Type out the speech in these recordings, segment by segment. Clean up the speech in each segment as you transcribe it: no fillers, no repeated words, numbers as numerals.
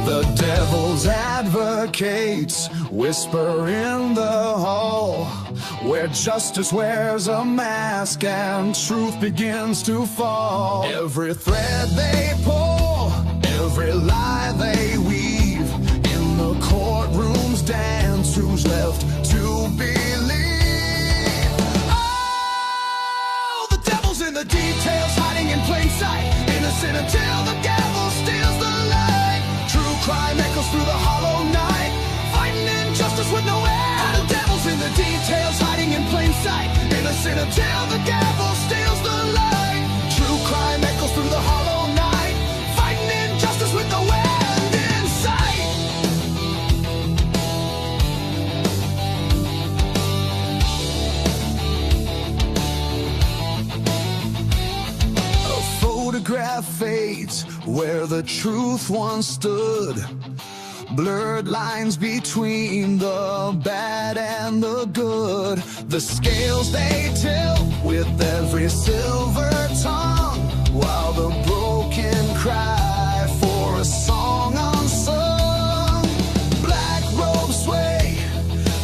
The devil's advocates whisper in the hall, where justice wears a mask and truth begins to fall. Every thread they pull, every lie they weave, in the courtroom's dance, who's left to believe? Oh, the devil's in the details, hiding in plain sight, innocent until the gavel steals the light. True crime echoes through the hollow night, fighting injustice with no end. The devil's in the details, hiding in plain sight, innocent until the gavel steals the light. True crime echoes through the hollow night, fighting injustice with no end in sight. A photograph fades where the truth once stood. Blurred lines between the bad and the good. The scales they tilt with every silver tongue, while the broken cry for a song unsung. Black robes sway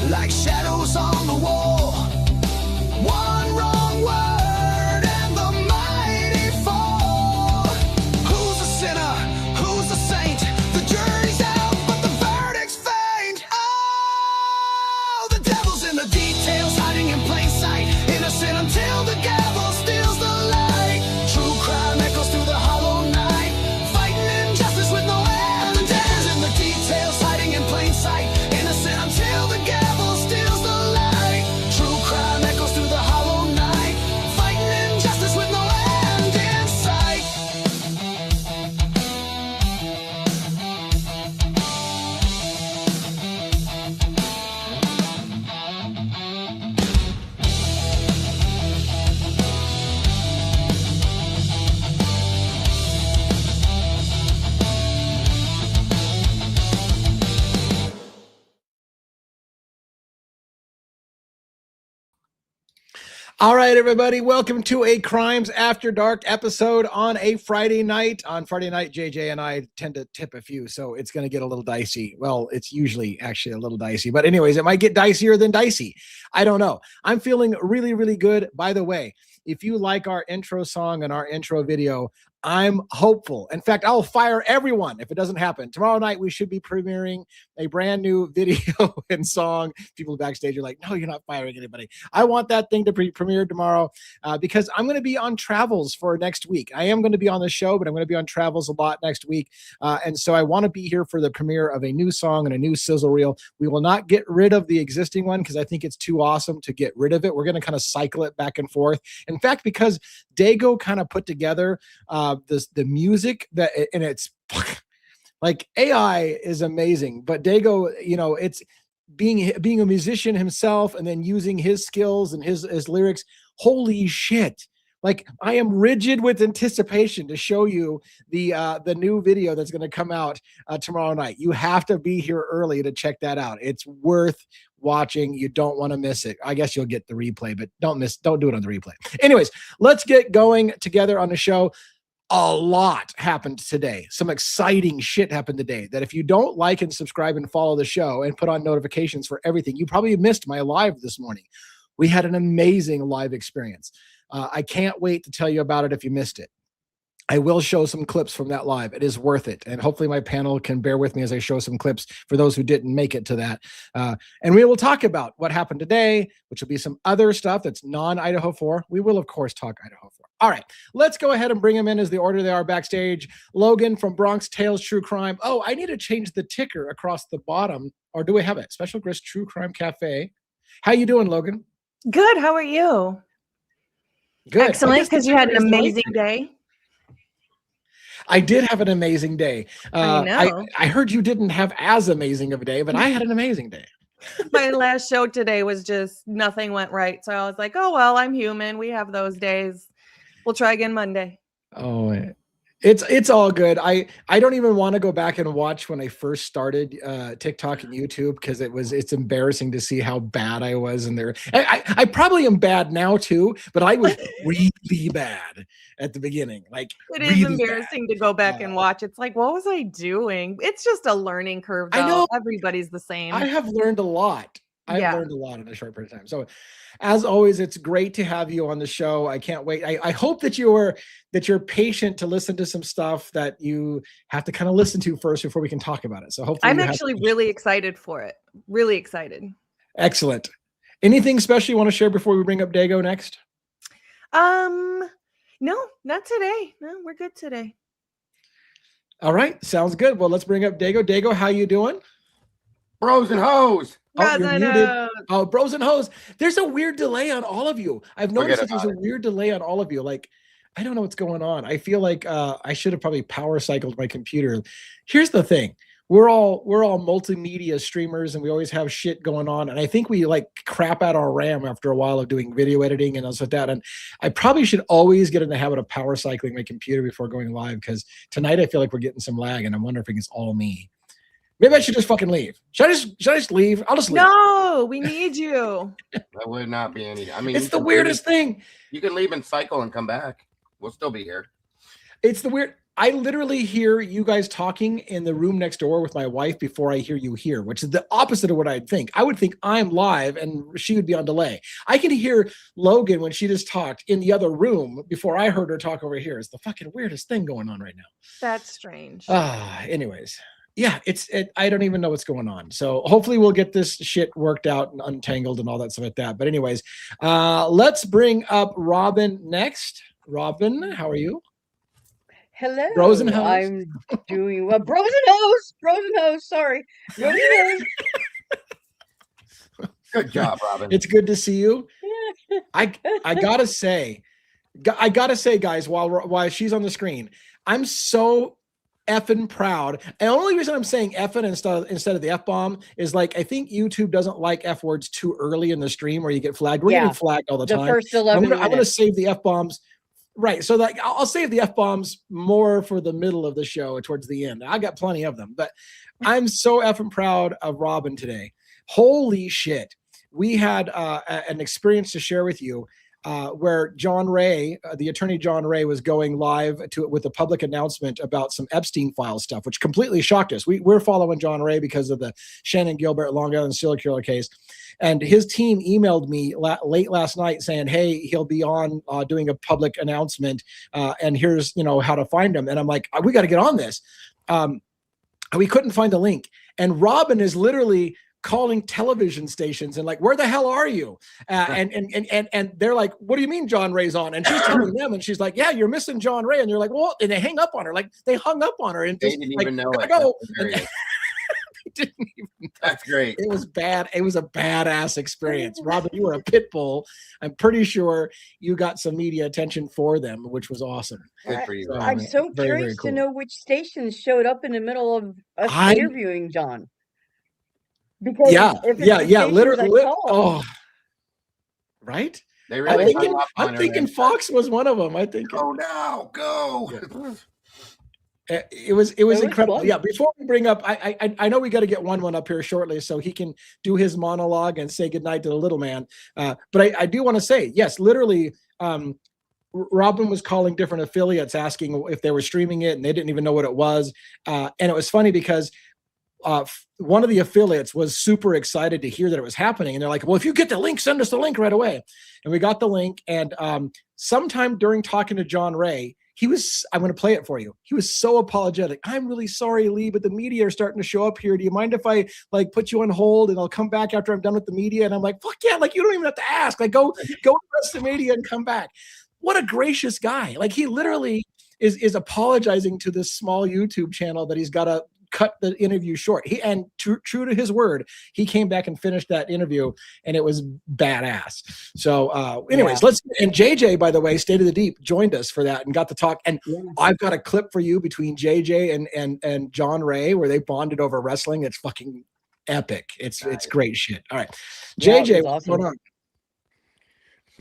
like shadows on the wall. One wrong word and the mighty fall. Who's a sinner? Who's a saint? The jury's out, but the verdict's faint. Oh, the devil's in the details, hiding in plain sight, innocent until the gavel steals the light. True crime echoes through the hollow night, fighting injustice with no end. The devil's in the details, hiding in plain sight, innocent until the gavel steals the light. True crime echoes through the hollow night, fighting injustice with no end in sight. All right, everybody, welcome to a Crimes After Dark episode on a Friday night. On Friday night, JJ and I tend to tip a few, so it's going to get a little dicey. Well, it's usually actually a little dicey, but anyways, it might get dicier than dicey. I don't know. I'm feeling really, really good. By the way, if you like our intro song and our intro video, I'm hopeful. In fact, I'll fire everyone if it doesn't happen. Tomorrow night, we should be premiering a brand new video and song. People backstage are like, no, you're not firing anybody. I want that thing to premiere tomorrow because I'm going to be on travels for next week. I am going to be on the show, but I'm going to be on travels a lot next week. And so I want to be here for the premiere of a new song and a new sizzle reel. We will not get rid of the existing one because I think it's too awesome to get rid of it. We're going to kind of cycle it back and forth. In fact, because Dago kind of put together the music that, and it's like AI is amazing, but Dago, you know, it's being a musician himself and then using his skills and his lyrics. Holy shit. Like, I am rigid with anticipation to show you the new video that's going to come out tomorrow night. You have to be here early to check that out. It's worth watching. You don't want to miss it. I guess you'll get the replay, but don't do it on the replay. Anyways, let's get going together on the show. A lot happened today. Some exciting shit happened today that if you don't like and subscribe and follow the show and put on notifications for everything, you probably missed my live this morning. We had an amazing live experience. I can't wait to tell you about it if you missed it. I will show some clips from that live. It is worth it. And hopefully my panel can bear with me as I show some clips for those who didn't make it to that. And we will talk about what happened today, which will be some other stuff that's non-Idaho 4. We will, of course, talk Idaho 4. All right, let's go ahead and bring them in as the order they are backstage. Logan from Bronx Tales True Crime. Oh, I need to change the ticker across the bottom. Or do we have it? Special Grist True Crime Cafe. How you doing, Logan? Good. How are you? Good. Excellent, because you had an amazing day. I did have an amazing day. I know. I heard you didn't have as amazing of a day, but I had an amazing day. My last show today was just nothing went right. So I was like, oh, well, I'm human. We have those days. We'll try again Monday. Oh, It's all good. I don't even want to go back and watch when I first started TikTok and YouTube because it's embarrassing to see how bad I was in there. I probably am bad now too, but I was really bad at the beginning. Like It is really embarrassing to go back and watch. It's like, what was I doing? It's just a learning curve, though. I know. Everybody's the same. I have learned a lot. I've Yeah. learned a lot in a short period of time. So as always, it's great to have you on the show. I can't wait. I hope that you're patient to listen to some stuff that you have to kind of listen to first before we can talk about it. So hopefully I'm actually really excited for it. Really excited. Excellent. Anything special you want to share before we bring up Dago next? No, not today. No, we're good today. All right. Sounds good. Well, let's bring up Dago. Dago, how you doing? Bros and hoes. Oh, you're muted. Oh, bros and hoes. There's a weird delay on all of you. I've noticed that there's a weird delay on all of you. Like, I don't know what's going on. I feel like I should have probably power cycled my computer. Here's the thing. We're all multimedia streamers and we always have shit going on. And I think we like crap out our RAM after a while of doing video editing and stuff like that. And I probably should always get in the habit of power cycling my computer before going live because tonight I feel like we're getting some lag and I'm wondering if it's all me. Maybe I should just fucking leave. Should I just leave? I'll just leave. No, we need you. That would not be any. I mean, it's the weirdest thing. You can leave and cycle and come back. We'll still be here. It's the weird. I literally hear you guys talking in the room next door with my wife before I hear you here, which is the opposite of what I'd think. I would think I'm live and she would be on delay. I can hear Logan when she just talked in the other room before I heard her talk over here. It's the fucking weirdest thing going on right now. That's strange. Anyways. Yeah, I don't even know what's going on. So hopefully we'll get this shit worked out and untangled and all that stuff like that. But anyways, let's bring up Robin next. Robin, how are you? Hello. Bros and hoes. I'm doing well. Bros and hoes. Sorry. Bros and hoes. Good job, Robin. It's good to see you. I gotta say, guys, while she's on the screen, I'm so effing proud. And the only reason I'm saying effing instead of the F-bomb is like I think YouTube doesn't like F words too early in the stream where you get flagged. We're getting flagged all the time. The first 11 minutes. I'm gonna save the F-bombs. Right. So like I'll save the F-bombs more for the middle of the show towards the end. I got plenty of them, but I'm so effing proud of Robin today. Holy shit. We had an experience to share with you where John Ray, the attorney John Ray, was going live with a public announcement about some Epstein file stuff, which completely shocked us. We're following John Ray because of the Shannon Gilbert Long Island serial killer case. And his team emailed me late last night saying, hey, he'll be on doing a public announcement. And here's, how to find him. And I'm like, we got to get on this. We couldn't find the link. And Robin is literally calling television stations and like, where the hell are you? And they're like, what do you mean John Ray's on? And she's telling them, and she's like, yeah, you're missing John Ray. And you're like, well, and they hang up on her. Like they hung up on her and they didn't even know it. Didn't even know. That's great. It was bad. It was a badass experience. Robin, you were a pit bull. I'm pretty sure you got some media attention for them, which was awesome. Good for you. So, I'm so very, curious very cool. to know which stations showed up in the middle of us interviewing John. Because literally. Oh, right. They really I'm thinking Fox was one of them. I think. Go now, go. Yeah. It was incredible. Fun. Yeah. Before we bring up, I know we got to get one up here shortly so he can do his monologue and say goodnight to the little man. But I do want to say, yes, literally, Robin was calling different affiliates asking if they were streaming it and they didn't even know what it was. And it was funny because one of the affiliates was super excited to hear that it was happening. And they're like, well, if you get the link, send us the link right away. And we got the link. And sometime during talking to John Ray, I'm going to play it for you. He was so apologetic. I'm really sorry, Lee, but the media are starting to show up here. Do you mind if I like put you on hold and I'll come back after I'm done with the media? And I'm like, fuck yeah. Like, you don't even have to ask. Like, go with the rest of the media and come back. What a gracious guy. Like he literally is apologizing to this small YouTube channel that he's got to cut the interview short. True to his word, he came back and finished that interview and it was badass. So anyways, and JJ, by the way, State of the Deep joined us for that and got to talk. And I've got a clip for you between JJ and John Ray where they bonded over wrestling. It's fucking epic. It's great shit. All right. JJ, what's going on?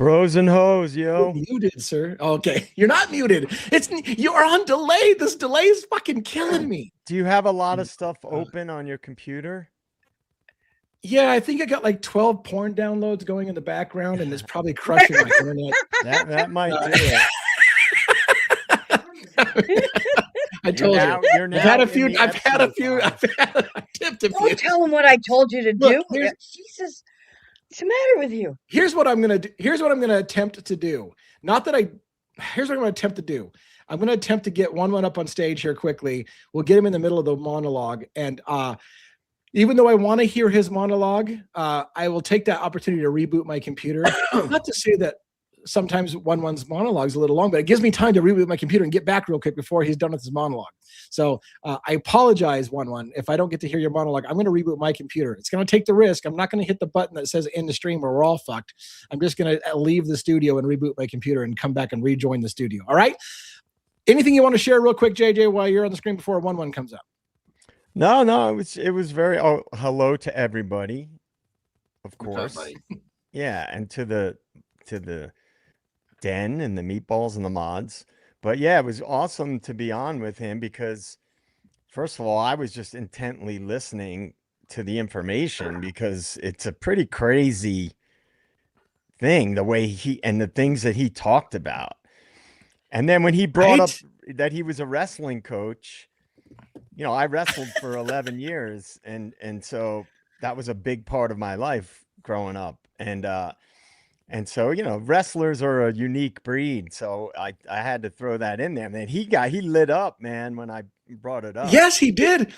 Bros and hoes, yo. You're muted, sir. Okay, you're not muted. You're on delay. This delay is fucking killing me. Do you have a lot of stuff open on your computer? Yeah, I think I got like 12 porn downloads going in the background, and it's probably crushing my internet. That might do it. I told you. You're I've had a now few. in the I've had a few. Epstein I've tipped a few. Don't tell him what I told you to Look, do. here's- Jesus, what's the matter with you? Here's what I'm gonna do. Here's what I'm gonna attempt to do. Not that I. Here's what I'm gonna attempt to do. I'm gonna attempt to get one up on stage here quickly. We'll get him in the middle of the monologue, and even though I want to hear his monologue, I will take that opportunity to reboot my computer. Not to say that sometimes one's monologue is a little long, but it gives me time to reboot my computer and get back real quick before he's done with his monologue. So I apologize, one. If I don't get to hear your monologue, I'm going to reboot my computer. It's going to take the risk. I'm not going to hit the button that says end the stream or we're all fucked. I'm just going to leave the studio and reboot my computer and come back and rejoin the studio. All right. Anything you want to share real quick, JJ, while you're on the screen before one comes up? No, it was very hello to everybody, of course. Yeah, and to the den and the meatballs and the mods. But yeah, it was awesome to be on with him because first of all, I was just intently listening to the information because it's a pretty crazy thing, the way the things that he talked about. And then when he brought up that he was a wrestling coach, you know, I wrestled for 11 years and so that was a big part of my life growing up. And so, you know, wrestlers are a unique breed. So I had to throw that in there. And then he lit up, man, when I brought it up. Yes, he did.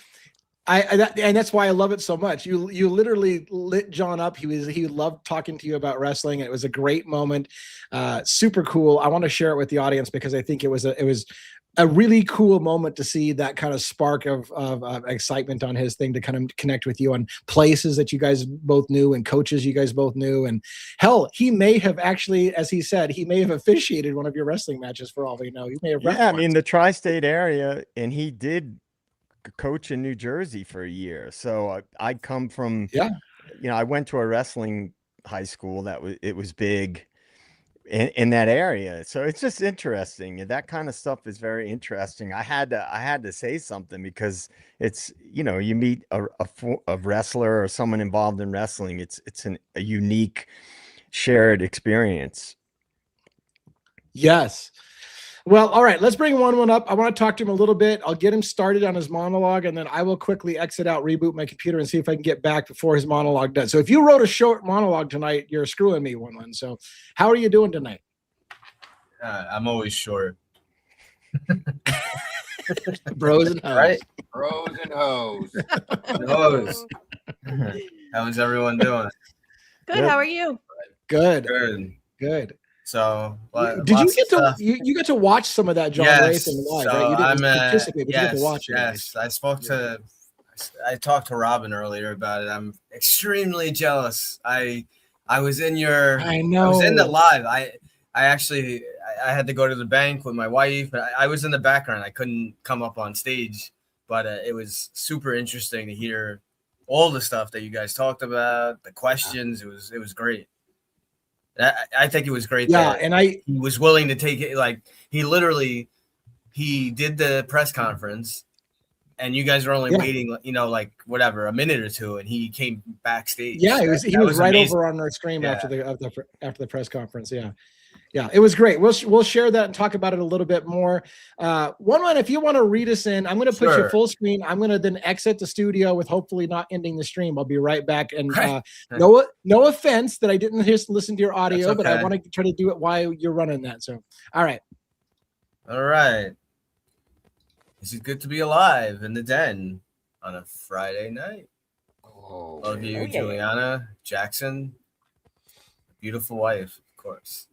And that's why I love it so much. You literally lit John up. He loved talking to you about wrestling. It was a great moment. Super cool. I want to share it with the audience because I think it was a really cool moment to see that kind of spark of excitement on his thing to kind of connect with you on places that you guys both knew and coaches you guys both knew. And hell, he may have actually, as he said, he may have officiated one of your wrestling matches for all we know. He may have. Yeah, I mean, the tri-state area, and he did coach in New Jersey for a year. So I come from, you know, I went to a wrestling high school it was big in that area. So it's just interesting. That kind of stuff is very interesting. I had to say something because it's, you know, you meet a wrestler or someone involved in wrestling. It's a unique shared experience. Yes. Well, all right, let's bring one up. I want to talk to him a little bit. I'll get him started on his monologue, and then I will quickly exit out, reboot my computer, and see if I can get back before his monologue does. So if you wrote a short monologue tonight, you're screwing me, one. So how are you doing tonight? I'm always short. Bros and hoes. Right? Bros and hoes. Hoes. How is everyone doing? Good. How are you? Good. Good. So, did you get to you get to watch some of that John Ray thing live? So right? You didn't yes, participate, but you get to watch it. Yes, I talked to Robin earlier about it. I'm extremely jealous. I was in your. I know. I was in the live. I actually had to go to the bank with my wife, but I was in the background. I couldn't come up on stage, but it was super interesting to hear all the stuff that you guys talked about, the questions. It was great. I think it was great. Yeah, and he was willing to take it. Like he did the press conference, and you guys were only waiting, you know, like whatever, a minute or two, and he came backstage. Yeah, he was right amazing. Over on our stream after the press conference. Yeah, it was great. We'll share that and talk about it a little bit more. One, if you want to read us in, I'm going to put you full screen. I'm going to then exit the studio with hopefully not ending the stream. I'll be right back. And no offense that I didn't just listen to your audio, okay. But I want to try to do it while you're running that. So, all right. This is good to be alive in the den on a Friday night. Love you, Juliana, Jackson, beautiful wife, of course.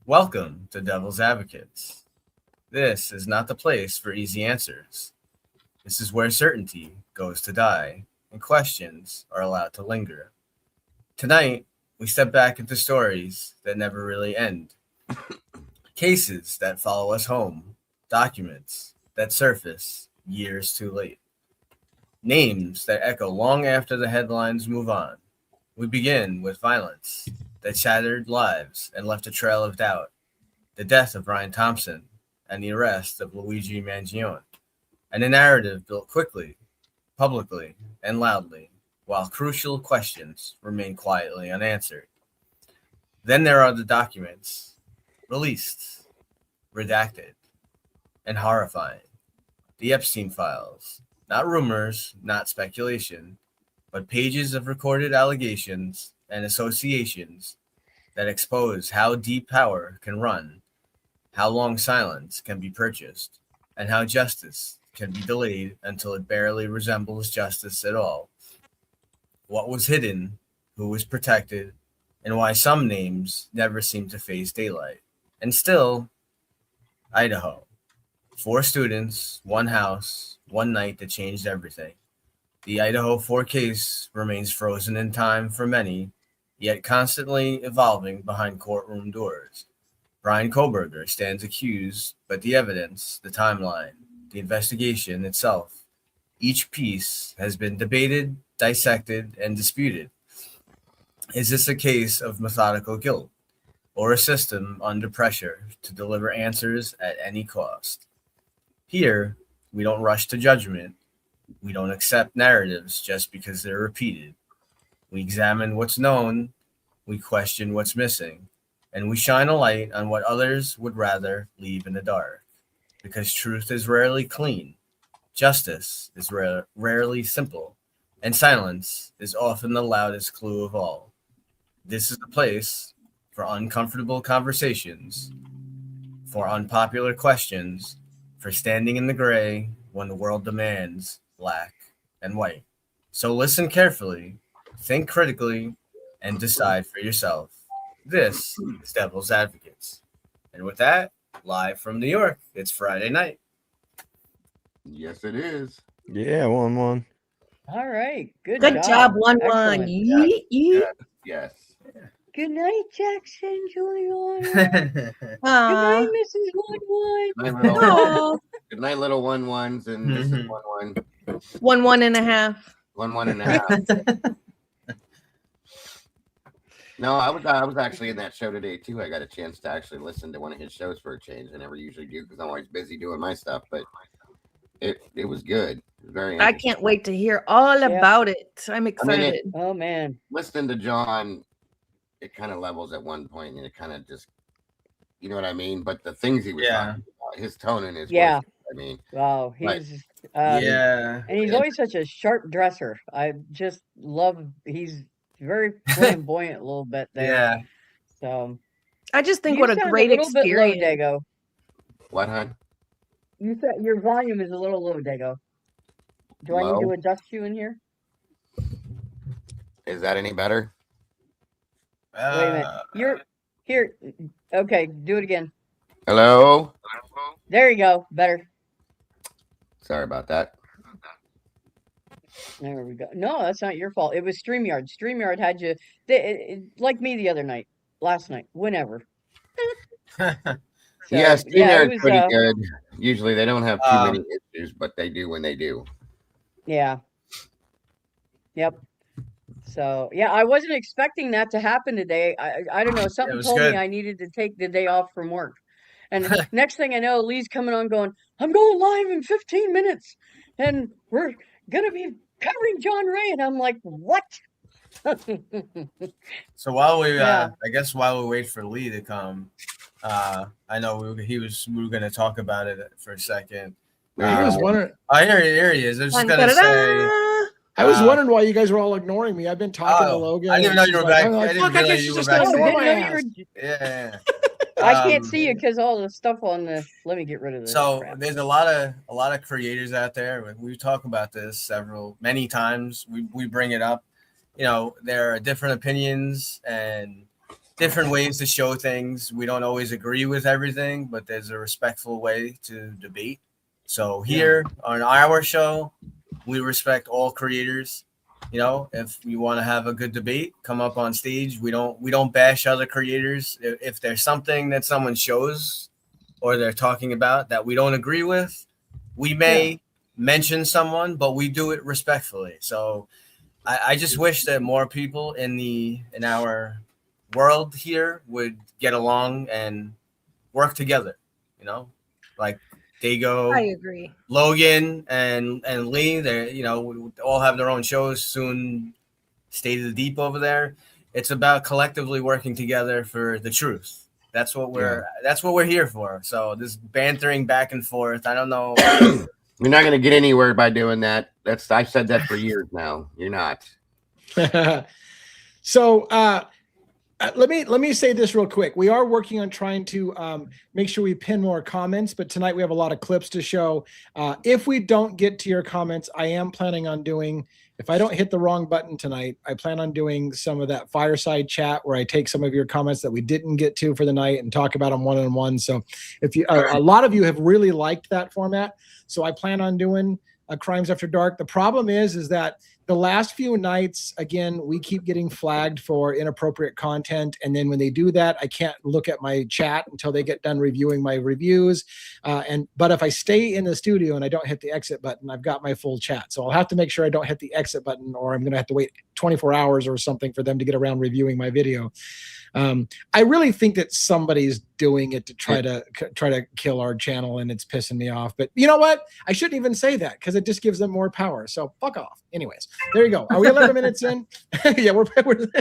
Welcome to Devil's Advocates. This is not the place for easy answers. This is where certainty goes to die and questions are allowed to linger. Tonight, we step back into stories that never really end. Cases that follow us home. Documents that surface years too late. Names that echo long after the headlines move on. We begin with violence that shattered lives and left a trail of doubt. The death of Brian Thompson and the arrest of Luigi Mangione. And a narrative built quickly, publicly, and loudly, while crucial questions remain quietly unanswered. Then there are the documents, released, redacted, and horrifying. The Epstein files, not rumors, not speculation, but pages of recorded allegations and associations that expose how deep power can run, how long silence can be purchased, and how justice can be delayed until it barely resembles justice at all. What was hidden, who was protected, and why some names never seem to face daylight. And still, Idaho. 4 students, 1 house, 1 night that changed everything. The Idaho 4 case remains frozen in time for many, yet constantly evolving behind courtroom doors. Brian Koberger stands accused, but the evidence, the timeline, the investigation itself, each piece has been debated, dissected, and disputed. Is this a case of methodical guilt, or a system under pressure to deliver answers at any cost? Here, we don't rush to judgment. We don't accept narratives just because they're repeated. We examine what's known, we question what's missing, and we shine a light on what others would rather leave in the dark. Because truth is rarely clean, justice is rarely simple, and silence is often the loudest clue of all. This is the place for uncomfortable conversations, for unpopular questions, for standing in the gray when the world demands black and white. So listen carefully, think critically, and decide for yourself. This is Devil's Advocates. And with that, live from New York, it's Friday night. Yes, it is. Yeah, 1-1. All right. Good job, 1-1. Excellent. Yeet, yeet. Yes. Good night, Jackson, Juliana. Good night, Mrs. 1-1. Good night, little, Aw. good night, little 1-1s, and this is 1-1. 1-1.5. 1-1.5. No, I was actually in that show today too. I got a chance to actually listen to one of his shows for a change. I never usually do because I'm always busy doing my stuff, but it was good. It was very I interesting. can't wait to hear all about it. I'm excited. Oh, man. Listening to John, it kind of levels at one point, and it kind of just, you know what I mean? But the things he was talking about, his tone and his voice, I mean, Wow. He's and he's always such a sharp dresser. I just love, he's very flamboyant a little bit there. Yeah. So I just think you what a sound great little bit low, experience. Dago. what, hon? You said your volume is a little low, Dago. Do I need to Low? adjust you in here? Is that any better? Wait a minute. You're here. Okay, do it again. Hello? There you go. Better. Sorry about that. There we go. No, that's not your fault. It was StreamYard. StreamYard had you, like me the other night, last night, whenever. So, Yeah, it StreamYard's was, pretty good. Usually they don't have too many issues, but they do when they do. Yeah. Yep. So yeah, I wasn't expecting that to happen today. I don't know. Something told me I needed to take the day off from work. And next thing I know, Lee's coming on going, I'm going live in 15 minutes. And we're gonna be covering John Ray. And I'm like, what? So while we I guess while we wait for Lee to come, I know we were gonna talk about it for a second. I was wondering. Here he is. I was just gonna say. I was wondering why you guys were all ignoring me. I've been talking to Logan. I didn't even know you were back. Like, I didn't I guess you you were just back. ignore my ass. Yeah. I can't see you because all the stuff on the. Let me get rid of this. So crap. there's a lot of creators out there. We talk about this many times. We bring it up. You know, there are different opinions and different ways to show things. We don't always agree with everything, but there's a respectful way to debate. So here on our show, we respect all creators. You know, if you want to have a good debate, come up on stage. We don't bash other creators. If there's something that someone shows or they're talking about that we don't agree with, we may mention someone, but we do it respectfully. So I just wish that more people in our world here would get along and work together. You know, like Dago, I agree. Logan, and Lee. They, you know, we all have their own shows soon. State of the Deep over there. It's about collectively working together for the truth. That's what we're here for. So this bantering back and forth, I don't know. You're not going to get anywhere by doing that. I've said that for years now. You're not. So let me say this real quick. We are working on trying to make sure we pin more comments, but tonight we have a lot of clips to show. If we don't get to your comments, I am planning on doing, if I don't hit the wrong button tonight, I plan on doing some of that fireside chat where I take some of your comments that we didn't get to for the night and talk about them one-on-one. So if you, a lot of you have really liked that format. So I plan on doing Crimes After Dark. The problem is that the last few nights, again, we keep getting flagged for inappropriate content. And then when they do that, I can't look at my chat until they get done reviewing my reviews. But if I stay in the studio and I don't hit the exit button, I've got my full chat. So I'll have to make sure I don't hit the exit button, or I'm going to have to wait 24 hours or something for them to get around reviewing my video. I really think that somebody's doing it to try to kill our channel, and it's pissing me off. But you know what? I shouldn't even say that because it just gives them more power. So fuck off. Anyways, there you go. Are we 11 minutes in? Yeah, we're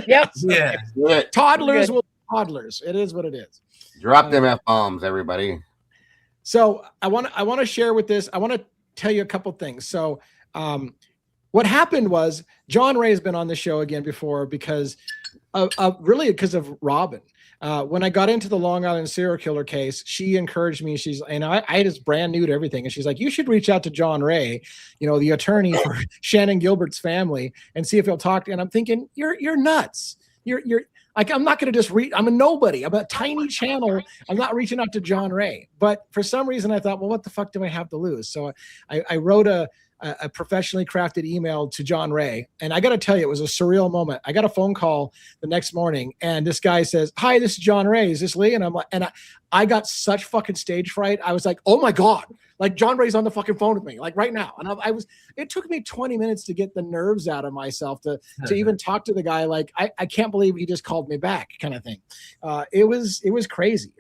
yep. Yeah. Toddlers will be toddlers. It is what it is. Drop them F-bombs, everybody. So I want to share with this. I want to tell you a couple things. So what happened was John Ray has been on the show again before because really because of Robin. When I got into the Long Island serial killer case, she encouraged me. I just brand new to everything. And she's like, you should reach out to John Ray, you know, the attorney for Shannon Gilbert's family, and see if he'll talk to you. And I'm thinking, you're nuts. You're like, I'm not going to just I'm a nobody. I'm a tiny channel. I'm not reaching out to John Ray. But for some reason I thought, well, what the fuck do I have to lose? So I wrote a professionally crafted email to John Ray. And I got to tell you, it was a surreal moment. I got a phone call the next morning and this guy says, hi, this is John Ray. Is this Lee? And I'm like, and I got such fucking stage fright. I was like, oh my God, like John Ray's on the fucking phone with me, like right now. And it took me 20 minutes to get the nerves out of myself to even talk to the guy. Like, I can't believe he just called me back kind of thing. It was crazy.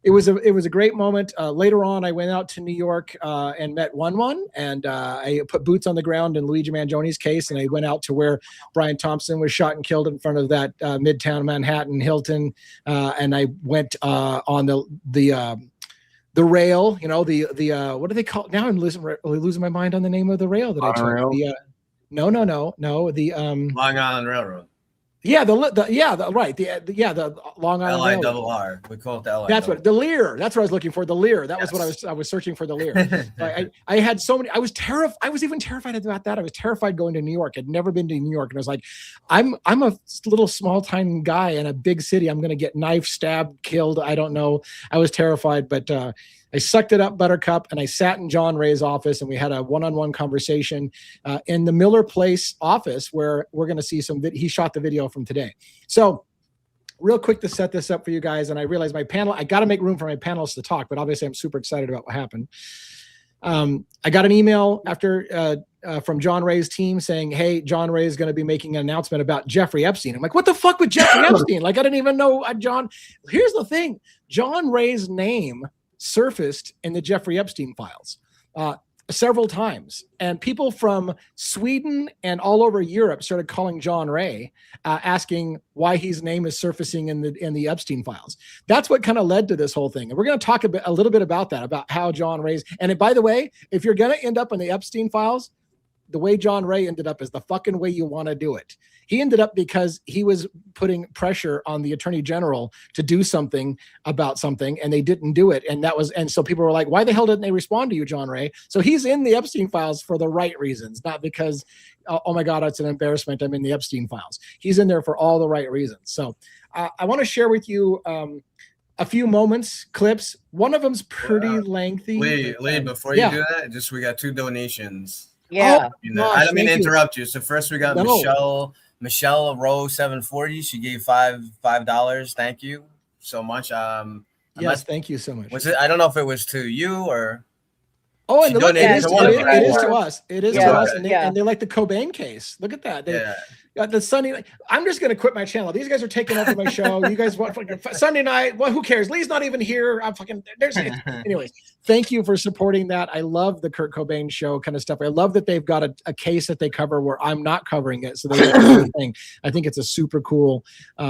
It was a great moment. Later on, I went out to New York and met One, and I put boots on the ground in Luigi Mangioni's case, and I went out to where Brian Thompson was shot and killed in front of that Midtown Manhattan Hilton, and I went on the rail. You know, the what do they call it? Now I'm losing my mind on the name of the rail that I took. No. The Long Island Railroad. Yeah, the Long Island Railroad. LIRR. We call it the LIRR. That's what the Lear. That's what I was looking for. The Lear. That was what I was searching for. The Lear. I had so many. I was terrified. I was even terrified about that. I was terrified going to New York. I'd never been to New York, and I was like, I'm a little small time guy in a big city. I'm going to get knifed, stabbed, killed. I don't know. I was terrified, but I sucked it up, Buttercup, and I sat in John Ray's office, and we had a one-on-one conversation in the Miller Place office where we're going to see he shot the video from today. So real quick to set this up for you guys, and I realized I got to make room for my panelists to talk, but obviously I'm super excited about what happened. I got an email after from John Ray's team saying, hey, John Ray is going to be making an announcement about Jeffrey Epstein. I'm like, what the fuck with Jeffrey Epstein? Like, I didn't even know John. Here's the thing. John Ray's name surfaced in the Jeffrey Epstein files several times, and people from Sweden and all over Europe started calling John Ray, asking why his name is surfacing in the Epstein files. That's what kind of led to this whole thing, and we're going to talk a little bit about that, about how John Ray's. And by the way, if you're going to end up in the Epstein files, the way John Ray ended up is the fucking way you want to do it. He ended up because he was putting pressure on the attorney general to do something about something, and they didn't do it. And so people were like, why the hell didn't they respond to you, John Ray? So he's in the Epstein files for the right reasons, not because, oh my God, it's an embarrassment, I'm in the Epstein files. He's in there for all the right reasons. So I want to share with you a few moments, clips. One of them's pretty lengthy. Lee, before you do that, we got 2 donations. Yeah. I don't mean to interrupt you. So first we got Michelle Rowe 740. She gave $5. Thank you so much. Yes, thank you so much. Was it? I don't know if it was to you or. Oh, and it is to us. It is to us. And Yeah. they're like the Cobain case. Look at that. The Sunday night. I'm just going to quit my channel. These guys are taking over my show. You guys want fucking Sunday night? Well, who cares? Lee's not even here. I'm fucking. Anyways, thank you for supporting that. I love the Kurt Cobain show kind of stuff. I love that they've got a case that they cover where I'm not covering it. So they I think it's a super cool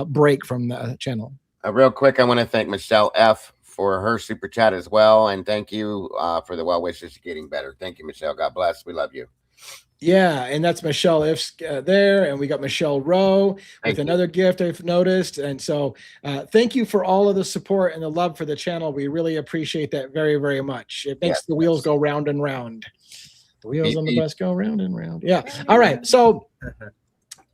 break from the channel. Real quick, I want to thank Michelle F. for her super chat as well, and thank you for the well wishes to getting better. Thank you, Michelle. God bless. We love you. Yeah, and that's Michelle Ifs there, and we got Michelle Rowe with another gift I've noticed. And so thank you for all of the support and the love for the channel. We really appreciate that very, very much. It makes the wheels go round and round. The wheels on the bus go round and round. Yeah. All right. So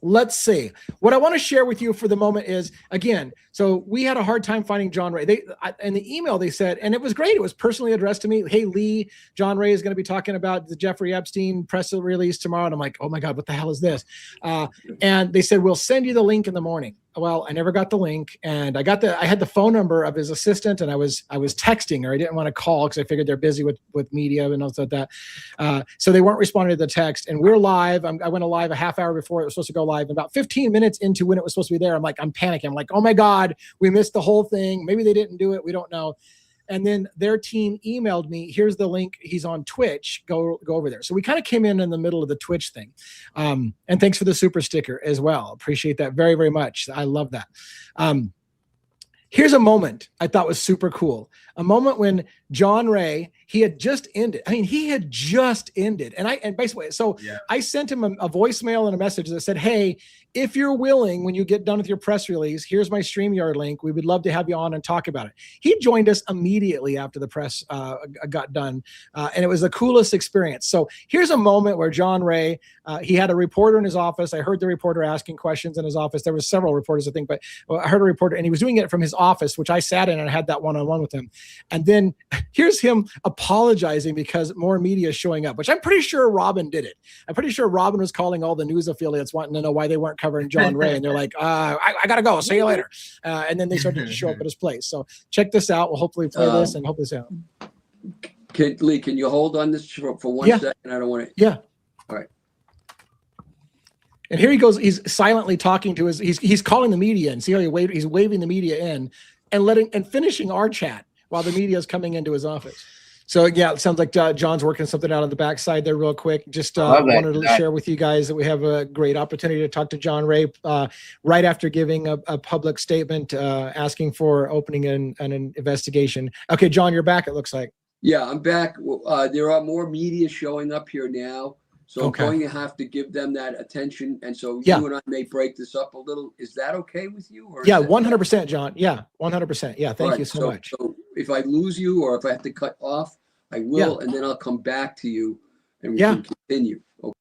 let's see. What I want to share with you for the moment is, again, so we had a hard time finding John Ray. In the email they said, and it was great. It was personally addressed to me. Hey, Lee, John Ray is going to be talking about the Jeffrey Epstein press release tomorrow. And I'm like, oh my God, what the hell is this? And they said, we'll send you the link in the morning. Well, I never got the link, and I had the phone number of his assistant, and I was texting her. I didn't want to call because I figured they're busy with media and all that. So they weren't responding to the text, and we're live. I went live a half hour before it was supposed to go live. About 15 minutes into when it was supposed to be there, I'm panicking. I'm like, oh my God, we missed the whole thing. Maybe they didn't do it. We don't know. And then their team emailed me, here's the link. He's on Twitch. Go over there. So we kind of came in the middle of the Twitch thing. And thanks for the super sticker as well. Appreciate that very, very much. I love that. Here's a moment I thought was super cool. A moment when John Ray, he had just ended. And basically, so I sent him a voicemail and a message that said, hey, if you're willing, when you get done with your press release, here's my StreamYard link. We would love to have you on and talk about it. He joined us immediately after the press got done. And it was the coolest experience. So here's a moment where John Ray, he had a reporter in his office. I heard the reporter asking questions in his office. There were several reporters, I think, but I heard a reporter, and he was doing it from his office, which I sat in and I had that one-on-one with him. And then here's him apologizing because more media is showing up, which I'm pretty sure Robin did it. I'm pretty sure Robin was calling all the news affiliates wanting to know why they weren't covering John Ray. And they're like, I got to go. See you later. And then they started to show up at his place. So check this out. We'll hopefully play this and hope this out. Lee, can you hold on this for 1 second? I don't want to. Yeah. All right. And here he goes. He's silently talking to he's calling the media and see how he's waving the media in and finishing our chat while the media is coming into his office. So yeah, it sounds like John's working something out on the backside there real quick. Just wanted to share with you guys that we have a great opportunity to talk to John Ray right after giving a public statement asking for opening an investigation. Okay, John, you're back, it looks like. Yeah, I'm back. There are more media showing up here now. So I'm going to have to give them that attention. And so you and I may break this up a little. Is that okay with you? Or yeah, 100%, John. Yeah, 100%. Yeah, thank you so much. So if I lose you or if I have to cut off, I will, and then I'll come back to you and we can continue. Okay.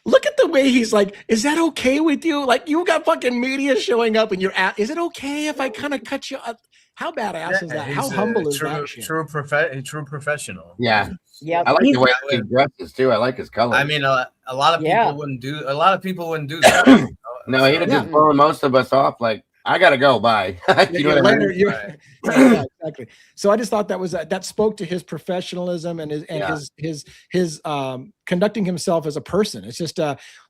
Look at the way he's like, is that okay with you? Like, you got fucking media showing up and is it okay if I kind of cut you up? How badass is that? How humble is that shit? True professional. Yeah. Yeah. I like the way he dresses too. I like his color. I mean, a lot of people wouldn't do. A lot of people wouldn't do that. No, he'd have just blown most of us off. Like, I gotta go. Bye. You know what I mean? Yeah, exactly. So I just thought that was that spoke to his professionalism and his conducting himself as a person. It's just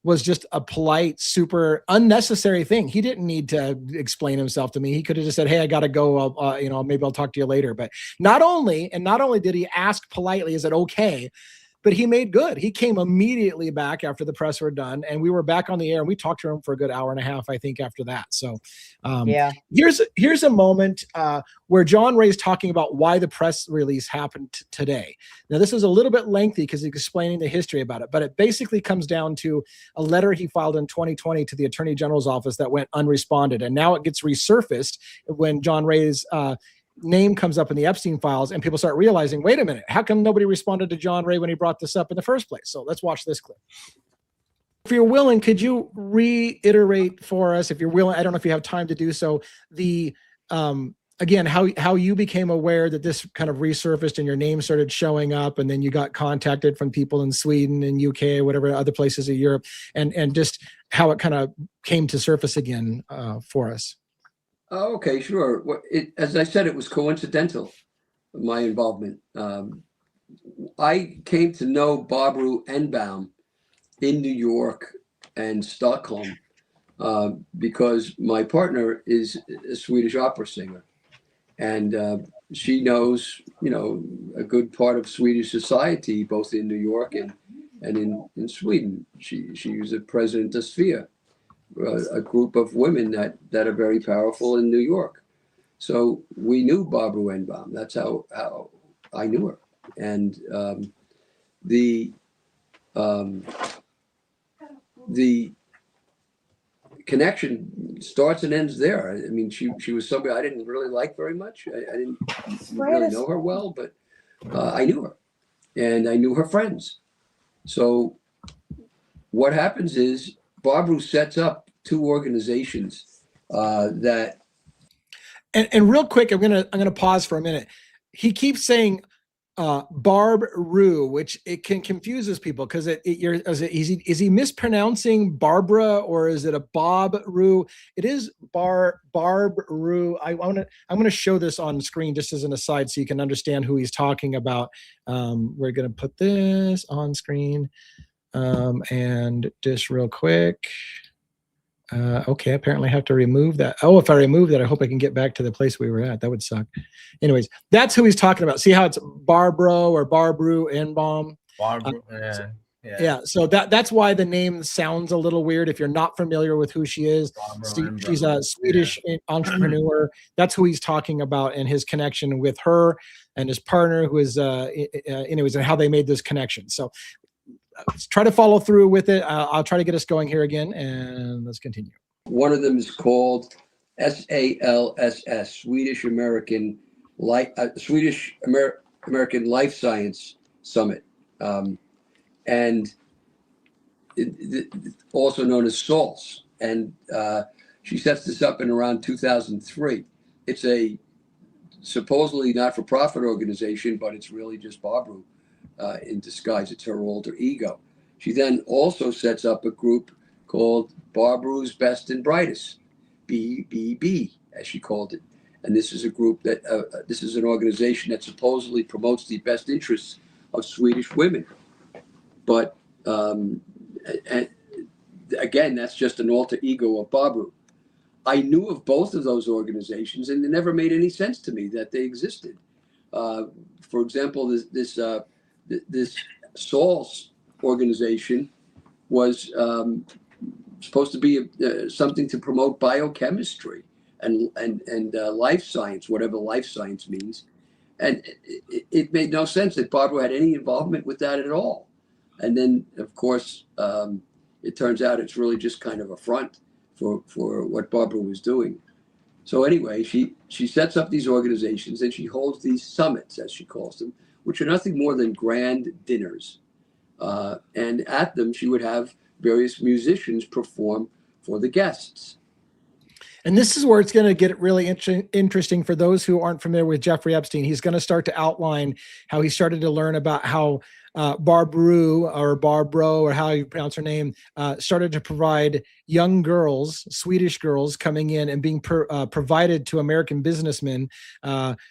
was just a polite, super unnecessary thing. He didn't need to explain himself to me. He could have just said, "Hey, I gotta go. Maybe I'll talk to you later." But not only did he ask politely, "Is it okay?" But he made good. He came immediately back after the press were done, and we were back on the air. And we talked to him for a good hour and a half, I think, after that. So, here's a moment where John Ray's talking about why the press release happened today. Now, this is a little bit lengthy because he's explaining the history about it, but it basically comes down to a letter he filed in 2020 to the Attorney General's office that went unresponded, and now it gets resurfaced when John Ray's name comes up in the Epstein files and people start realizing, wait a minute, how come nobody responded to John Ray when he brought this up in the first place? So let's watch this clip. If you're willing, could you reiterate for us, if you're willing, I don't know if you have time to do so, the again, how you became aware that this kind of resurfaced and your name started showing up, and then you got contacted from people in Sweden and UK, whatever other places of Europe, and just how it kind of came to surface again for us. Oh, okay, sure. As I said, it was coincidental, my involvement. I came to know Barbara Enbaum in New York and Stockholm because my partner is a Swedish opera singer, and she knows, a good part of Swedish society, both in New York and in Sweden. She was a president of Sphere, a group of women that are very powerful in New York. So we knew Barbara Wenbaum. That's how I knew her. And the connection starts and ends there. I mean, she was somebody I didn't really like very much. I didn't really know her well, but I knew her, and I knew her friends. So what happens is Barbara sets up two organizations that. And real quick, I'm gonna pause for a minute. He keeps saying Barb Rue, which it can confuses people because is he mispronouncing Barbara or is it a Bob Rue? It is Barb Rue. I'm gonna show this on screen just as an aside so you can understand who he's talking about. We're gonna put this on screen and just real quick. Okay, apparently I have to remove that. Oh, if I remove that, I hope I can get back to the place we were at. That would suck. Anyways, that's who he's talking about. See how it's Barbro or Barbru Enbaum? Barbara, yeah. So that's why the name sounds a little weird if you're not familiar with who she is. She's a Swedish entrepreneur. That's who he's talking about, and his connection with her and his partner, who is, anyways, and how they made this connection. So let's try to follow through with it. I'll try to get us going here again, and let's continue. One of them is called SALSS, Swedish American Life Science Summit, and also known as SALS. And she sets this up in around 2003. It's a supposedly not-for-profit organization, but it's really just Barbara in disguise. It's her alter ego. She then also sets up a group called Barbara's Best and Brightest, BBB, as she called it. And this is a group that, this is an organization that supposedly promotes the best interests of Swedish women. But and again, that's just an alter ego of Barbara. I knew of both of those organizations, and it never made any sense to me that they existed. For example, this SALS organization was supposed to be something to promote biochemistry and life science, whatever life science means. And it made no sense that Barbara had any involvement with that at all. And then, of course, it turns out it's really just kind of a front for what Barbara was doing. So anyway, she sets up these organizations and she holds these summits, as she calls them, which are nothing more than grand dinners. And at them, she would have various musicians perform for the guests. And this is where it's going to get really interesting for those who aren't familiar with Jeffrey Epstein. He's going to start to outline how he started to learn about how Barbro or Barbro, or how you pronounce her name, started to provide young girls, Swedish girls, coming in and being provided to American businessmen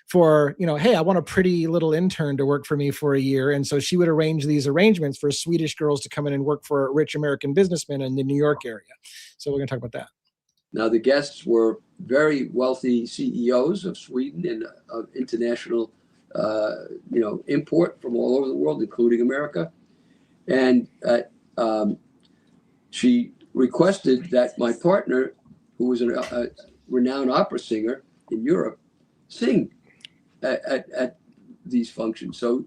for, hey, I want a pretty little intern to work for me for a year. And so she would arrange these arrangements for Swedish girls to come in and work for rich American businessmen in the New York area. So we're going to talk about that. Now, the guests were very wealthy CEOs of Sweden and of international, import from all over the world, including America. And she requested that my partner, who was a renowned opera singer in Europe, sing at these functions. So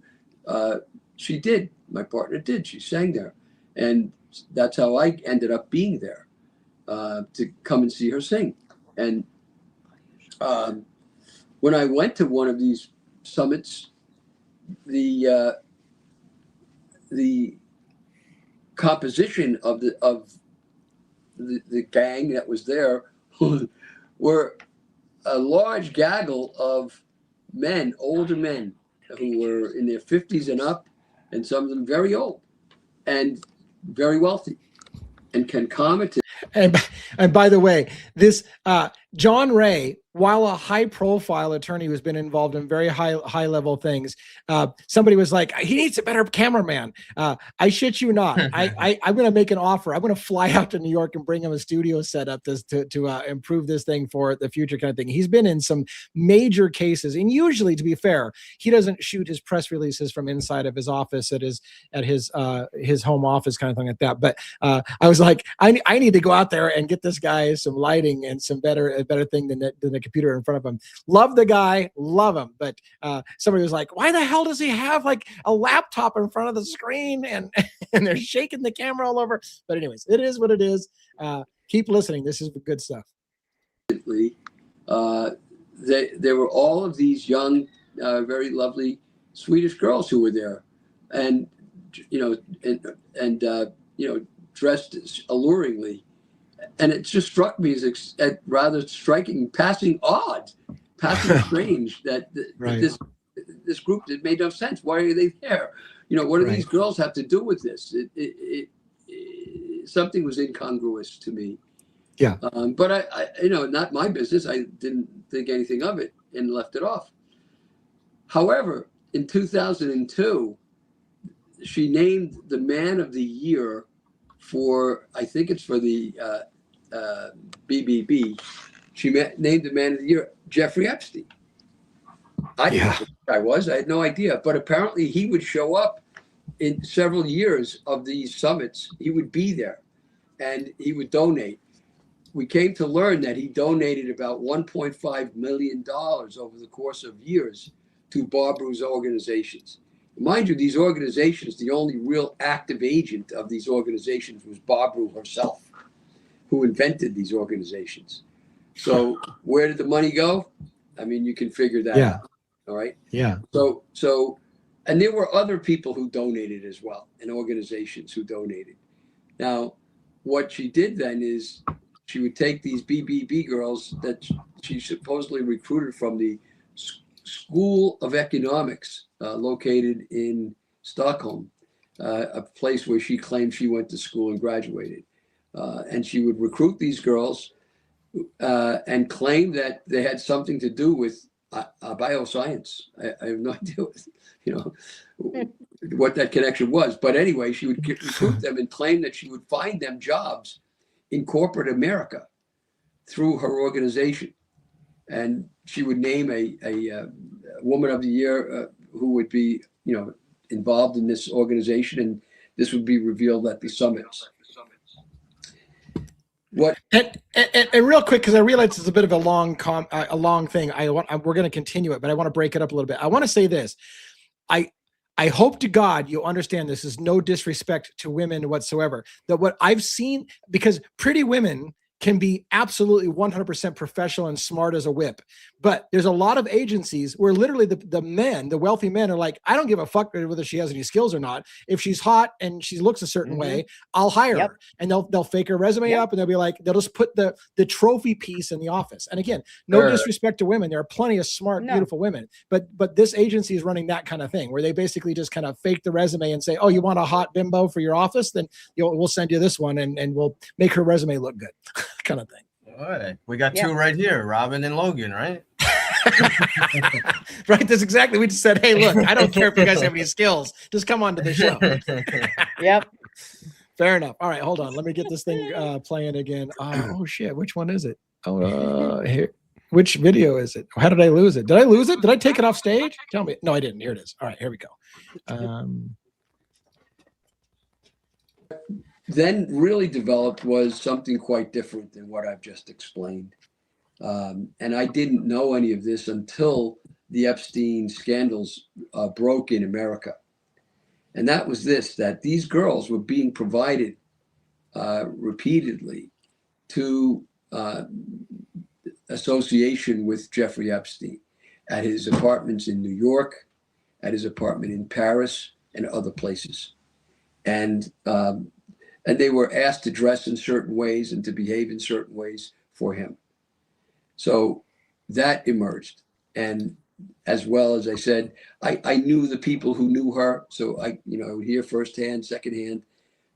she did. My partner did. She sang there. And that's how I ended up being there. To come and see her sing. And when I went to one of these summits, the composition of the gang that was there were a large gaggle of men, older men, who were in their 50s and up, and some of them very old and very wealthy and concomitant. And by the way, this John Ray, while a high profile attorney who's been involved in very high level things, somebody was like, he needs a better cameraman. I shit you not. I'm going to make an offer. I'm going to fly out to New York and bring him a studio set up to improve this thing for the future kind of thing. He's been in some major cases, and usually, to be fair, he doesn't shoot his press releases from inside of his office at his home office kind of thing like that. But I was like, I need to go out there and get this guy some lighting and some better thing than the computer in front of him. Love the guy, love him. But somebody was like, why the hell does he have like a laptop in front of the screen and they're shaking the camera all over? But anyways, it is what it is. Keep listening. This is good stuff. There were all of these young, very lovely Swedish girls who were there, and dressed alluringly, and it just struck me as rather striking, passing odd, passing strange that this group, it made no sense. Why are they there? What do these girls have to do with this? Something was incongruous to me. Yeah. But I not my business. I didn't think anything of it and left it off. However, in 2002, she named the Man of the Year for, I think it's for the BBB. She named the Man of the Year Jeffrey Epstein. I didn't know who the guy was. I had no idea. But apparently he would show up in several years of these summits. He would be there and he would donate. We came to learn that he donated about $1.5 million over the course of years to Barbara's organizations. Mind you, these organizations, the only real active agent of these organizations was Barbara herself, who invented these organizations. So where did the money go? I mean, you can figure that out. All right. Yeah. So, and there were other people who donated as well, and organizations who donated. Now, what she did then is she would take these BBB girls that she supposedly recruited from the School of Economics located in Stockholm, a place where she claimed she went to school and graduated. And she would recruit these girls and claim that they had something to do with bioscience. I have no idea what that connection was. But anyway, she would recruit them and claim that she would find them jobs in corporate America through her organization. And she would name a Woman of the Year who would be, involved in this organization, and this would be revealed at the summits. What? And real quick, because I realize it's a bit of a long thing. We're going to continue it, but I want to break it up a little bit. I want to say this. I hope to God you understand this is no disrespect to women whatsoever. That what I've seen, because Pretty Women can be absolutely 100% professional and smart as a whip. But there's a lot of agencies where literally the men, the wealthy men are like, I don't give a fuck whether she has any skills or not. If she's hot and she looks a certain way, I'll hire her. And they'll fake her resume up and they'll be like, they'll just put the trophy piece in the office. And again, no disrespect to women. There are plenty of smart, beautiful women. But this agency is running that kind of thing where they basically just kind of fake the resume and say, oh, you want a hot bimbo for your office? Then we'll send you this one and we'll make her resume look good. Kind of thing. All right. We got two right here, Robin and Logan, right? Right. That's exactly. We just said, hey, look, I don't care if you guys have any skills. Just come on to the show. Yep. Fair enough. All right. Hold on. Let me get this thing playing again. Oh, shit. Which one is it? Here. Which video is it? How did I lose it? Did I lose it? Did I take it off stage? Tell me. No, I didn't. Here it is. All right. Here we go. Then really developed was something quite different than what I've just explained. And I didn't know any of this until the Epstein scandals broke in America. And that was that these girls were being provided repeatedly to association with Jeffrey Epstein at his apartments in New York, at his apartment in Paris, and other places. And they were asked to dress in certain ways and to behave in certain ways for him. So that emerged. And as well as I said, I knew the people who knew her. So I would hear firsthand, secondhand,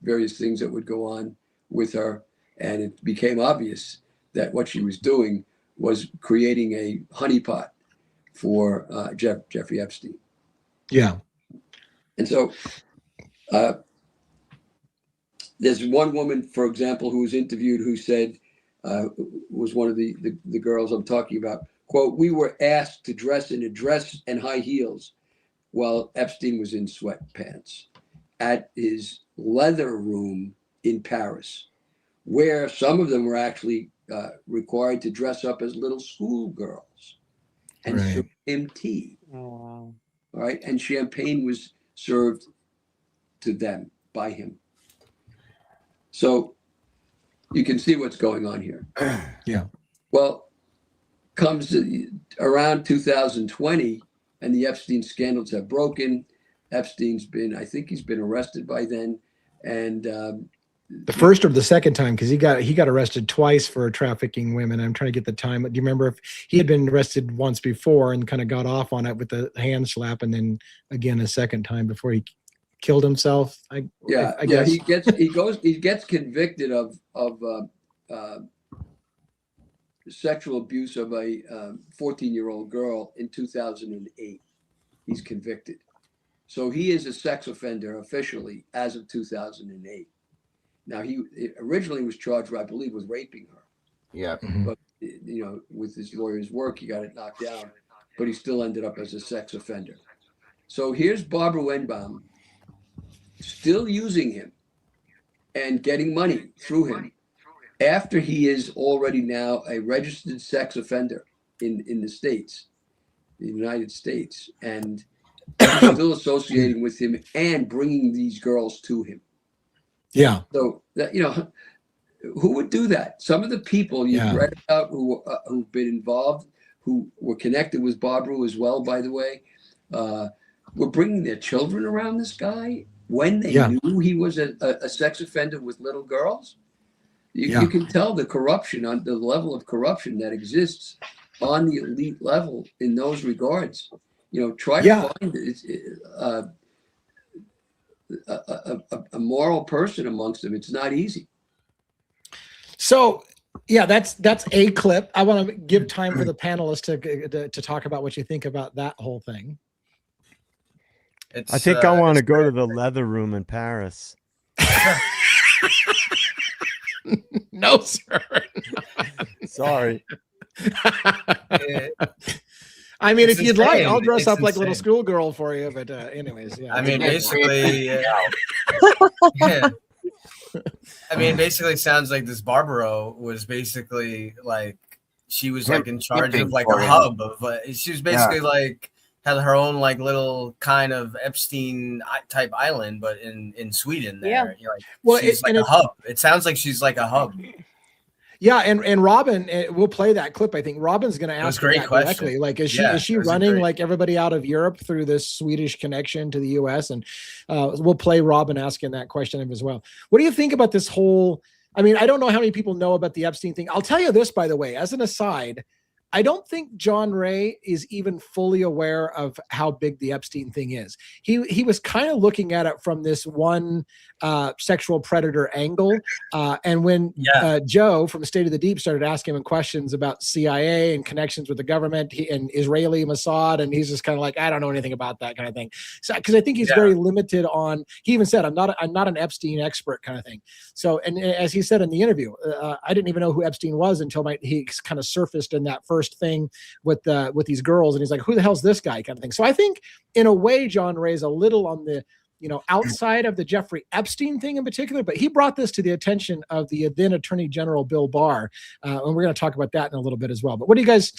various things that would go on with her. And it became obvious that what she was doing was creating a honeypot for Jeffrey Epstein. Yeah. And so there's one woman, for example, who was interviewed who said, was one of the girls I'm talking about, quote, "We were asked to dress in a dress and high heels while Epstein was in sweatpants at his leather room in Paris, where some of them were actually required to dress up as little schoolgirls and Right. serve him tea. Oh, wow. All right. And champagne was served to them by him. So you can see what's going on here. Yeah. Well, comes around 2020 and the Epstein scandals have broken. Epstein's I think he's been arrested by then. And The first or the second time, because he got arrested twice for trafficking women. I'm trying to get the time. Do you remember if he had been arrested once before and kind of got off on it with the hand slap, and then again a second time before he killed himself? I guess. He gets convicted of sexual abuse of a 14-year-old girl in 2008. He's convicted. So he is a sex offender officially as of 2008. Now, he originally was charged, I believe, with raping her. Yeah. But, with his lawyer's work, he got it knocked down. But he still ended up as a sex offender. So here's Barbara Wenbaum still using him and getting money through him after he is already now a registered sex offender in the States, the United States, and still associating with him and bringing these girls to him. Yeah. So that, who would do that? Some of the people you've read about who've been involved, who were connected with Barbara as well, by the way, were bringing their children around this guy when they knew he was a sex offender with little girls. You can tell the corruption, on the level of corruption that exists on the elite level in those regards. Try to find a moral person amongst them. It's not easy. So that's a clip. I want to give time for the panelists to talk about what you think about that whole thing. I think I want to go to the leather room in Paris. No, sir. Sorry. I mean, if you'd like, I'll dress It's up like a insane. little schoolgirl for you. But anyways, yeah. I mean, basically, I mean, basically, sounds like this Barbaro was basically like she was like in charge of like a hub of. She was basically like had her own like little kind of Epstein type island, but in Sweden. There, Well, she's like a hub. It sounds like she's like a hub. Yeah, and Robin, we'll play that clip. I think Robin's going to ask her that directly. Like, is she running like everybody out of Europe through this Swedish connection to the U.S.? And we'll play Robin asking that question as well. What do you think about this whole? I mean, I don't know how many people know about the Epstein thing. I'll tell you this, by the way, as an aside. I don't think John Ray is even fully aware of how big the Epstein thing is. He was kind of looking at it from this one sexual predator angle. And when Joe from State of the Deep started asking him questions about CIA and connections with the government and Israeli Mossad, and he's just kind of like, I don't know anything about that kind of thing. So, because I think he's very limited on. He even said, I'm not an Epstein expert kind of thing. So, and as he said in the interview, I didn't even know who Epstein was until he kind of surfaced in that first thing with these girls, and he's like, who the hell's this guy kind of thing. So I think in a way John Ray's a little on the outside of the Jeffrey Epstein thing in particular, but he brought this to the attention of the then Attorney General Bill Barr, and we're going to talk about that in a little bit as well. But what do you guys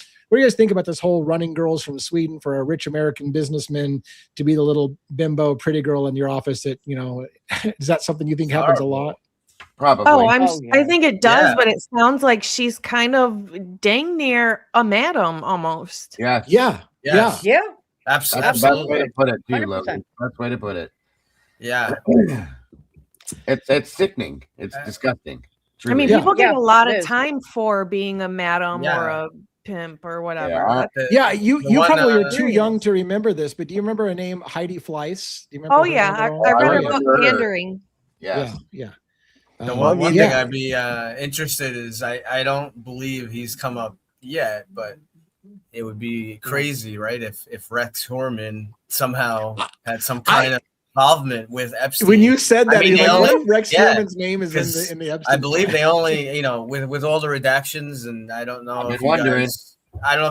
think about this whole running girls from Sweden for a rich American businessman to be the little bimbo pretty girl in your office? That is that something you think happens a lot? Probably. I think it does, but it sounds like she's kind of dang near a madam almost. Yeah. Absolutely. That's the best way to put it, too, Logan. Best way to put it. Yeah. It's sickening. It's disgusting. Truly. I mean, people get a lot of time for being a madam or a pimp or whatever. You probably are too young to remember this, but do you remember a name, Heidi Fleiss? Do you remember? Oh yeah, I read her book Pandering. Yeah. The one thing I'd be interested is I don't believe he's come up Yeah, but it would be crazy, right? If Rex Heuermann somehow had some kind of involvement with Epstein. When you said that, I mean, you're like, only, what if Rex Heuermann's name is in the Epstein I believe file? they only, you know, with all the redactions, and I don't know if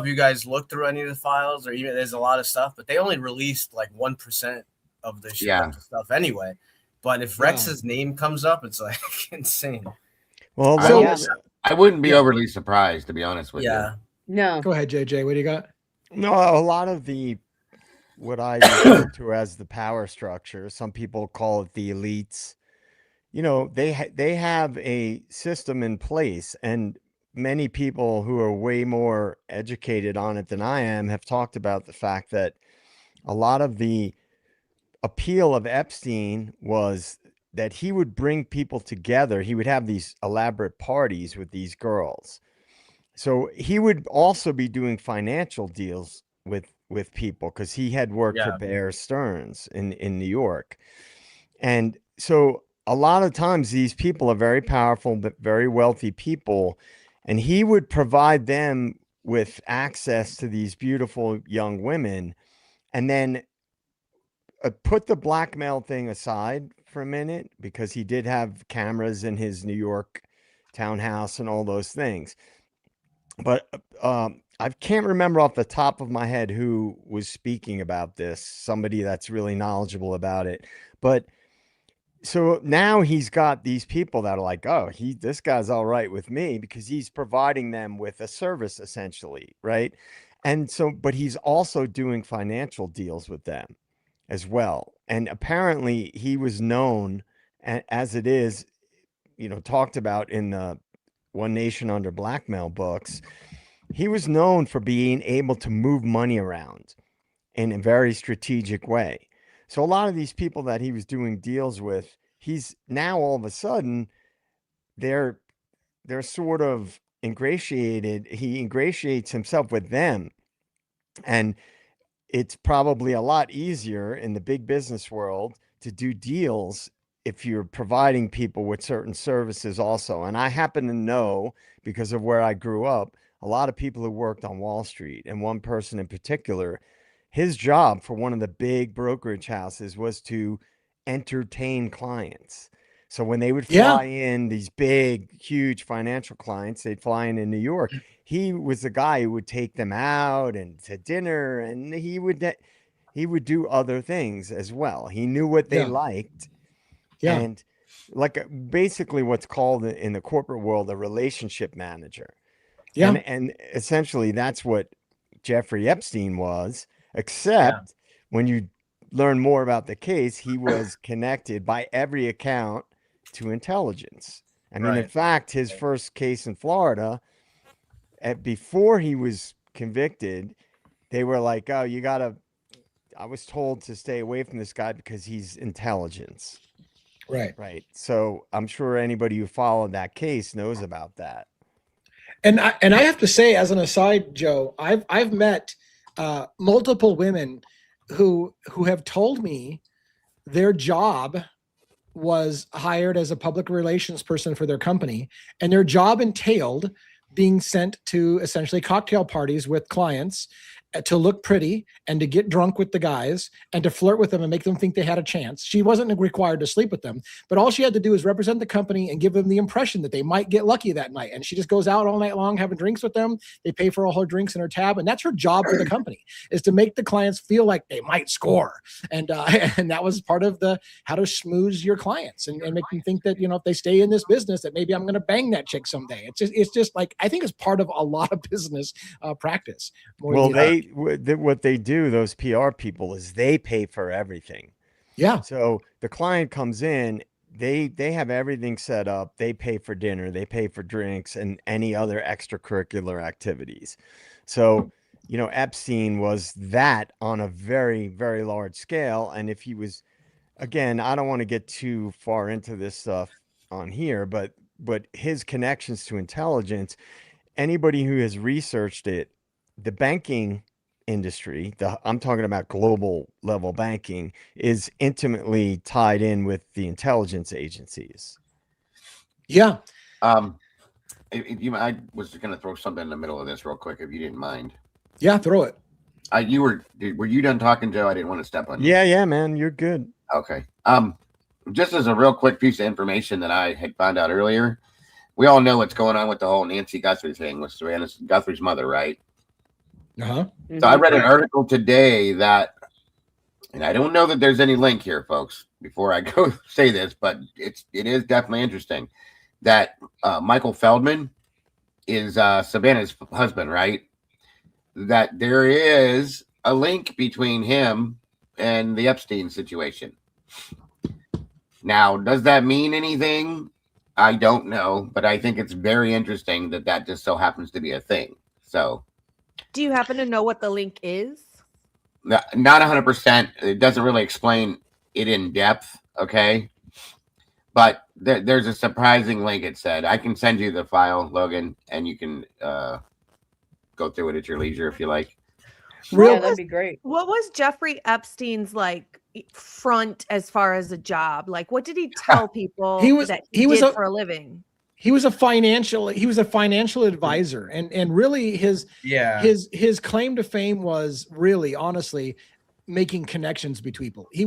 you guys looked through any of the files, or even there's a lot of stuff, but they only released like 1% of the stuff anyway. But if Rex's name comes up, it's like insane. Well, I wouldn't be overly surprised, to be honest with you. No. Go ahead, JJ. What do you got? No, a lot of what I refer to as the power structure, some people call it the elites. You know, they have a system in place, and many people who are way more educated on it than I am have talked about the fact that a lot of the appeal of Epstein was that he would bring people together. He would have these elaborate parties with these girls. So he would also be doing financial deals with people, because he had worked for Bear Stearns in New York. And so a lot of times these people are very powerful, but very wealthy people. And he would provide them with access to these beautiful young women, and then put the blackmail thing aside for a minute, because he did have cameras in his New York townhouse and all those things. But I can't remember off the top of my head who was speaking about this, somebody that's really knowledgeable about it. But so now he's got these people that are like, oh, this guy's all right with me, because he's providing them with a service essentially, right? And so, but he's also doing financial deals with them as well. And apparently he was known, as it is, you know, talked about in the One Nation Under Blackmail books. He was known for being able to move money around in a very strategic way. So a lot of these people that he was doing deals with, he's now all of a sudden, they're sort of ingratiated. He ingratiates himself with them. And it's probably a lot easier in the big business world to do deals if you're providing people with certain services also. And I happen to know, because of where I grew up, a lot of people who worked on Wall Street, and one person in particular, his job for one of the big brokerage houses was to entertain clients. So when they would fly in, these big, huge financial clients, they'd fly in New York. He was the guy who would take them out and to dinner, and he would do other things as well. He knew what they liked. And like basically what's called in the corporate world a relationship manager. And essentially that's what Jeffrey Epstein was, except when you learn more about the case, he was connected by every account to intelligence. I mean, in fact, his first case in Florida, before he was convicted, they were like, oh, I was told to stay away from this guy because he's intelligence. Right. So I'm sure anybody who followed that case knows about that. And I have to say, as an aside, Joe, I've met multiple women who have told me their job was hired as a public relations person for their company, and their job entailed being sent to essentially cocktail parties with clients to look pretty and to get drunk with the guys and to flirt with them and make them think they had a chance. She wasn't required to sleep with them, but all she had to do is represent the company and give them the impression that they might get lucky that night. And she just goes out all night long having drinks with them. They pay for all her drinks in her tab. And that's her job for the company, is to make the clients feel like they might score. And that was part of the how to schmooze your clients and make them think that, you know, if they stay in this business, that maybe I'm going to bang that chick someday. It's just like, I think it's part of a lot of business practice. Well, what they do, those PR people, is they pay for everything. So the client comes in, they have everything set up. They pay for dinner, they pay for drinks and any other extracurricular activities. So, you know, Epstein was that on a very, very large scale. And if he was, again, I don't want to get too far into this stuff on here, but his connections to intelligence, anybody who has researched it, the banking industry, I'm talking about global level banking, is intimately tied in with the intelligence agencies. I was going to throw something in the middle of this real quick, if you didn't mind. Yeah, throw it. Were you done talking, Joe? I didn't want to step on you. Yeah, man, you're good. Okay. Just as a real quick piece of information that I had found out earlier, we all know what's going on with the whole Nancy Guthrie thing with Savannah Guthrie's mother, right? Uh-huh. So I read an article today that, and I don't know that there's any link here, folks, before I go say this, but it is definitely interesting that Michael Feldman is Savannah's husband, right? That there is a link between him and the Epstein situation. Now, does that mean anything? I don't know, but I think it's very interesting that just so happens to be a thing. So, do you happen to know what the link is? Not 100%. It doesn't really explain it in depth, okay? But there's a surprising link, it said. I can send you the file, Logan, and you can go through it at your leisure if you like. Yeah, that'd be great. What was Jeffrey Epstein's like front as far as a job? Like, what did he tell people he did for a living? He was a financial advisor, and really his claim to fame was really, honestly, making connections between people. He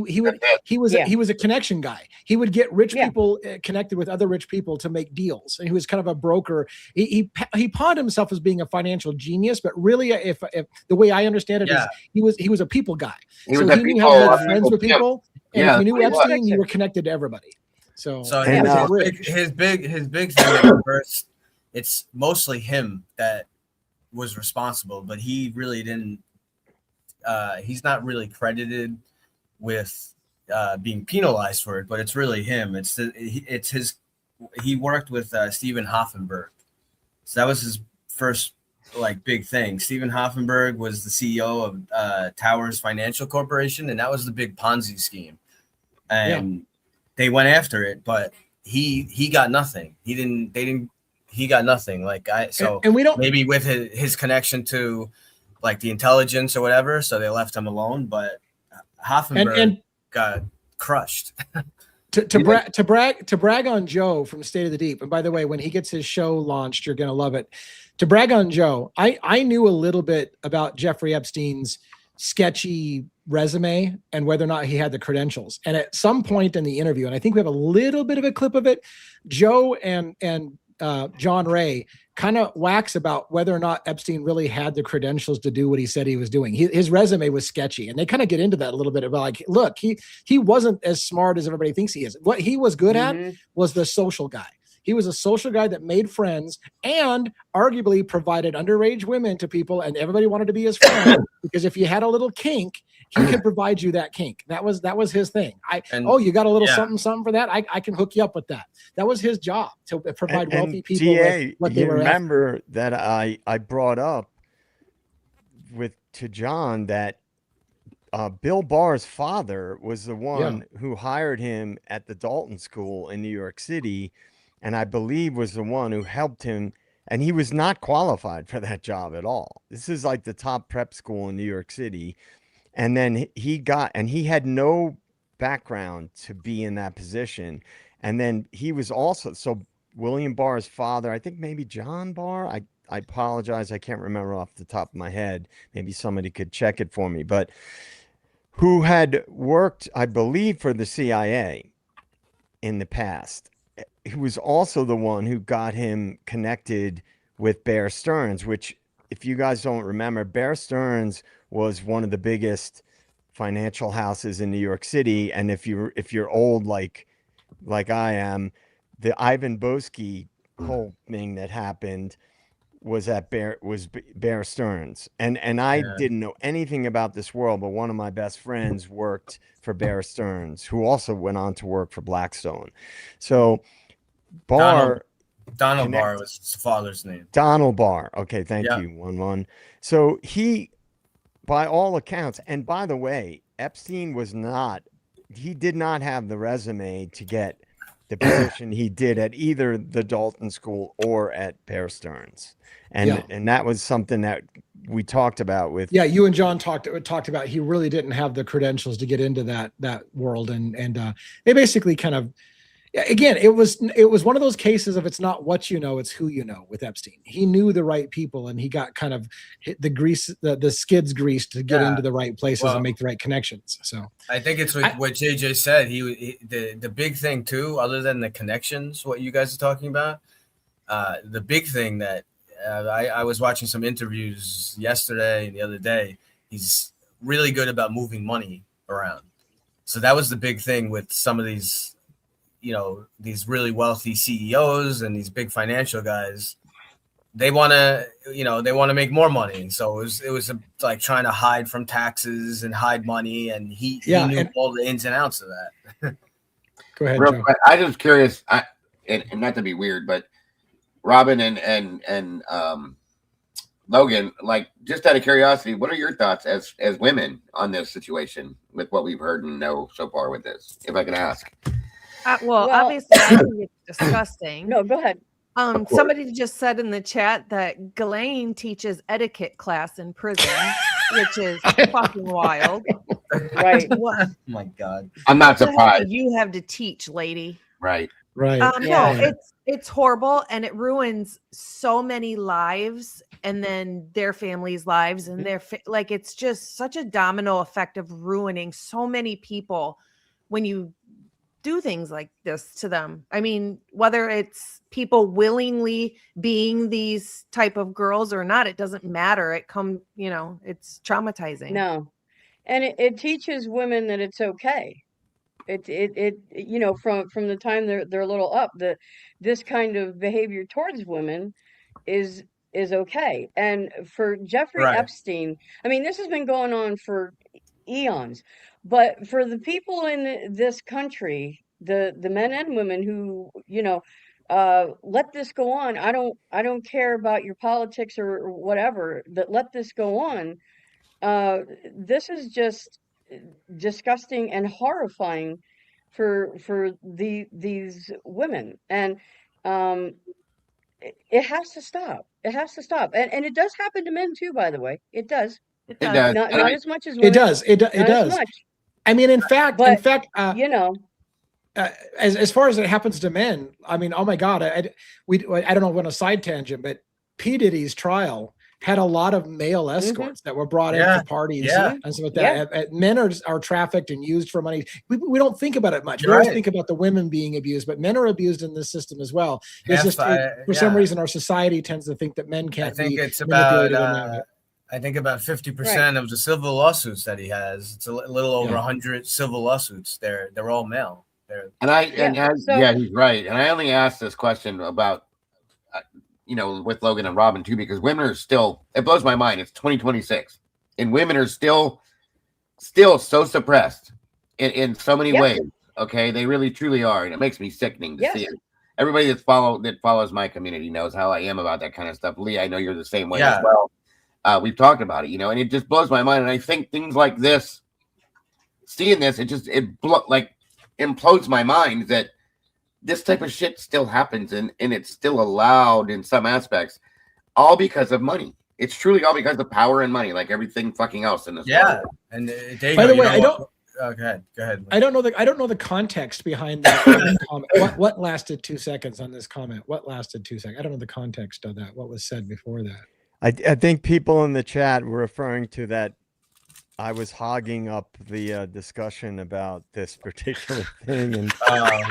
was a connection guy. He would get rich people connected with other rich people to make deals, and he was kind of a broker. He pawned himself as being a financial genius, but really, if the way I understand it is, he was a people guy. He knew how to make friends with people, and if you knew Epstein, you were connected to everybody. So his big thing at first, it's mostly him that was responsible, but he really didn't. He's not really credited with being penalized for it, but it's really him. It's his. He worked with Stephen Hoffenberg, so that was his first big thing. Stephen Hoffenberg was the CEO of Towers Financial Corporation, and that was the big Ponzi scheme. And they went after it, but he got nothing. He got nothing. And we don't, maybe with his connection to the intelligence or whatever, so they left him alone. But Hoffenberg got crushed. to brag on Joe from State of the Deep. And by the way, when he gets his show launched, you're gonna love it. To brag on Joe, I knew a little bit about Jeffrey Epstein's sketchy resume and whether or not he had the credentials. And at some point in the interview, and I think we have a little bit of a clip of it, Joe and John Ray kind of wax about whether or not Epstein really had the credentials to do what he said he was doing. His resume was sketchy, and they kind of get into that a little bit about look, he wasn't as smart as everybody thinks he is. What he was good at was the social guy. He was a social guy that made friends and arguably provided underage women to people, and everybody wanted to be his friend because if you had a little kink, he could provide you that kink. That was his thing. You got a little something for that? I can hook you up with that. That was his job, to provide wealthy people with what they were. Remember that I brought up to John that Bill Barr's father was the one who hired him at the Dalton School in New York City, and I believe was the one who helped him. And he was not qualified for that job at all. This is like the top prep school in New York City. And then he had no background to be in that position. And then he was also, so William Barr's father, I think maybe John Barr, I apologize, I can't remember off the top of my head. Maybe somebody could check it for me, but who had worked, I believe, for the CIA in the past. He was also the one who got him connected with Bear Stearns, which, if you guys don't remember, Bear Stearns was one of the biggest financial houses in New York City. And if you're old like I am, the Ivan Boesky whole thing that happened was Bear Stearns. And I didn't know anything about this world, but one of my best friends worked for Bear Stearns, who also went on to work for Blackstone. So Barr, Donald Barr was his father's name. Donald Barr. Okay, thank you. 1-1. So he, by all accounts, and by the way, Epstein he did not have the resume to get the position he did at either the Dalton School or at Bear Stearns. And that was something that we talked about with. Yeah, you and John talked about he really didn't have the credentials to get into that world. And they basically kind of, again, it was one of those cases of it's not what you know, it's who you know with Epstein. He knew the right people, and he got kind of hit the skids greased to get into the right places and make the right connections. So I think it's what JJ said. The big thing too, other than the connections, what you guys are talking about, the big thing that I was watching some interviews yesterday and the other day. He's really good about moving money around. So that was the big thing with some of these, these really wealthy CEOs and these big financial guys. They want to make more money. So it was like trying to hide from taxes and hide money. And he knew all the ins and outs of that. Go ahead, Real Joe. quick, I'm just curious, and not to be weird, but Robin and Logan, like, just out of curiosity, what are your thoughts as women on this situation with what we've heard and know so far with this, if I can ask? Well, obviously, I think it's disgusting. No, go ahead. Somebody just said in the chat that Ghislaine teaches etiquette class in prison, which is fucking wild. Right. Oh my God. I'm not surprised. You have to teach, lady. Right. No, it's horrible, and it ruins so many lives, and then their families' lives, and it's just such a domino effect of ruining so many people when you do things like this to them. I mean, whether it's people willingly being these type of girls or not, it doesn't matter. It's traumatizing. No, and it teaches women that it's okay. It from the time they're a little up, this kind of behavior towards women is okay. And for Jeffrey Epstein, I mean, this has been going on for eons, but for the people in this country, the men and women who let this go on, I don't care about your politics or whatever, that let this go on. This is just disgusting and horrifying for these women, and it has to stop. It has to stop, and it does happen to men too, by the way. It does. It does. Not as much as women. It does. It does. As much. I mean, in fact, as far as it happens to men, I mean, oh my God, I don't know, on a side tangent, but P. Diddy's trial had a lot of male escorts that were brought in for parties and stuff like that. Men are trafficked and used for money. We don't think about it much. We always think about the women being abused, but men are abused in this system as well. It's just for some reason our society tends to think that men can't. I think it's about. I think about 50% of the civil lawsuits that he has. It's a little over 100 civil lawsuits. They're all male. He's right. And I only asked this question about. With Logan and Robin too, because women are still, it blows my mind. It's 2026 and women are still so suppressed in so many ways. Okay. They really truly are. And it makes me sickening to see it. Everybody that follows my community knows how I am about that kind of stuff. Lee, I know you're the same way as well. We've talked about it, and it just blows my mind. And I think things like this, seeing this, it implodes my mind that this type of shit still happens and it's still allowed in some aspects, all because of money. It's truly all because of power and money, like everything fucking else in this world. And by the way, go ahead. I don't know the context behind that comment. What lasted 2 seconds on this comment? What lasted 2 seconds? I don't know the context of that. What was said before that? I think people in the chat were referring to that. I was hogging up the discussion about this particular thing and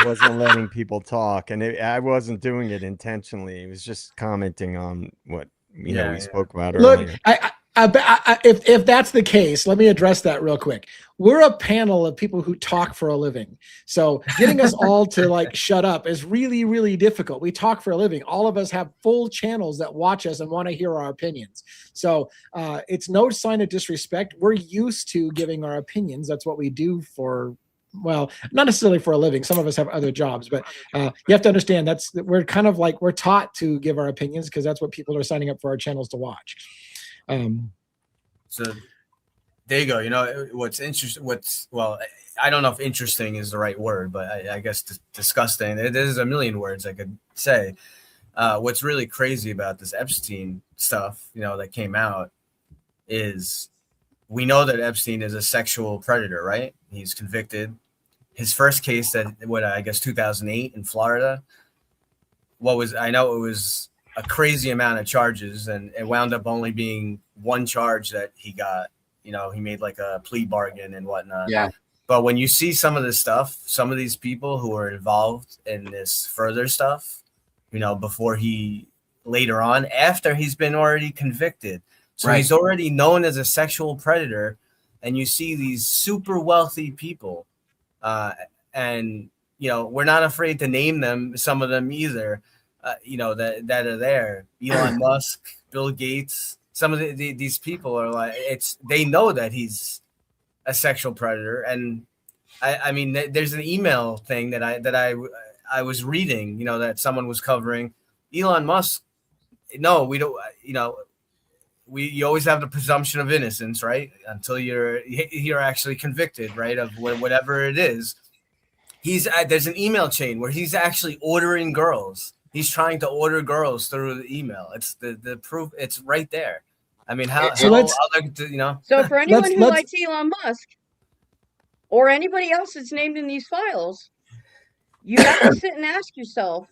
wasn't letting people talk. And I wasn't doing it intentionally. It was just commenting on what we spoke about earlier. Look, if that's the case, let me address that real quick. We're a panel of people who talk for a living. So getting us all to shut up is really, really difficult. We talk for a living. All of us have full channels that watch us and want to hear our opinions. So it's no sign of disrespect. We're used to giving our opinions. That's what we do for, well, not necessarily for a living. Some of us have other jobs, but you have to understand we're kind of we're taught to give our opinions because that's what people are signing up for our channels to watch. So there you go. What's interesting, I don't know if interesting is the right word, but I guess disgusting. There's a million words I could say. What's really crazy about this Epstein stuff, that came out is we know that Epstein is a sexual predator, right? He's convicted. his first case that I guess 2008 in Florida. I know it was a crazy amount of charges, and it wound up only being one charge that he got. You know, he made like a plea bargain and whatnot. Yeah. But when you see some of this stuff, some of these people who are involved in this further stuff, you know, before later on, after he's been already convicted. So he's already known as a sexual predator. And you see these super wealthy people. And, you know, we're not afraid to name them, some of them either, you know, that are there. Elon Musk, Bill Gates, some of these people are like, they know that he's a sexual predator. And I mean, there's an email thing that I was reading, you know, that someone was covering. Elon Musk, no, we don't, you know, you always have the presumption of innocence, right? Until you're actually convicted, right, of whatever it is. There's an email chain where he's actually ordering girls. He's trying to order girls through the email. It's the proof. It's right there. I mean, So for anyone who likes Elon Musk or anybody else that's named in these files, you have to sit and ask yourself,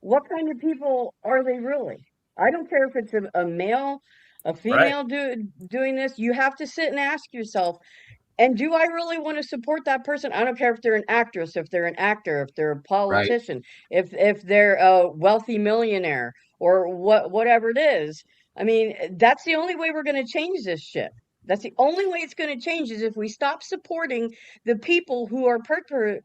what kind of people are they really? I don't care if it's a male, a female doing this. You have to sit and ask yourself, and do I really want to support that person? I don't care if they're an actress, if they're an actor, if they're a politician, if they're a wealthy millionaire or whatever it is. I mean, that's the only way we're going to change this shit. That's the only way it's going to change, is if we stop supporting the people who are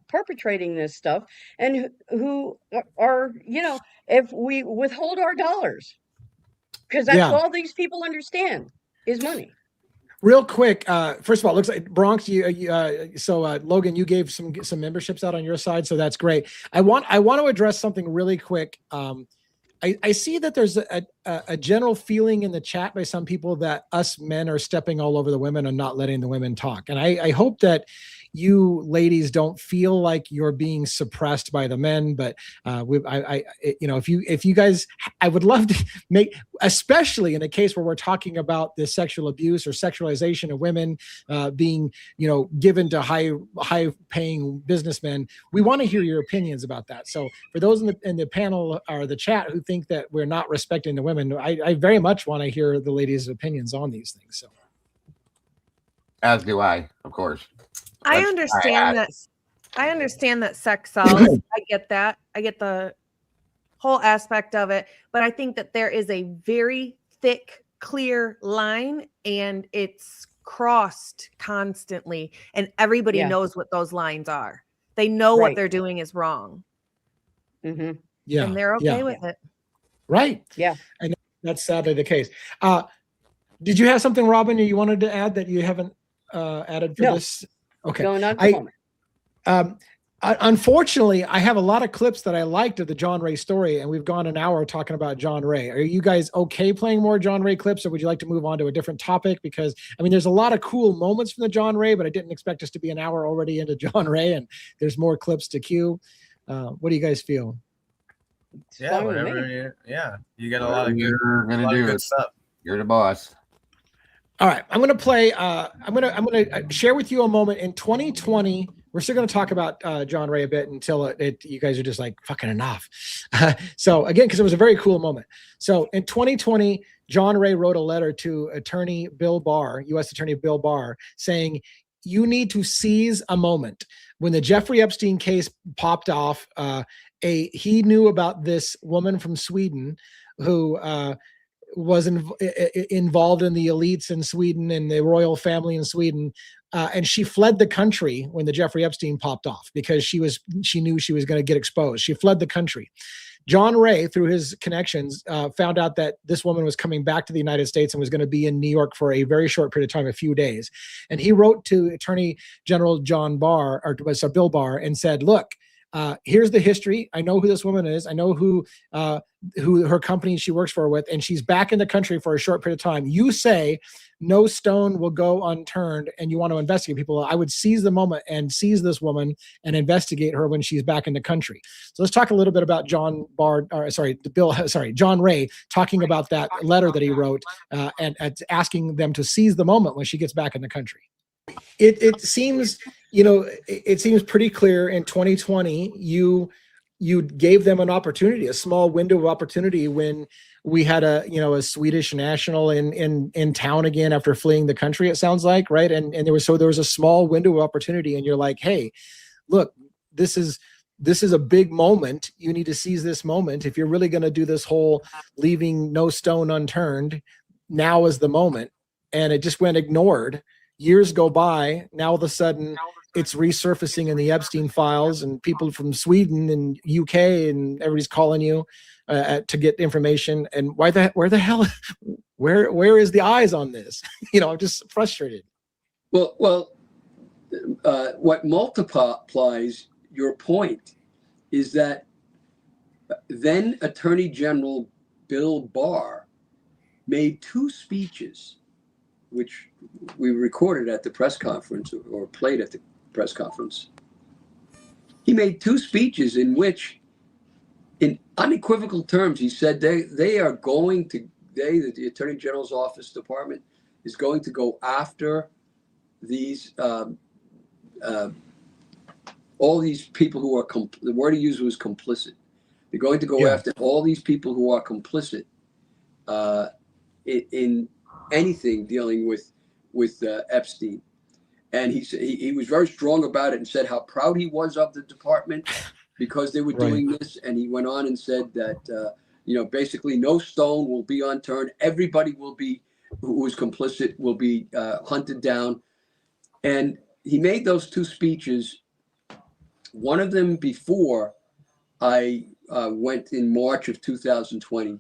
perpetrating this stuff and who are, you know, if we withhold our dollars, because that's all these people understand is money. Real quick, first of all, it looks like Bronx. Logan, you gave some memberships out on your side, so that's great. I want to address something really quick. I see that there's a general feeling in the chat by some people that us men are stepping all over the women and not letting the women talk. And I hope that you ladies don't feel like you're being suppressed by the men, but if you guys, I would love to make, especially in a case where we're talking about the sexual abuse or sexualization of women being, you know, given to high paying businessmen. We want to hear your opinions about that. So for those in the panel or the chat who think that we're not respecting the women, I very much want to hear the ladies' opinions on these things. So, as do I, of course. I understand that sex sells. I get that. I get the whole aspect of it, but I think that there is a very thick, clear line, and it's crossed constantly, and everybody knows what those lines are. They know what they're doing is wrong. Mm-hmm. Yeah, and they're okay with it. Right. Yeah, and that's sadly the case. Did you have something, Robin, you wanted to add that you haven't added for this? Okay. Going on for the moment. Unfortunately, I have a lot of clips that I liked of the John Ray story, and we've gone an hour talking about John Ray. Are you guys okay playing more John Ray clips, or would you like to move on to a different topic? Because, I mean, there's a lot of cool moments from the John Ray, but I didn't expect us to be an hour already into John Ray, and there's more clips to cue. What do you guys feel? Yeah, whatever. You get a lot of good stuff. You're the boss. All right, I'm going to play. I'm going to share with you a moment in 2020. We're still going to talk about John Ray a bit until you guys are just like fucking enough. So again, because it was a very cool moment. So in 2020, John Ray wrote a letter to Attorney Bill Barr, U.S. Attorney Bill Barr, saying, "You need to seize a moment." When the Jeffrey Epstein case popped off, he knew about this woman from Sweden who was involved in the elites in Sweden and the royal family in Sweden. And she fled the country when the Jeffrey Epstein popped off because she knew she was going to get exposed. She fled the country. John Ray, through his connections, found out that this woman was coming back to the United States and was going to be in New York for a very short period of time, a few days. And he wrote to Attorney General Bill Barr, and said, "Look, here's the history. I know who this woman is. I know who her company she works for with, and she's back in the country for a short period of time. You say no stone will go unturned, and you want to investigate people. I would seize the moment and seize this woman and investigate her when she's back in the country." So let's talk a little bit about John Ray talking about that letter that he wrote and asking them to seize the moment when she gets back in the country. It seems it seems pretty clear in 2020, you gave them an opportunity, a small window of opportunity when we had a Swedish national in town again after fleeing the country, it sounds like, right? And there was a small window of opportunity, and you're like, hey, look, this is a big moment. You need to seize this moment. If you're really going to do this whole leaving no stone unturned, now is the moment. And it just went ignored. Years go by. Now all of a sudden it's resurfacing in the Epstein files, and people from Sweden and UK and everybody's calling you to get information. And where the hell, where is the eyes on this? I'm just frustrated. Well, what multiplies your point is that then Attorney General Bill Barr made 2 speeches, which we recorded at the press conference or played at the press conference. He made 2 speeches in which, in unequivocal terms, he said they are going to, the Attorney General's office department is going to go after these all these people who are the word he used was complicit. They're going to go after all these people who are complicit in anything dealing with Epstein. And he was very strong about it and said how proud he was of the department because they were doing this. And he went on and said that basically no stone will be unturned. Everybody who was complicit will be hunted down. And he made those 2 speeches. One of them before I went in March of 2020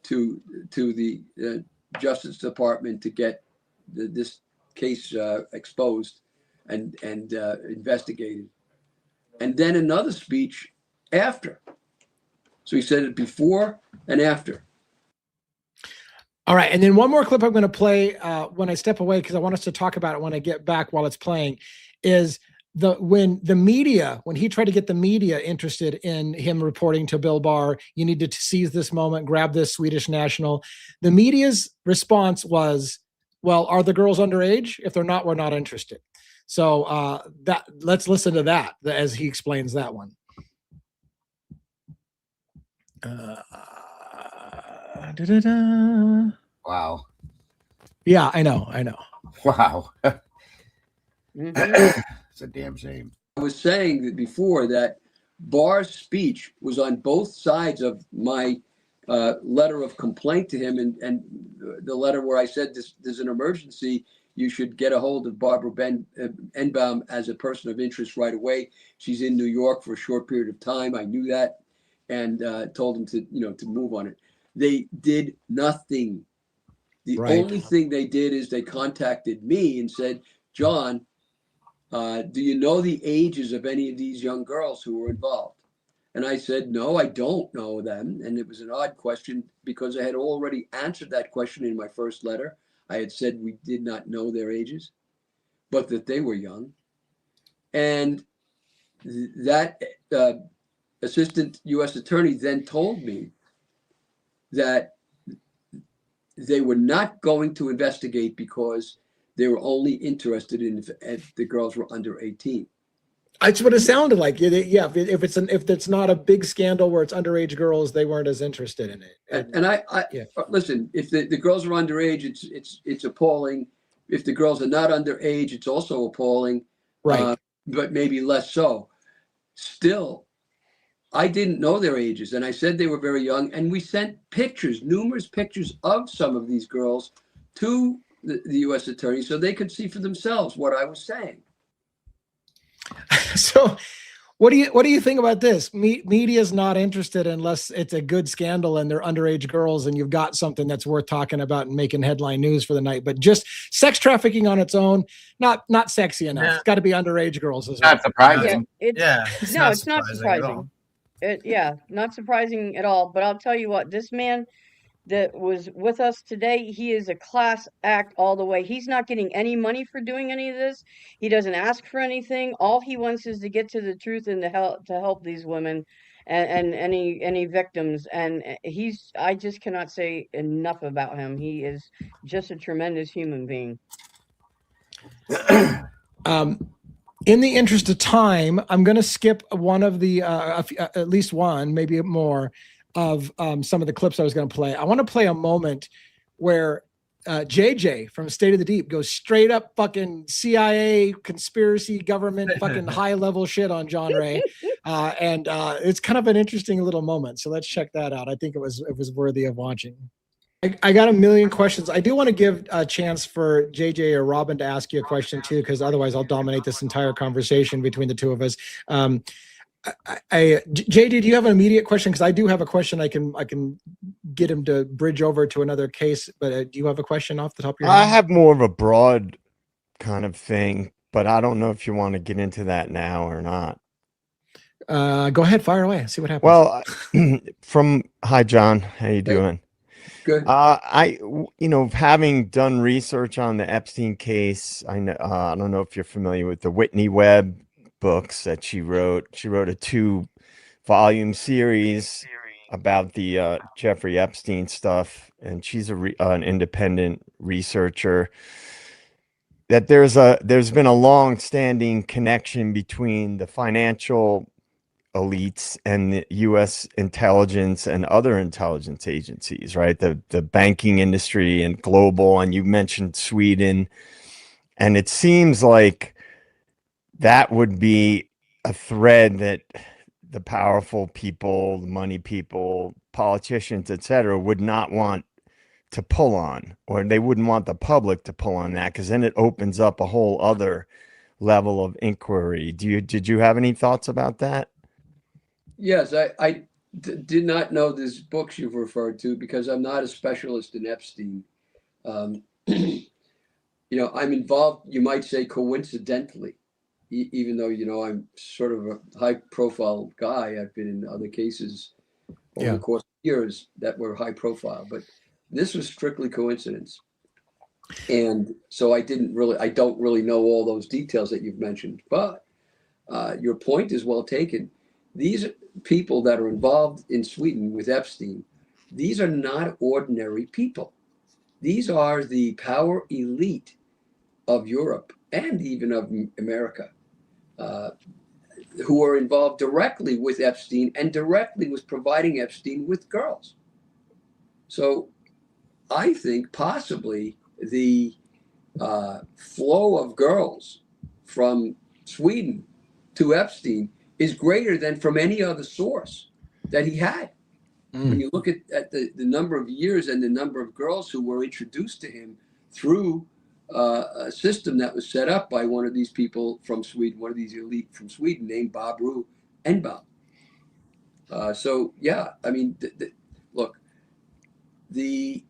to the Justice Department to get this case exposed and investigated, and then another speech after. So he said it before and after. All right, and then one more clip I'm going to play when I step away, because I want us to talk about it when I get back while it's playing, is when he tried to get the media interested in him reporting to Bill Barr, you need to seize this moment, grab this Swedish national. The media's response was, well, are the girls underage? If they're not, we're not interested. So let's listen to that as he explains that one. Wow. Yeah, I know. Wow. It's a damn shame. I was saying that before that Barr's speech was on both sides of my letter of complaint to him, and the letter where I said there's an emergency. You should get a hold of Barbara Enbaum as a person of interest right away. She's in New York for a short period of time. I knew that, and told him to move on it. They did nothing. The only thing they did is they contacted me and said, John, do you know the ages of any of these young girls who were involved? And I said, no, I don't know them. And it was an odd question because I had already answered that question in my first letter. I had said we did not know their ages, but that they were young. And that assistant U.S. attorney then told me that they were not going to investigate because they were only interested in if the girls were under 18. That's what it sounded like. Yeah, if it's not a big scandal where it's underage girls, they weren't as interested in it. And I listen. If the girls are underage, it's appalling. If the girls are not underage, it's also appalling. Right. But maybe less so. Still, I didn't know their ages, and I said they were very young. And we sent pictures, numerous pictures of some of these girls, to the U.S. attorney so they could see for themselves what I was saying. So what do you think about this? Media is not interested unless it's a good scandal and they're underage girls and you've got something that's worth talking about and making headline news for the night. But just sex trafficking on its own, not sexy enough. Yeah. It's got to be underage girls as well. Not surprising. It's not surprising. Not surprising at all. But I'll tell you what, this man that was with us today, he is a class act all the way. He's not getting any money for doing any of this. He doesn't ask for anything. All he wants is to get to the truth and to help these women and any victims. And I just cannot say enough about him. He is just a tremendous human being. In the interest of time, I'm going to skip one of the, at least one, maybe more, of some of the clips I was going to play. I want to play a moment where JJ from State of the Deep goes straight up fucking CIA, conspiracy, government, fucking high level shit on John Ray. And it's kind of an interesting little moment. So let's check that out. I think it was worthy of watching. I got a million questions. I do want to give a chance for JJ or Robin to ask you a question too, because otherwise I'll dominate this entire conversation between the two of us. JJ, do you have an immediate question? Because I do have a question. I can get him to bridge over to another case. But do you have a question off the top of your head? I have more of a broad kind of thing, but I don't know if you want to get into that now or not. Go ahead, fire away. See what happens. Well, hi John, how you doing? Good. Having done research on the Epstein case, I don't know if you're familiar with the Whitney Webb books that she wrote. She wrote a 2-volume series about the Jeffrey Epstein stuff, and she's an independent researcher. That there's been a long-standing connection between the financial elites and the U.S. intelligence and other intelligence agencies, right? The banking industry and global, and you mentioned Sweden, and it seems like that would be a thread that the powerful people, the money people, politicians, etc., would not want to pull on, or they wouldn't want the public to pull on that, because then it opens up a whole other level of inquiry. Did you have any thoughts about that? Yes, I did not know these books you've referred to because I'm not a specialist in Epstein. I'm involved, you might say, coincidentally, even though, I'm sort of a high-profile guy. I've been in other cases over the course of years that were high-profile, but this was strictly coincidence. And so I don't really know all those details that you've mentioned, but your point is well taken. These people that are involved in Sweden with Epstein, these are not ordinary people. These are the power elite of Europe and even of America, who are involved directly with Epstein and directly with providing Epstein with girls. So I think possibly the flow of girls from Sweden to Epstein is greater than from any other source that he had. When you look at the number of years and the number of girls who were introduced to him through a system that was set up by one of these people from Sweden, one of these elite from Sweden named Barbro Enbaum. Look, the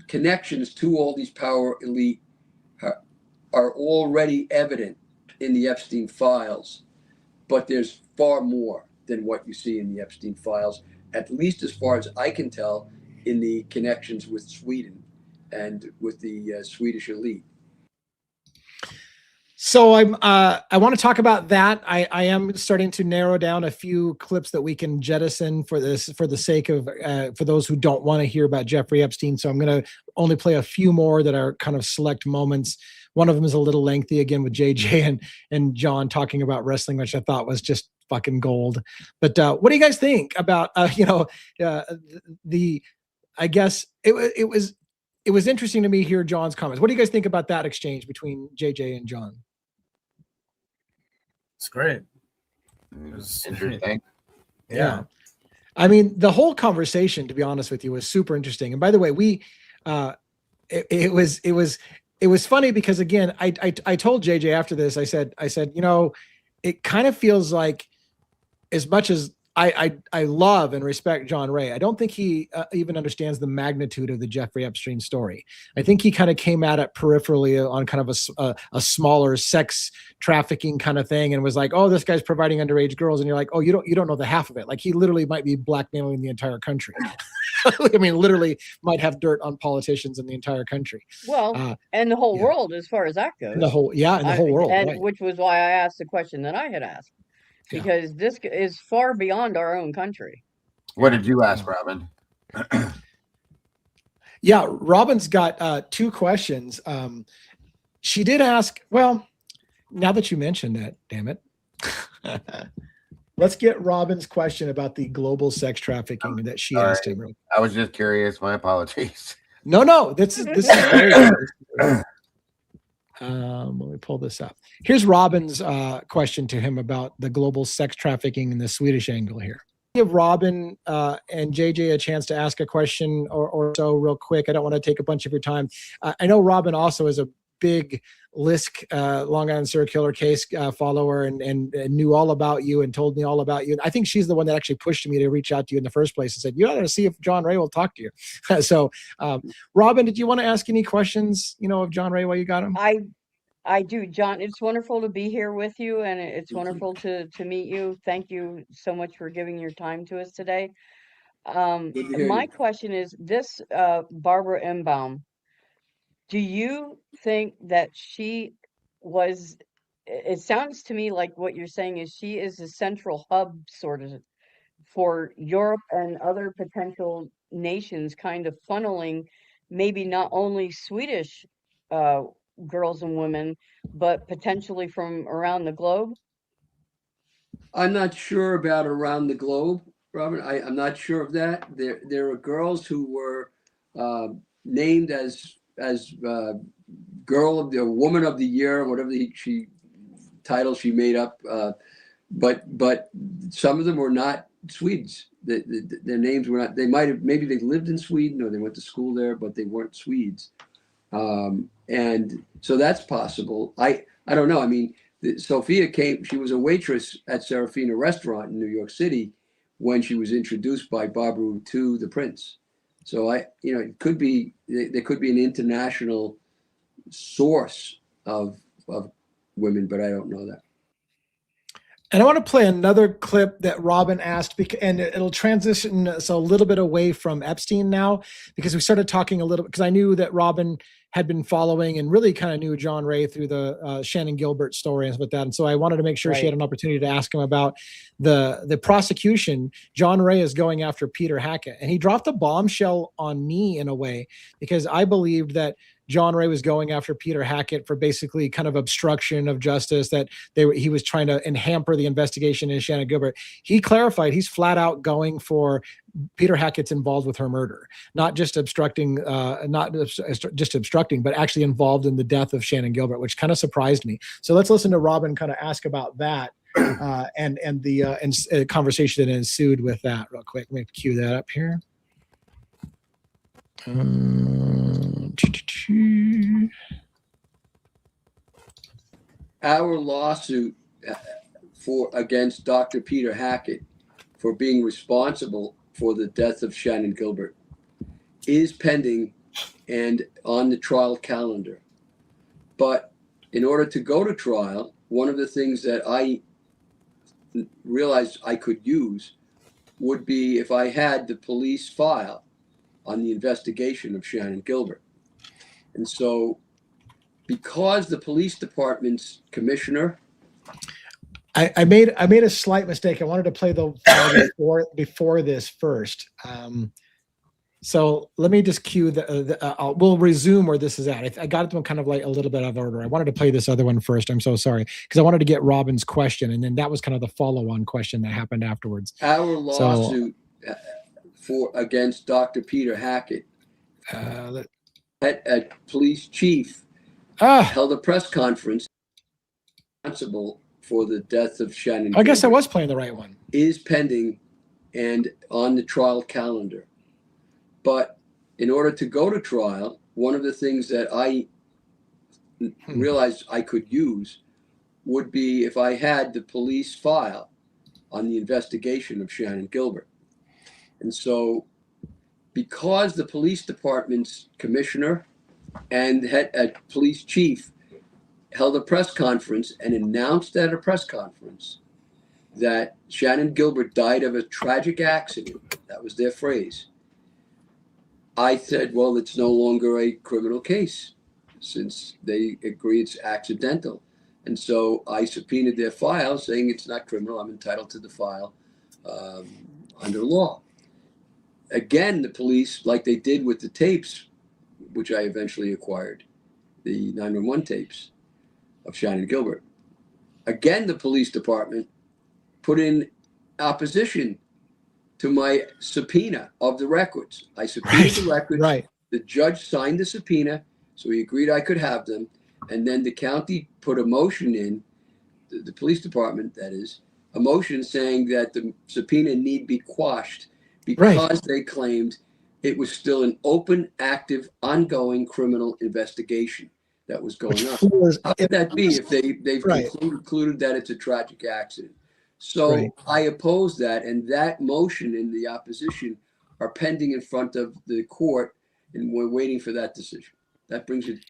connections to all these power elite are already evident in the Epstein files. But there's far more than what you see in the Epstein files, at least as far as I can tell, in the connections with Sweden and with the Swedish elite. So I want to talk about that. I am starting to narrow down a few clips that we can jettison for the sake of for those who don't want to hear about Jeffrey Epstein. So I'm going to only play a few more that are kind of select moments. One of them is a little lengthy, again, with JJ and John talking about wrestling, which I thought was just fucking gold. But what do you guys think about, I guess it was interesting to me hear John's comments. What do you guys think about that exchange between JJ and John? It's great. It was interesting. Yeah. I mean, the whole conversation, to be honest with you, was super interesting. And by the way, it was funny because, again, I told JJ after this, I said, it kind of feels like, as much as I love and respect John Ray, I don't think he even understands the magnitude of the Jeffrey Epstein story. I think he kind of came at it peripherally on kind of a smaller sex trafficking kind of thing, and was like, oh, this guy's providing underage girls, and you're like, oh, you don't know the half of it. Like, he literally might be blackmailing the entire country. I mean, literally might have dirt on politicians in the entire country. Well, and the whole world, as far as that goes. The whole world, and right. Which was why I asked the question that I had asked, because this is far beyond our own country. What did you ask, Robin? Yeah, Robin's got 2 questions. She did ask, well, now that you mentioned that, damn it. Let's get Robin's question about the global sex trafficking that she asked him. I was just curious. My apologies. No, this is very good. Let me pull this up. Here's Robin's question to him about the global sex trafficking and the Swedish angle here. Give Robin and JJ a chance to ask a question or so real quick. I don't want to take a bunch of your time. I know Robin also is a big Lisk Long Island serial killer case follower and knew all about you and told me all about you. And I think she's the one that actually pushed me to reach out to you in the first place and said, you ought to see if John Ray will talk to you. So Robin, did you want to ask any questions, of John Ray while you got him? I do, John. It's wonderful to be here with you, and it's wonderful to meet you. Thank you so much for giving your time to us today. My question is this, Barbara Embaum, do you think that she was, it sounds to me like what you're saying is she is a central hub sort of for Europe and other potential nations, kind of funneling maybe not only Swedish girls and women, but potentially from around the globe? I'm not sure about around the globe, Robin. I'm not sure of that. There are girls who were named as girl of the woman of the year, whatever title she made up. But some of them were not Swedes. Their names were not. They might have, maybe they lived in Sweden or they went to school there, but they weren't Swedes. And so that's possible. I don't know. I mean, Sophia came. She was a waitress at Serafina restaurant in New York City when she was introduced by Babu to the prince. So it could be, there could be an international source of women, but I don't know that. And I want to play another clip that Robin asked, and it'll transition us a little bit away from Epstein now, because we started talking a little, because I knew that Robin had been following and really kind of knew John Ray through the Shannon Gilbert story and stuff like that. And so I wanted to make sure she had an opportunity to ask him about the prosecution. John Ray is going after Peter Hackett, and he dropped a bombshell on me in a way, because I believed that John Ray was going after Peter Hackett for basically kind of obstruction of justice, that he was trying to hamper the investigation in Shannon Gilbert. He clarified he's flat out going for Peter Hackett's involved with her murder, not just obstructing, but actually involved in the death of Shannon Gilbert, which kind of surprised me. So let's listen to Robin kind of ask about that and the conversation that ensued with that real quick. Let me cue that up here. Our lawsuit against Dr. Peter Hackett for being responsible for the death of Shannon Gilbert is pending and on the trial calendar. But in order to go to trial, one of the things that I realized I could use would be if I had the police file on the investigation of Shannon Gilbert. And so, because the police department's commissioner, I made a slight mistake. I wanted to play the file before this first. So let me just cue we'll resume where this is at. I got them kind of like a little bit out of order. I wanted to play this other one first. I'm so sorry, because I wanted to get Robin's question, and then that was kind of the follow-on question that happened afterwards. Our lawsuit against Dr. Peter Hackett, a police chief held a press conference responsible for the death of Shannon Gilbert. I guess I was playing the right one. Is pending and on the trial calendar. But in order to go to trial, one of the things that I realized I could use would be if I had the police file on the investigation of Shannon Gilbert. And so, because the police department's commissioner and police chief held a press conference and announced at a press conference that Shannon Gilbert died of a tragic accident, that was their phrase, I said, well, it's no longer a criminal case since they agree it's accidental. And so I subpoenaed their file saying it's not criminal. I'm entitled to the file under law. Again, the police, like they did with the tapes, which I eventually acquired, the 911 tapes of Shannon Gilbert, Again, the police department put in opposition to my subpoena of the records. I subpoenaed the records. Right. The judge signed the subpoena, so he agreed I could have them. And then the county put a motion in, the police department, that is, a motion saying that the subpoena need be quashed because they claimed it was still an open, active, ongoing criminal investigation that was going on. How could that be if they've concluded that it's a tragic accident? So I oppose that, and that motion in the opposition are pending in front of the court, and we're waiting for that decision. That brings it.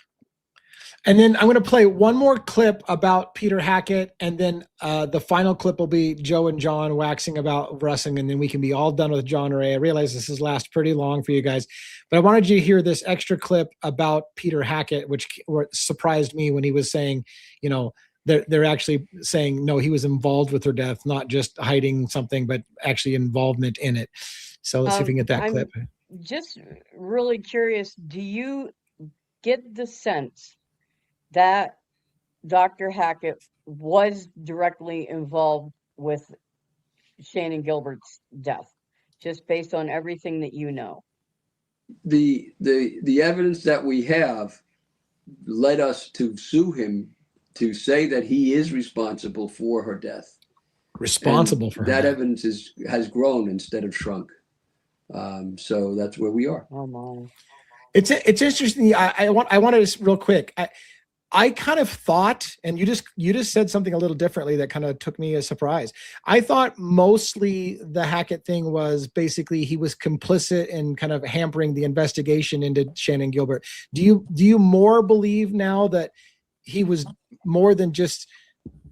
And then I'm going to play one more clip about Peter Hackett, and then the final clip will be Joe and John waxing about wrestling, and then we can be all done with John Ray. I realize this has lasted pretty long for you guys, but I wanted you to hear this extra clip about Peter Hackett, which surprised me when he was saying, you know, they're actually saying, no, he was involved with her death, not just hiding something, but actually involvement in it. So let's see if we can get that clip. Just really curious, do you get the sense that Dr. Hackett was directly involved with Shannon Gilbert's death, just based on everything that you know? The evidence that we have led us to sue him, to say that he is responsible for her death. Responsible for her that death. evidence has grown instead of shrunk. So that's where we are. Oh my! It's interesting. I wanted to real quick. I kind of thought, and you just said something a little differently that kind of took me as a surprise. I thought mostly the Hackett thing was basically he was complicit in kind of hampering the investigation into Shannon Gilbert. Do you more believe now that he was more than just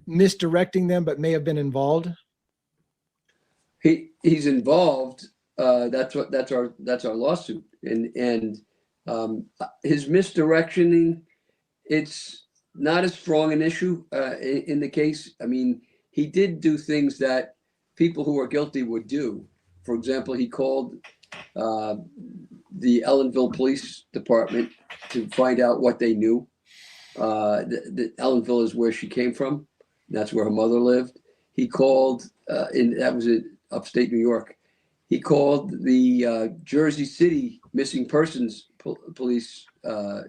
misdirecting them, but may have been involved? He's involved. That's our lawsuit, and his misdirectioning. It's not as strong an issue in the case. I mean, he did do things that people who are guilty would do. For example, he called the Ellenville Police Department to find out what they knew. The Ellenville is where she came from. That's where her mother lived. He called, that was in upstate New York. He called the Jersey City missing persons police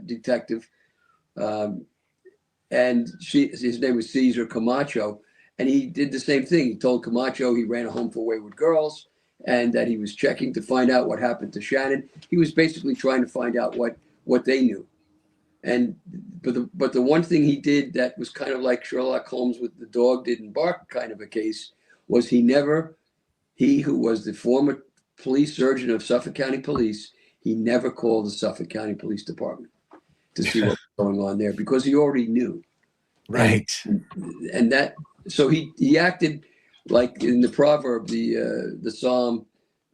detective. And his name was Cesar Camacho, and he did the same thing. He told Camacho he ran a home for wayward girls and that he was checking to find out what happened to Shannon. He was basically trying to find out what they knew. But the one thing he did that was kind of like Sherlock Holmes with the dog didn't bark kind of a case was he who was the former police surgeon of Suffolk County Police, he never called the Suffolk County Police Department to see what was going on there because he already knew. Right. And that, so he acted like in the proverb, the Psalm,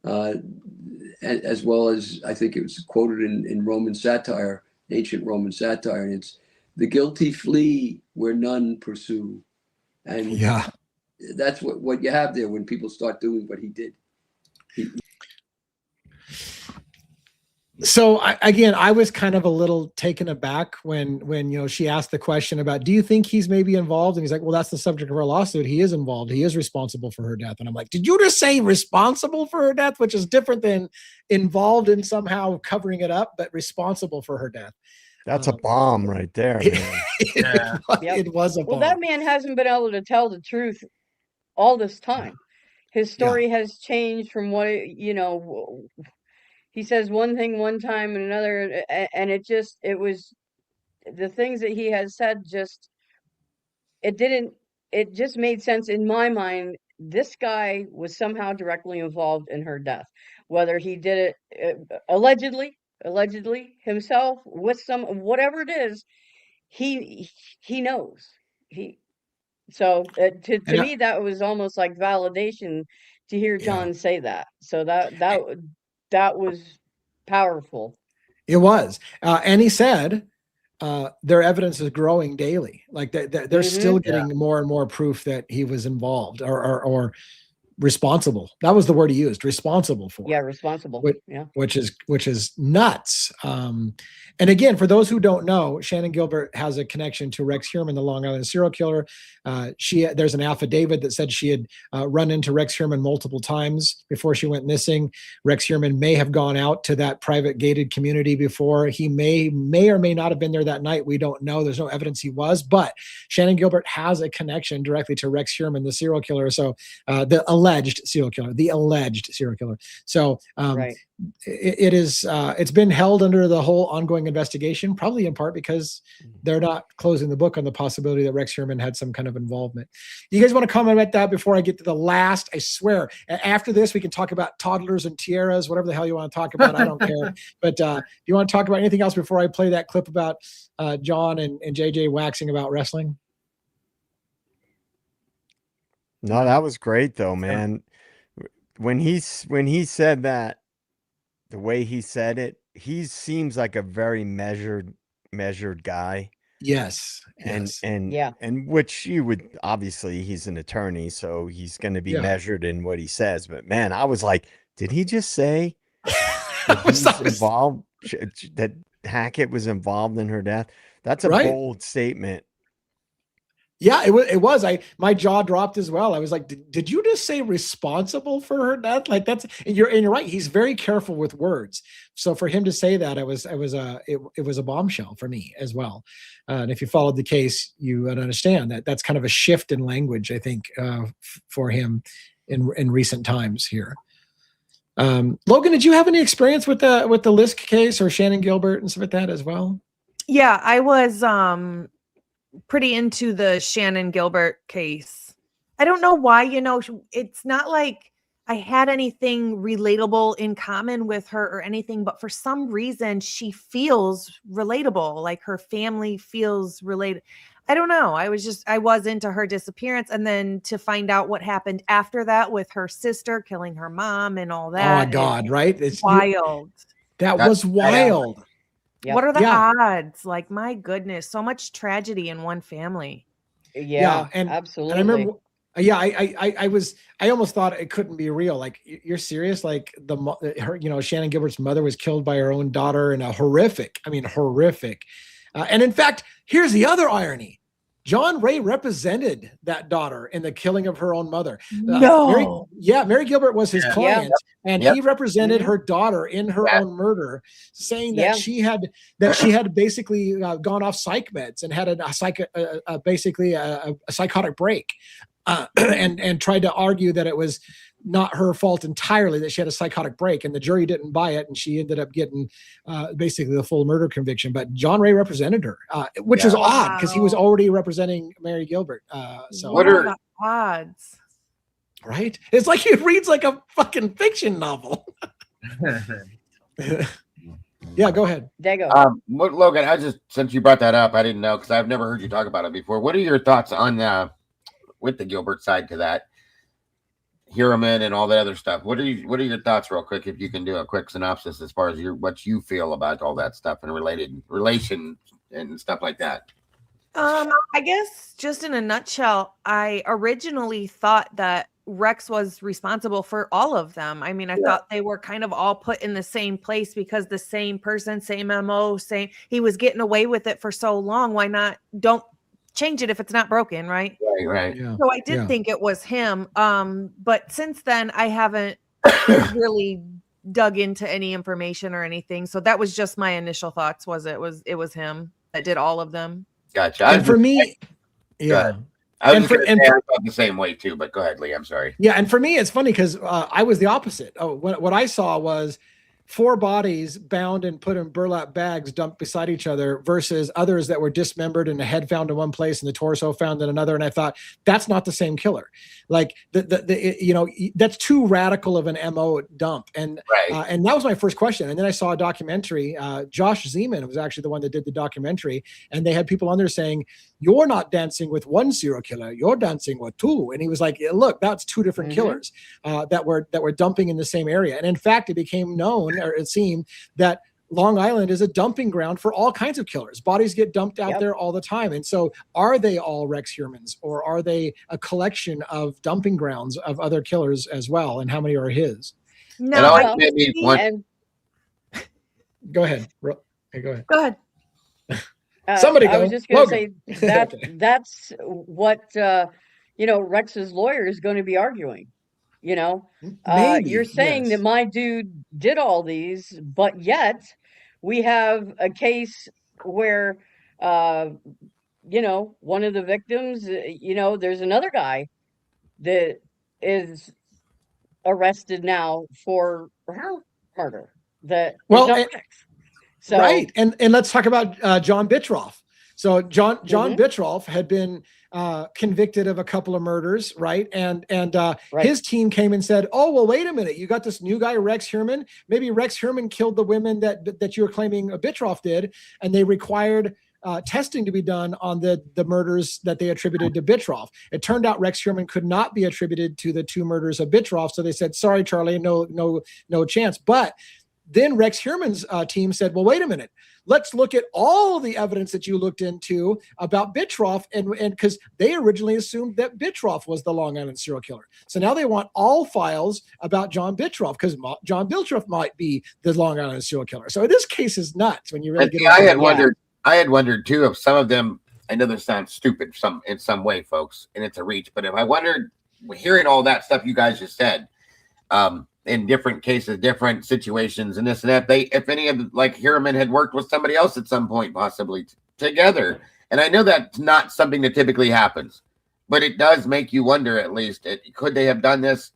as well as I think it was quoted in Roman satire, ancient Roman satire, and it's the guilty flee where none pursue. And yeah, that's what you have there when people start doing what he did. So I was kind of a little taken aback when she asked the question about, do you think he's maybe involved? And he's like, well, that's the subject of our lawsuit. He is involved. He is responsible for her death. And I'm like, did you just say responsible for her death, which is different than involved in somehow covering it up, but responsible for her death? That's a bomb right there. Man. It was a bomb. Well, that man hasn't been able to tell the truth all this time. His story has changed from what, he says one thing one time and another, and it was the things that he has said it just made sense in my mind. This guy was somehow directly involved in her death, whether he did it allegedly himself with whatever it is, he knows. To me, that was almost like validation to hear John say that. So that was powerful. It was. And he said, their evidence is growing daily. Like they're still getting more and more proof that he was involved or responsible. That was the word he used, responsible for. Yeah, responsible. Which is nuts. And again, for those who don't know, Shannon Gilbert has a connection to Rex Heuermann, the Long Island serial killer. There's an affidavit that said she had run into Rex Heuermann multiple times before she went missing. Rex Heuermann may have gone out to that private gated community before. He may or may not have been there that night. We don't know. There's no evidence he was, but Shannon Gilbert has a connection directly to Rex Heuermann, the serial killer. So the alleged serial killer. So Right. it's been held under the whole ongoing investigation, probably in part because they're not closing the book on the possibility that Rex Heuermann had some kind of involvement. Do you guys want to comment about that before I get to the last? I swear, after this, we can talk about toddlers and tiaras, whatever the hell you want to talk about. I don't care. But do you want to talk about anything else before I play that clip about John and JJ waxing about wrestling? No, that was great though, man. When he said that, the way he said it, he seems like a very measured guy. Yes. And which you would, obviously he's an attorney, so he's going to be measured in what he says. But man, I was like, did he just say that Hackett was involved in her death? That's a bold statement. Yeah, it was. My jaw dropped as well. I was like, did you just say responsible for her death? Like you're right. He's very careful with words. So for him to say that, it was a bombshell for me as well. And if you followed the case, you would understand that that's kind of a shift in language, I think, for him in recent times here. Logan, did you have any experience with the Lisk case or Shannon Gilbert and stuff like that as well? Yeah, I was pretty into the Shannon Gilbert case. I don't know why, it's not like I had anything relatable in common with her or anything, but for some reason she feels relatable, like her family feels related. I don't know. I was into her disappearance, and then to find out what happened after that with her sister killing her mom and all that. Oh my God, right? It's wild. That was wild. Yep. What are the odds? Like, my goodness, so much tragedy in one family. Yeah, and absolutely. And I remember, I almost thought it couldn't be real. Like, you're serious? Like Shannon Gilbert's mother was killed by her own daughter in a horrific. And in fact, here's the other irony. John Ray represented that daughter in the killing of her own mother. No. Mary Gilbert was his client, and he represented her daughter in her own murder, saying that she had basically gone off psych meds and had a psychotic break, and tried to argue that it was not her fault entirely, that she had a psychotic break, and the jury didn't buy it, and she ended up getting basically the full murder conviction. But John Ray represented her, which is odd because he was already representing Mary Gilbert. So what are the odds? Right? It's like it reads like a fucking fiction novel. Yeah, go ahead. Logan, since you brought that up, I didn't know because I've never heard you talk about it before. What are your thoughts on with the Gilbert side to that? Heuermann and all that other stuff. What are your thoughts, real quick, if you can do a quick synopsis as far as what you feel about all that stuff and relation and stuff like that? I guess just in a nutshell, I originally thought that Rex was responsible for all of them. I mean, I thought they were kind of all put in the same place because the same person, same MO, he was getting away with it for so long. Why not? Don't change it if it's not broken, right? Right. Yeah. So I did think it was him. But since then I haven't really dug into any information or anything. So that was just my initial thoughts. It was him that did all of them. Gotcha. And for me, I was the same way too, but go ahead, Lee. I'm sorry. Yeah, and for me, it's funny because I was the opposite. What I saw was 4 bodies bound and put in burlap bags dumped beside each other versus others that were dismembered and the head found in one place and the torso found in another. And I thought, that's not the same killer. Like that's too radical of an MO dump. And and that was my first question. And then I saw a documentary. Josh Zeman was actually the one that did the documentary. And they had people on there saying, you're not dancing with one serial killer, you're dancing with 2. And he was like, look, that's 2 different killers that were dumping in the same area. And in fact, it became known, or it seemed, that Long Island is a dumping ground for all kinds of killers. Bodies get dumped out there all the time. And so are they all Rex Heuermanns, or are they a collection of dumping grounds of other killers as well? And how many are his? No, Go ahead. Hey, go ahead. Go ahead. Somebody go. I was just going to say that that's what, Rex's lawyer is going to be arguing. You're saying that my dude did all these, but yet we have a case where, one of the victims, there's another guy that is arrested now for murder. Right. And let's talk about John Bittroff. So John Bittroff had been convicted of a couple of murders, right? And his team came and said, "Oh, well, wait a minute. You got this new guy, Rex Heuermann. Maybe Rex Heuermann killed the women that you were claiming Bittroff did." And they required testing to be done on the murders that they attributed to Bittroff. It turned out Rex Heuermann could not be attributed to the 2 murders of Bittroff. So they said, "Sorry, Charlie, no chance." But then Rex Heuermann's team said, "Well, wait a minute. Let's look at all the evidence that you looked into about Bittroff," and because they originally assumed that Bittroff was the Long Island serial killer. So now they want all files about John Bittroff, because John Bittroff might be the Long Island serial killer. So this case is nuts when you really get. I had wondered too if some of them. I know this sounds stupid in some way, folks, and it's a reach. But if I wondered, hearing all that stuff you guys just said, in different cases, different situations, and this and that, if any of like Heuermann had worked with somebody else at some point, possibly together. And I know that's not something that typically happens, but it does make you wonder. At least, could they have done this,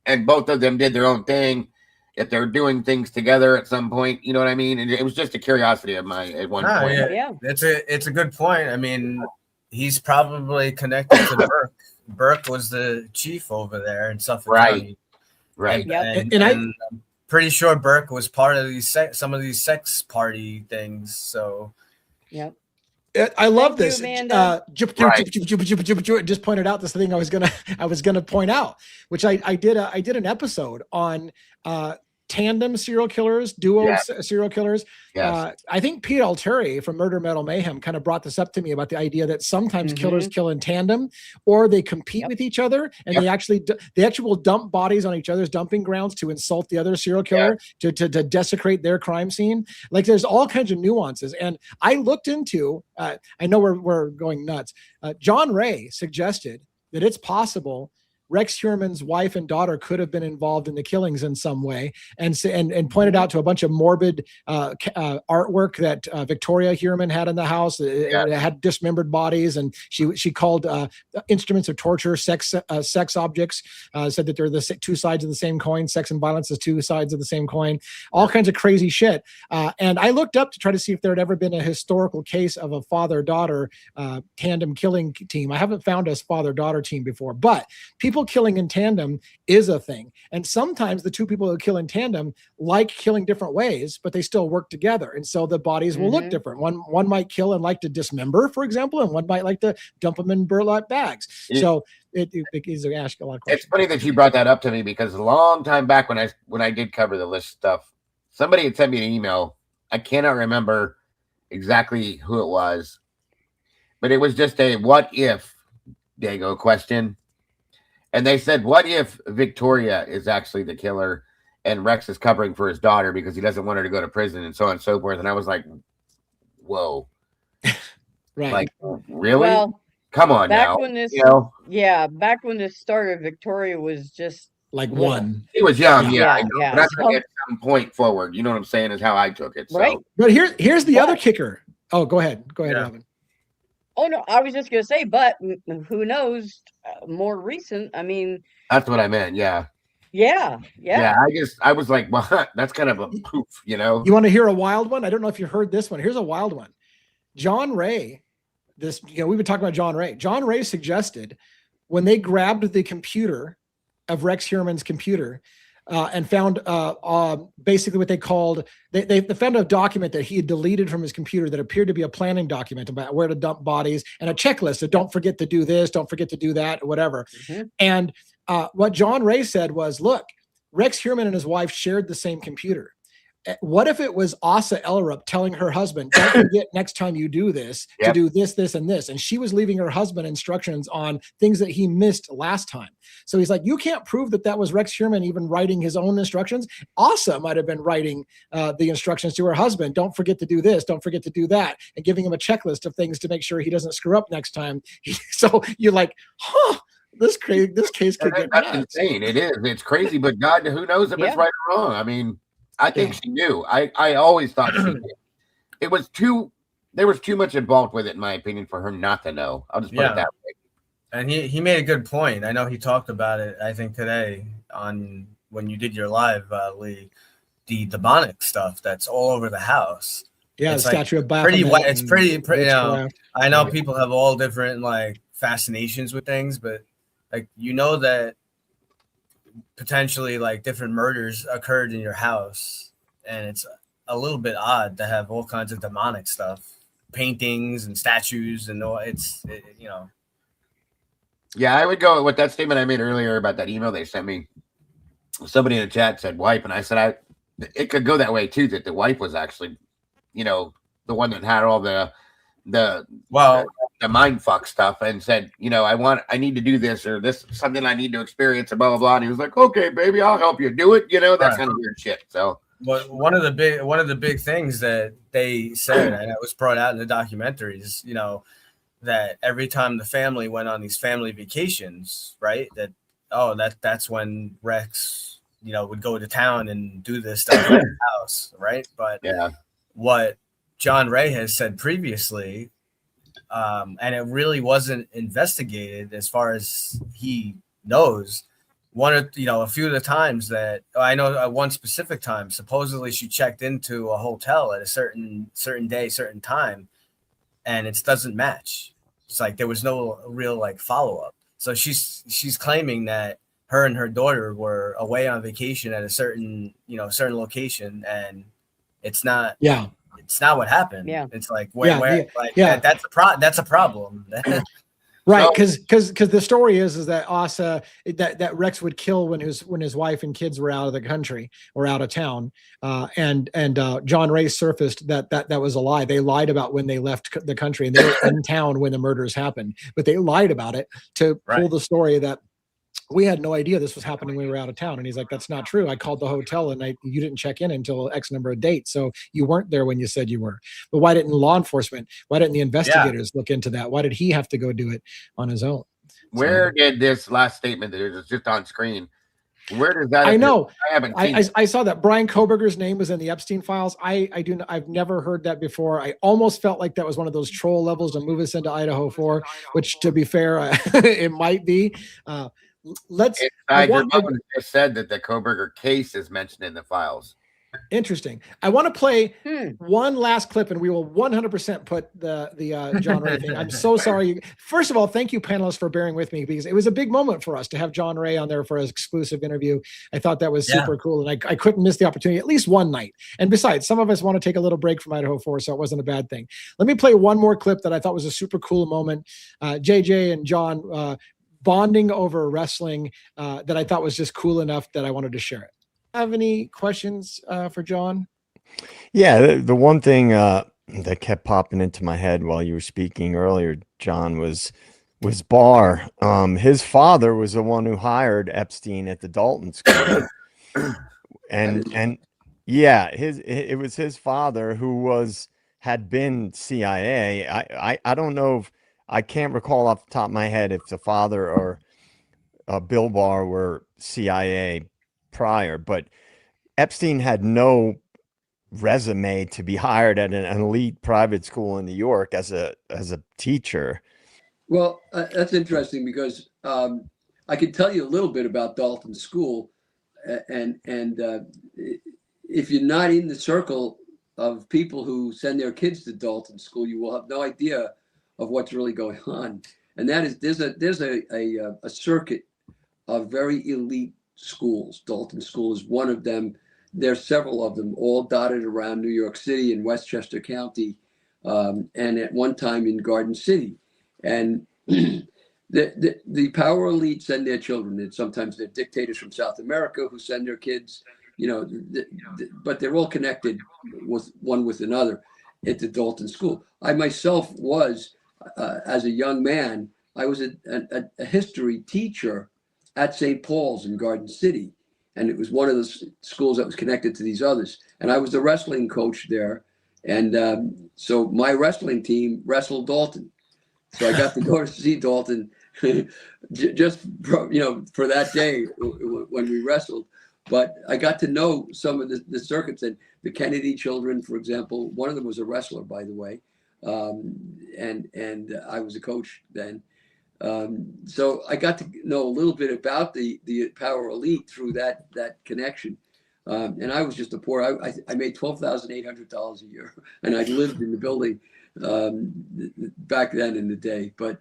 and both of them did their own thing? If they're doing things together at some point, you know what I mean? And it was just a curiosity of mine at one point. Yeah. It's a good point. I mean, he's probably connected to Burke. Burke was the chief over there in Suffolk County. Right. And I'm pretty sure Burke was part of some of these sex party things. So, I love this. You, just pointed out this thing I was gonna point out, which I did an episode on tandem serial killers, duo serial killers. I think Pete Alteri from Murder Metal Mayhem kind of brought this up to me about the idea that sometimes killers kill in tandem, or they compete with each other, and they actually will dump bodies on each other's dumping grounds to insult the other serial killer, to desecrate their crime scene. Like, there's all kinds of nuances. And I looked into, I know we're going nuts. John Ray suggested that it's possible Rex Heuermann's wife and daughter could have been involved in the killings in some way, and pointed out to a bunch of morbid artwork that Victoria Heuermann had in the house. It had dismembered bodies, and she called instruments of torture sex objects. Said that they're the 2 sides of the same coin. Sex and violence is 2 sides of the same coin. All kinds of crazy shit. And I looked up to try to see if there had ever been a historical case of a father-daughter tandem killing team. I haven't found a father-daughter team before, but people killing in tandem is a thing. And sometimes the 2 people who kill in tandem like killing different ways, but they still work together. And so the bodies will look different. One might kill and like to dismember, for example, and one might like to dump them in burlap bags. So it is ask a lot of questions. It's funny that you brought that up to me, because a long time back when I did cover the list stuff, somebody had sent me an email. I cannot remember exactly who it was, but it was just a what if Dago question. And they said, what if Victoria is actually the killer and Rex is covering for his daughter because he doesn't want her to go to prison, and so on and so forth? And I was like, whoa. Right. Like, really? Well, come on back now. When this, back when this started, Victoria was just like 1. He was young, I know. Yeah. But I at some point forward, you know what I'm saying, is how I took it. So. Right. But here's the other kicker. Oh, go ahead, Robin. Oh, no, I was just going to say, but who knows, more recent, I mean. That's what I meant, yeah. Yeah. I was like, well, that's kind of a poof, you know. You want to hear a wild one? I don't know if you heard this one. Here's a wild one. John Ray, we've been talking about John Ray. John Ray suggested when they grabbed the computer of Rex Heuermann's computer, and found basically what they called, they found a document that he had deleted from his computer that appeared to be a planning document about where to dump bodies, and a checklist of don't forget to do this, don't forget to do that, or whatever. And what John Ray said was, look, Rex Heuermann and his wife shared the same computer. what if it was Asa Ellerup telling her husband, don't forget next time you do this to do this, this, and this. And she was leaving her husband instructions on things that he missed last time. So he's like, you can't prove that was Rex Heuermann even writing his own instructions. Asa might have been writing the instructions to her husband. Don't forget to do this. Don't forget to do that. And giving him a checklist of things to make sure he doesn't screw up next time. So you're like, this case could get nuts. Insane. It is. It's crazy, but God, who knows if it's right or wrong? I mean, I think she knew. I always thought she did. There was too much involved with it, in my opinion, for her not to know. I'll just put it that way. And he made a good point. I know he talked about it, I think, today on when you did your live, Lee, the demonic stuff that's all over the house. Yeah, it's the statue of Baphomet. It's pretty. I know right. People have all different fascinations with things, but that potentially different murders occurred in your house, and it's a little bit odd to have all kinds of demonic stuff, paintings and statues, and all. Yeah, I would go with that statement I made earlier about that email they sent me. Somebody in the chat said wife, and I said it could go that way too, that the wife was actually, the one that had all the mind fuck stuff, and said, I need to do this, or this is something I need to experience, and blah blah blah. And he was like, okay, baby, I'll help you do it. That's kind of weird shit. So, but one of the big things that they said, and it was brought out in the documentaries, that every time the family went on these family vacations, right? That's when Rex, would go to town and do this stuff in the house, right? But what John Ray has said previously, and it really wasn't investigated as far as he knows. A few of the times that I know, at one specific time, supposedly she checked into a hotel at a certain day, certain time, and it doesn't match. It's there was no real follow up. So she's claiming that her and her daughter were away on vacation at a certain location, and it's not. Yeah. It's not what happened. Yeah. It's that's a problem. Right, because the story is that Asa that Rex would kill when his wife and kids were out of the country or out of town, and John Ray surfaced that was a lie. They lied about when they left the country, and they were in town when the murders happened, but they lied about it to pull the story that we had no idea this was happening when we were out of town. And he's like, that's not true. I called the hotel and you didn't check in until X number of dates. So you weren't there when you said you were. But why didn't law enforcement, why didn't the investigators look into that? Why did he have to go do it on his own? Where did this last statement that is just on screen, where does that appear? I know. I haven't seen I saw that Brian Koberger's name was in the Epstein files. I've never heard that before. I almost felt like that was one of those troll levels to move us into Idaho for, which, to be fair, it might be. Just said that the Koberger case is mentioned in the files. Interesting. I want to play one last clip, and we will 100% put the John Ray thing. I'm so sorry. First of all, thank you, panelists, for bearing with me, because it was a big moment for us to have John Ray on there for his exclusive interview. I thought that was super cool, and I couldn't miss the opportunity at least one night. And besides, some of us want to take a little break from Idaho 4, so it wasn't a bad thing. Let me play one more clip that I thought was a super cool moment. JJ and John bonding over wrestling that I thought was just cool enough that I wanted to share it. Have any questions for John? Yeah, the one thing that kept popping into my head while you were speaking earlier, John, was Barr. His father was the one who hired Epstein at the Dalton School, and yeah, it was his father who had been CIA. I don't know if I can't recall off the top of my head if the father or Bill Barr were CIA prior, but Epstein had no resume to be hired at an elite private school in New York as a teacher. Well, that's interesting, because I can tell you a little bit about Dalton School, and if you're not in the circle of people who send their kids to Dalton School, you will have no idea of what's really going on. And that is, there's a circuit of very elite schools. Dalton School is one of them. There's several of them, all dotted around New York City and Westchester County, and at one time in Garden City. And the power elite send their children. And sometimes they're dictators from South America who send their kids. but they're all connected with one with another at the Dalton School. I myself was, as a young man, I was a history teacher at St. Paul's in Garden City. And it was one of the schools that was connected to these others. And I was the wrestling coach there. And so my wrestling team wrestled Dalton. So I got to go to see Dalton just, for that day when we wrestled. But I got to know some of the circuits. And the Kennedy children, for example, one of them was a wrestler, by the way. And I was a coach then. So I got to know a little bit about the Power Elite through that connection. And I was just a poor, I made $12,800 a year, and I lived in the building back then in the day. But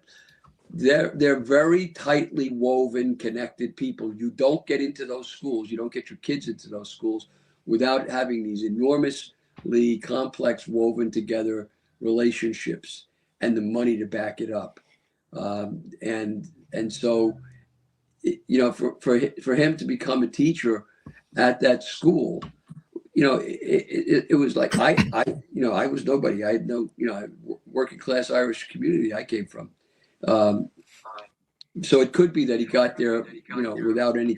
they're very tightly woven, connected people. You don't get into those schools. You don't get your kids into those schools without having these enormously complex, woven together relationships and the money to back it up. And so, for him to become a teacher at that school, it was like I was nobody. I had no, working class Irish community I came from. So it could be that he got there, without any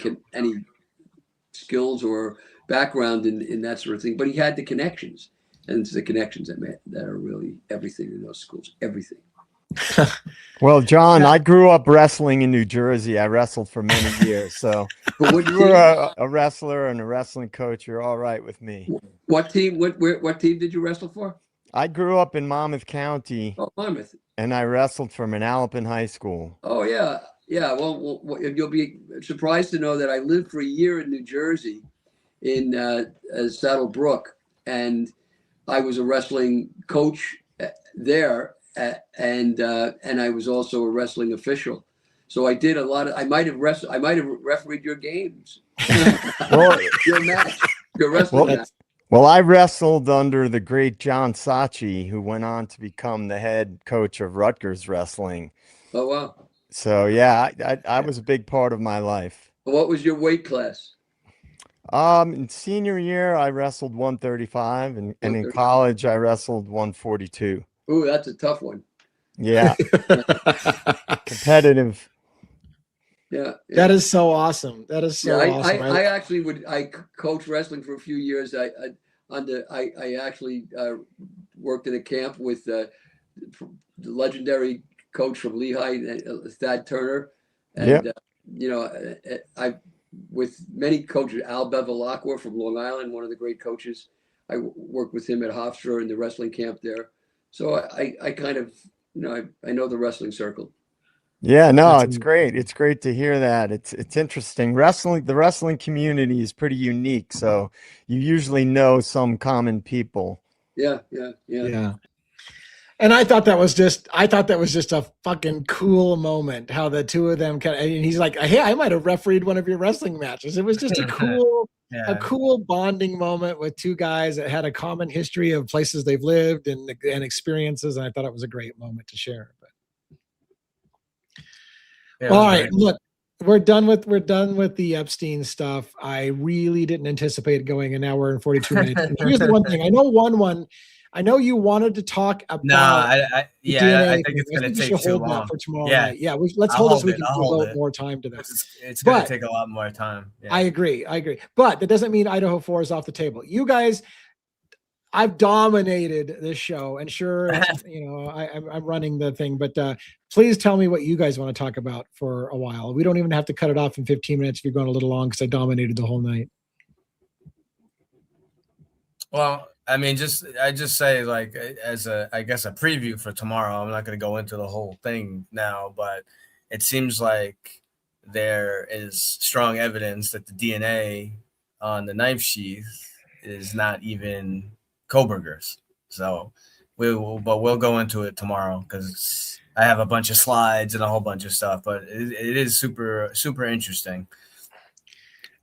skills or background in that sort of thing. But he had the connections, and it's the connections that are really everything in those schools. Everything. Well, John, I grew up wrestling in New Jersey. I wrestled for many years. So if you were a wrestler and a wrestling coach, you're all right with me. What team? What team did you wrestle for? I grew up in Monmouth County. Oh, Monmouth. And I wrestled for Manalapan High School. Oh, yeah. Yeah. Well, you'll be surprised to know that I lived for a year in New Jersey in Saddle Brook. And I was a wrestling coach there. And I was also a wrestling official, so I did a lot of. I might have refereed your games, your match, your wrestling match. Well, I wrestled under the great John Sachi, who went on to become the head coach of Rutgers wrestling. Oh wow! So yeah, I was a big part of my life. What was your weight class? In senior year, I wrestled 135, and in college, I wrestled 142. Ooh, that's a tough one. Yeah. Competitive. Yeah. That is so awesome. That is so awesome. I actually coached wrestling for a few years. I actually worked in a camp with the legendary coach from Lehigh, Thad Turner. And, I with many coaches, Al Bevilacqua from Long Island, one of the great coaches. I worked with him at Hofstra in the wrestling camp there. So I kind of, I know the wrestling circle. Yeah, no, it's great. It's great to hear that. It's interesting. The wrestling community is pretty unique. So you usually know some common people. Yeah. And I thought that was just a fucking cool moment. How the two of them and he's like, hey, I might have refereed one of your wrestling matches. It was just a cool. Yeah. A cool bonding moment with two guys that had a common history of places they've lived and experiences, and I thought it was a great moment to share. But all right, look, we're done with the Epstein stuff. I really didn't anticipate it going, and now we're in 42 minutes. Here's the one thing: I know you wanted to talk about. No, I think it's going to take too long for tomorrow night. Yeah, let's hold it so we can devote more time to that. It's going to take a lot more time. Yeah. I agree. But that doesn't mean Idaho 4 is off the table. You guys, I've dominated this show, and sure, I'm running the thing. But please tell me what you guys want to talk about for a while. We don't even have to cut it off in 15 minutes if you're going a little long, because I dominated the whole night. Well, I mean, I just say, like, as a preview for tomorrow. I'm not going to go into the whole thing now, but it seems like there is strong evidence that the DNA on the knife sheath is not even Koberger's. So we'll go into it tomorrow, because I have a bunch of slides and a whole bunch of stuff, but it is super, super interesting.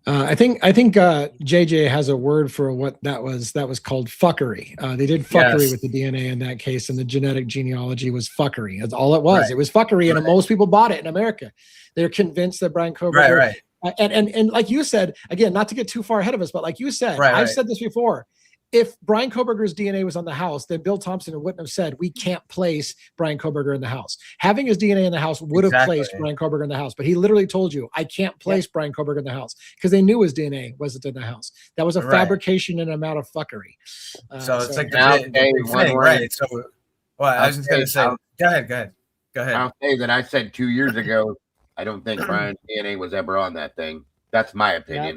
I think JJ has a word for what that was called fuckery. They did fuckery with the DNA in that case, and the genetic genealogy was fuckery. That's all it was. Right. It was fuckery, and most people bought it in America. They're convinced that Brian Koberger And like you said, again, not to get too far ahead of us, but like you said, I've said this before. If Brian Kohberger's DNA was on the house, then Bill Thompson wouldn't have said, we can't place Brian Kohberger in the house. Having his DNA in the house would have placed Brian Kohberger in the house, but he literally told you, I can't place Brian Kohberger in the house because they knew his DNA wasn't in the house. That was a fabrication and amount of fuckery. So it's like the big thing, right? So, well, I was just going to say, go ahead. I'll say that I said 2 years ago, I don't think Brian's DNA was ever on that thing. That's my opinion.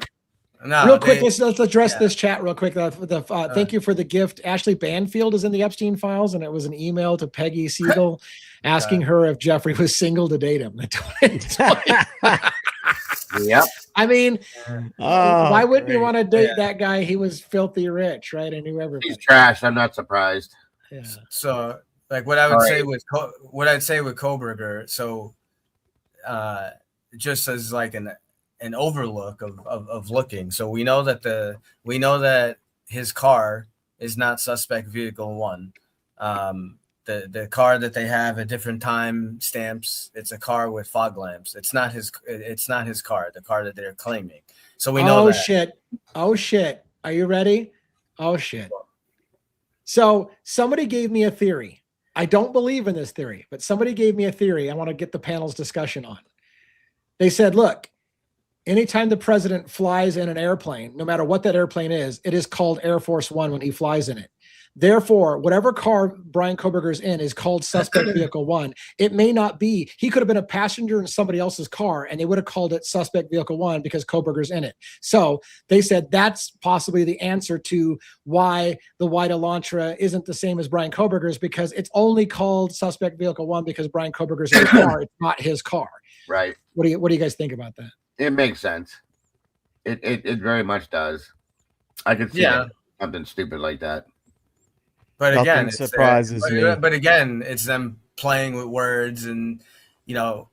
No, real quick, let's address this chat real quick. Thank you for the gift. Ashley Banfield is in the Epstein files, and it was an email to Peggy Siegel asking her if Jeffrey was single to date him. Yep. I mean, why wouldn't you want to date that guy? He was filthy rich, right? I knew everybody. He's trash. I'm not surprised. Yeah. So, like, what I would say with Kohberger, so just as like an overlook of looking. So we know that his car is not suspect vehicle 1. The car that they have at different time stamps, it's a car with fog lamps. It's not his car, the car that they're claiming. So we know that. Oh shit. Are you ready? Oh shit. So somebody gave me a theory. I don't believe in this theory, but somebody gave me a theory I want to get the panel's discussion on. They said, look, anytime the president flies in an airplane, no matter what that airplane is, it is called Air Force One when he flies in it. Therefore, whatever car Brian Kohberger's in is called suspect vehicle 1. It may not be. He could have been a passenger in somebody else's car, and they would have called it suspect vehicle 1 because Kohberger's in it. So they said that's possibly the answer to why the white Elantra isn't the same as Brian Kohberger's, because it's only called suspect vehicle 1 because Brian Kohberger's in the car. It's not his car. Right. What do you guys think about that? It makes sense. It very much does. I could see something stupid like that. But again, surprises me. But again, it's them playing with words, and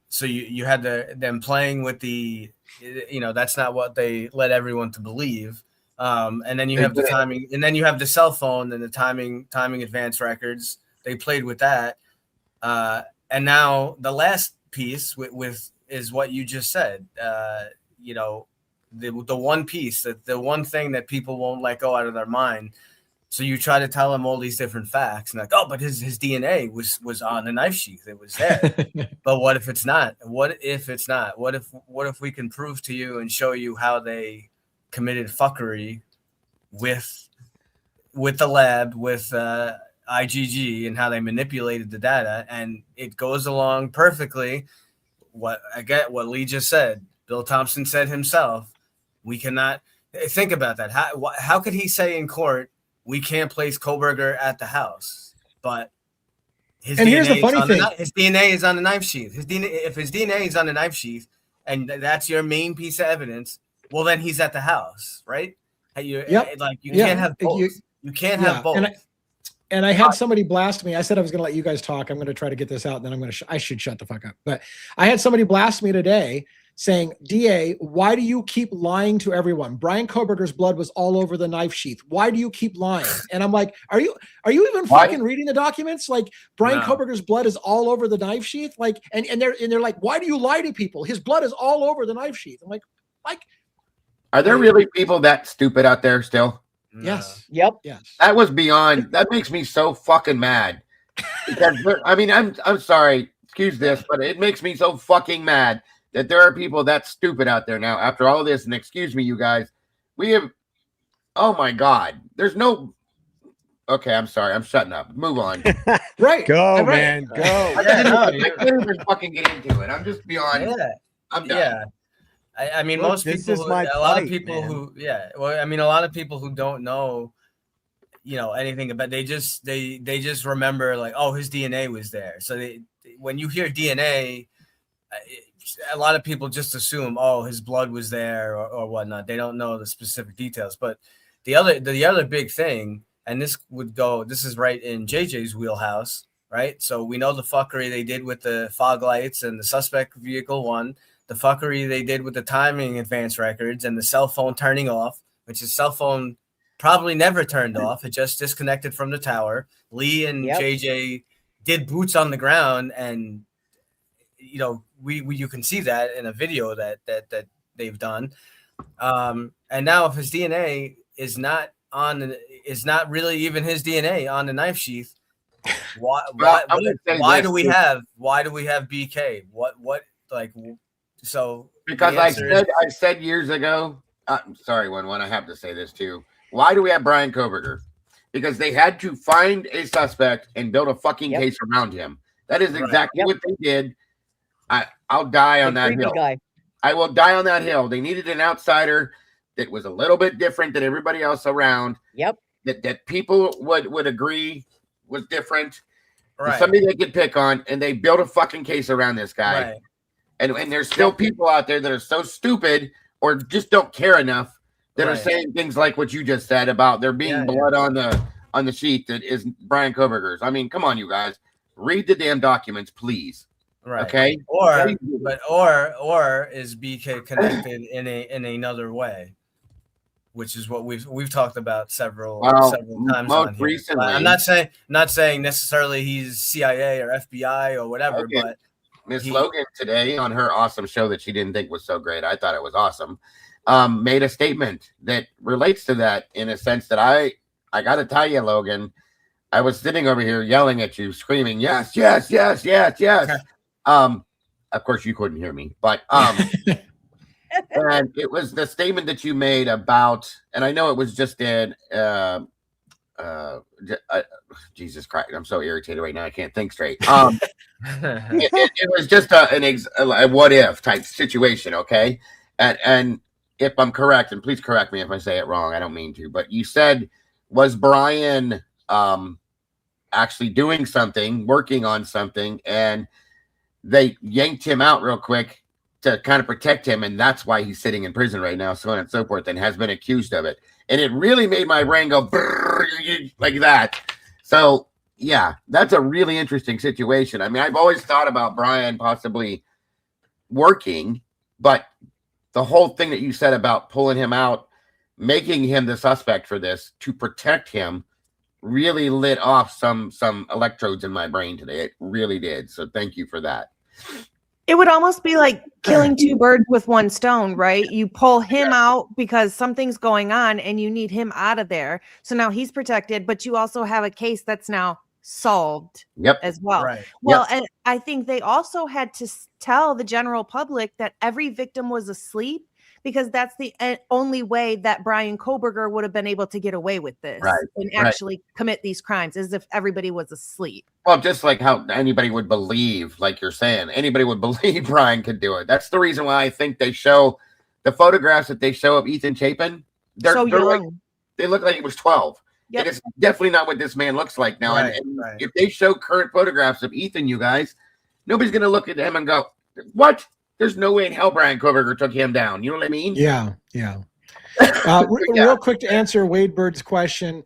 so you had them playing with the, that's not what they led everyone to believe. And then you have the timing, and then you have the cell phone and the timing advance records. They played with that, and now the last piece with is what you just said. The one piece, that the one thing that people won't let go out of their mind. So you try to tell them all these different facts, and like, oh, but his DNA was on the knife sheath. It was there. But what if it's not? What if it's not? What if we can prove to you and show you how they committed fuckery with the lab, with IgG, and how they manipulated the data, and it goes along perfectly. What Lee just said, Bill Thompson said himself. We cannot think about that. How could he say in court, we can't place Kohberger at the house, but here's the funny thing: his DNA is on the knife sheath. If his DNA is on the knife sheath, and that's your main piece of evidence, well, then he's at the house, right? You can't have both. You can't have both. And I had somebody blast me. I said I was going to let you guys talk. I'm going to try to get this out, and then I should shut the fuck up. But I had somebody blast me today saying, DA, why do you keep lying to everyone? Brian Kohberger's blood was all over the knife sheath. Why do you keep lying? And I'm like, are you even fucking reading the documents? Like, Brian Kohberger's blood is all over the knife sheath. Like, and they're like, why do you lie to people? His blood is all over the knife sheath. I'm like, are there really people that stupid out there still? Yes. Yep. Yes. That was beyond. That makes me so fucking mad. Because I mean, I'm sorry. Excuse this, but it makes me so fucking mad that there are people that stupid out there now after all this. And excuse me, you guys, we have, oh my God, there's no, okay, I'm sorry. I'm shutting up. Move on. Right. Go, man. Go. I can't even fucking get into it. I'm just beyond. Yeah. I'm done. Yeah. I mean, Look, most people, a lot of people who don't know, anything about, they just remember like, oh, his DNA was there. So when you hear DNA, a lot of people just assume, oh, his blood was there or whatnot. They don't know the specific details. But the other big thing, and this is right in JJ's wheelhouse, right? So we know the fuckery they did with the fog lights and the suspect vehicle 1, the fuckery they did with the timing advance records and the cell phone turning off, which his cell phone probably never turned off. It just disconnected from the tower. Lee and JJ did boots on the ground, and you can see that in a video that they've done. And now if his DNA is not really even his DNA on the knife sheath, why do we have BK? What like so? Because I said years ago. I'm sorry, one. I have to say this too. Why do we have Brian Koberger? Because they had to find a suspect and build a fucking case around him. That is exactly what they did. I'll die on that hill. I will die on that hill. They needed an outsider that was a little bit different than everybody else around. Yep. That people would agree was different. Right. Somebody they could pick on, and they built a fucking case around this guy. Right. And there's still people out there that are so stupid or just don't care enough that are saying things like what you just said about there being blood on the sheet that is Brian Koberger's. I mean, come on, you guys. Read the damn documents, please. Right. Okay. Or is BK connected in another way, which is what we've talked about several times. Most recently, I'm not saying necessarily he's CIA or FBI or whatever, but Miss Logan today on her awesome show that she didn't think was so great, I thought it was awesome, made a statement that relates to that in a sense that I got to tell you, Logan, I was sitting over here yelling at you, screaming, yes, yes, yes, yes, yes. Of course you couldn't hear me, but and it was the statement that you made about, and I know it was just in Jesus Christ, I'm so irritated right now, I can't think straight. It was just a what if type situation, okay? And if I'm correct, and please correct me if I say it wrong, I don't mean to, but you said, was Brian actually doing something, working on something, and they yanked him out real quick to kind of protect him, and that's why he's sitting in prison right now, so on and so forth, and has been accused of it. And it really made my brain go like that. So yeah, that's a really interesting situation. I mean, I've always thought about Brian possibly working, but the whole thing that you said about pulling him out, making him the suspect for this to protect him, really lit off some electrodes in my brain today. It really did. So thank you for that. It would almost be like killing two birds with one stone, right? You pull him out because something's going on and you need him out of there. So now he's protected, but you also have a case that's now solved as well. Right. Well, and I think they also had to tell the general public that every victim was asleep, because that's the only way that Brian Koberger would have been able to get away with this and actually commit these crimes, is if everybody was asleep. Well, just like how anybody would believe, like you're saying, anybody would believe Brian could do it. That's the reason why I think they show the photographs that they show of Ethan Chapin. They're young. Like, they look like he was 12. Yep. And it's definitely not what this man looks like now. And if they show current photographs of Ethan, you guys, nobody's going to look at him and go, what? There's no way in hell Brian Koberger took him down. You know what I mean? Yeah. Real quick to answer Wade Bird's question.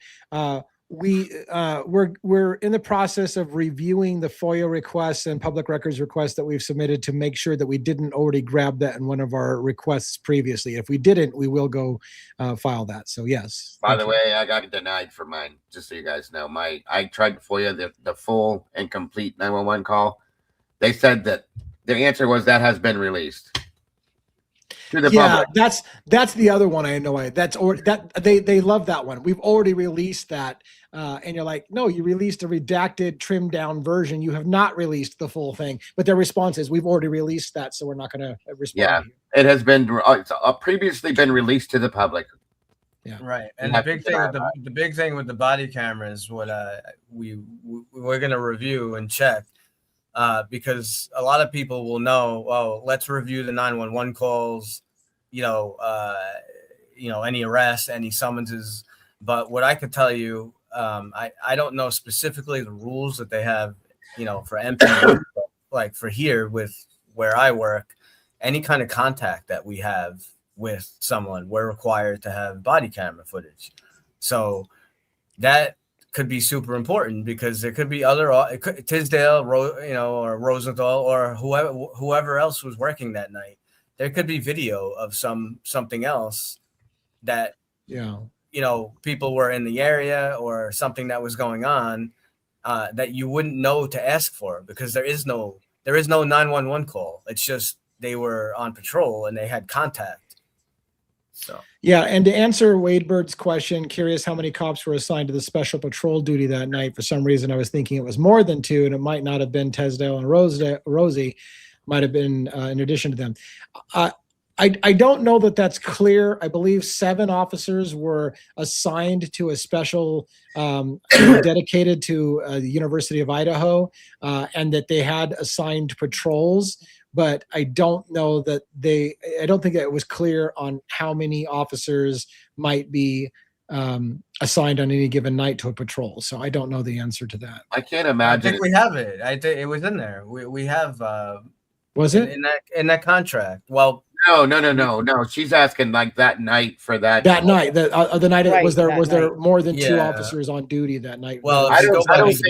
We're in the process of reviewing the FOIA requests and public records requests that we've submitted to make sure that we didn't already grab that in one of our requests previously. If we didn't, we will go file that. So yes. By the way, I got denied for mine, just so you guys know. I tried to FOIA the full and complete 911 call. They said that the answer was that has been released to the public. That's the other one. I know. They love that one. We've already released that, and you're like, no, you released a redacted, trimmed down version. You have not released the full thing. But their response is, we've already released that, so we're not going to respond. Yeah, it has been previously been released to the public. Yeah, right. And the big thing with the body cameras, what we're going to review and check. Because a lot of people will know, let's review the 911 calls, any arrests, any summonses. But what I could tell you, I don't know specifically the rules that they have, for MP, like for here with where I work, any kind of contact that we have with someone, we're required to have body camera footage. So that could be super important, because there could be Tisdale, or Rosenthal, or whoever else was working that night. There could be video of something else that people were in the area, or something that was going on that you wouldn't know to ask for, because there is no 911 call. It's just they were on patrol and they had contact. So yeah, and to answer Wade Bird's question, curious how many cops were assigned to the special patrol duty that night. For some reason, I was thinking it was more than 2, and it might not have been Tesdale and Rosie, might have been in addition to them. I don't know that that's clear. I believe 7 officers were assigned to a special dedicated to the University of Idaho, and that they had assigned patrols. But I don't know that I don't think that it was clear on how many officers might be assigned on any given night to a patrol. So I don't know the answer to that. I can't imagine. I think we have it. I think it was in there. We have. Was it in that contract? Well, no. She's asking like that night for that night. The night Right, was there night. more than 2 Yeah. officers on duty that night? Well, if you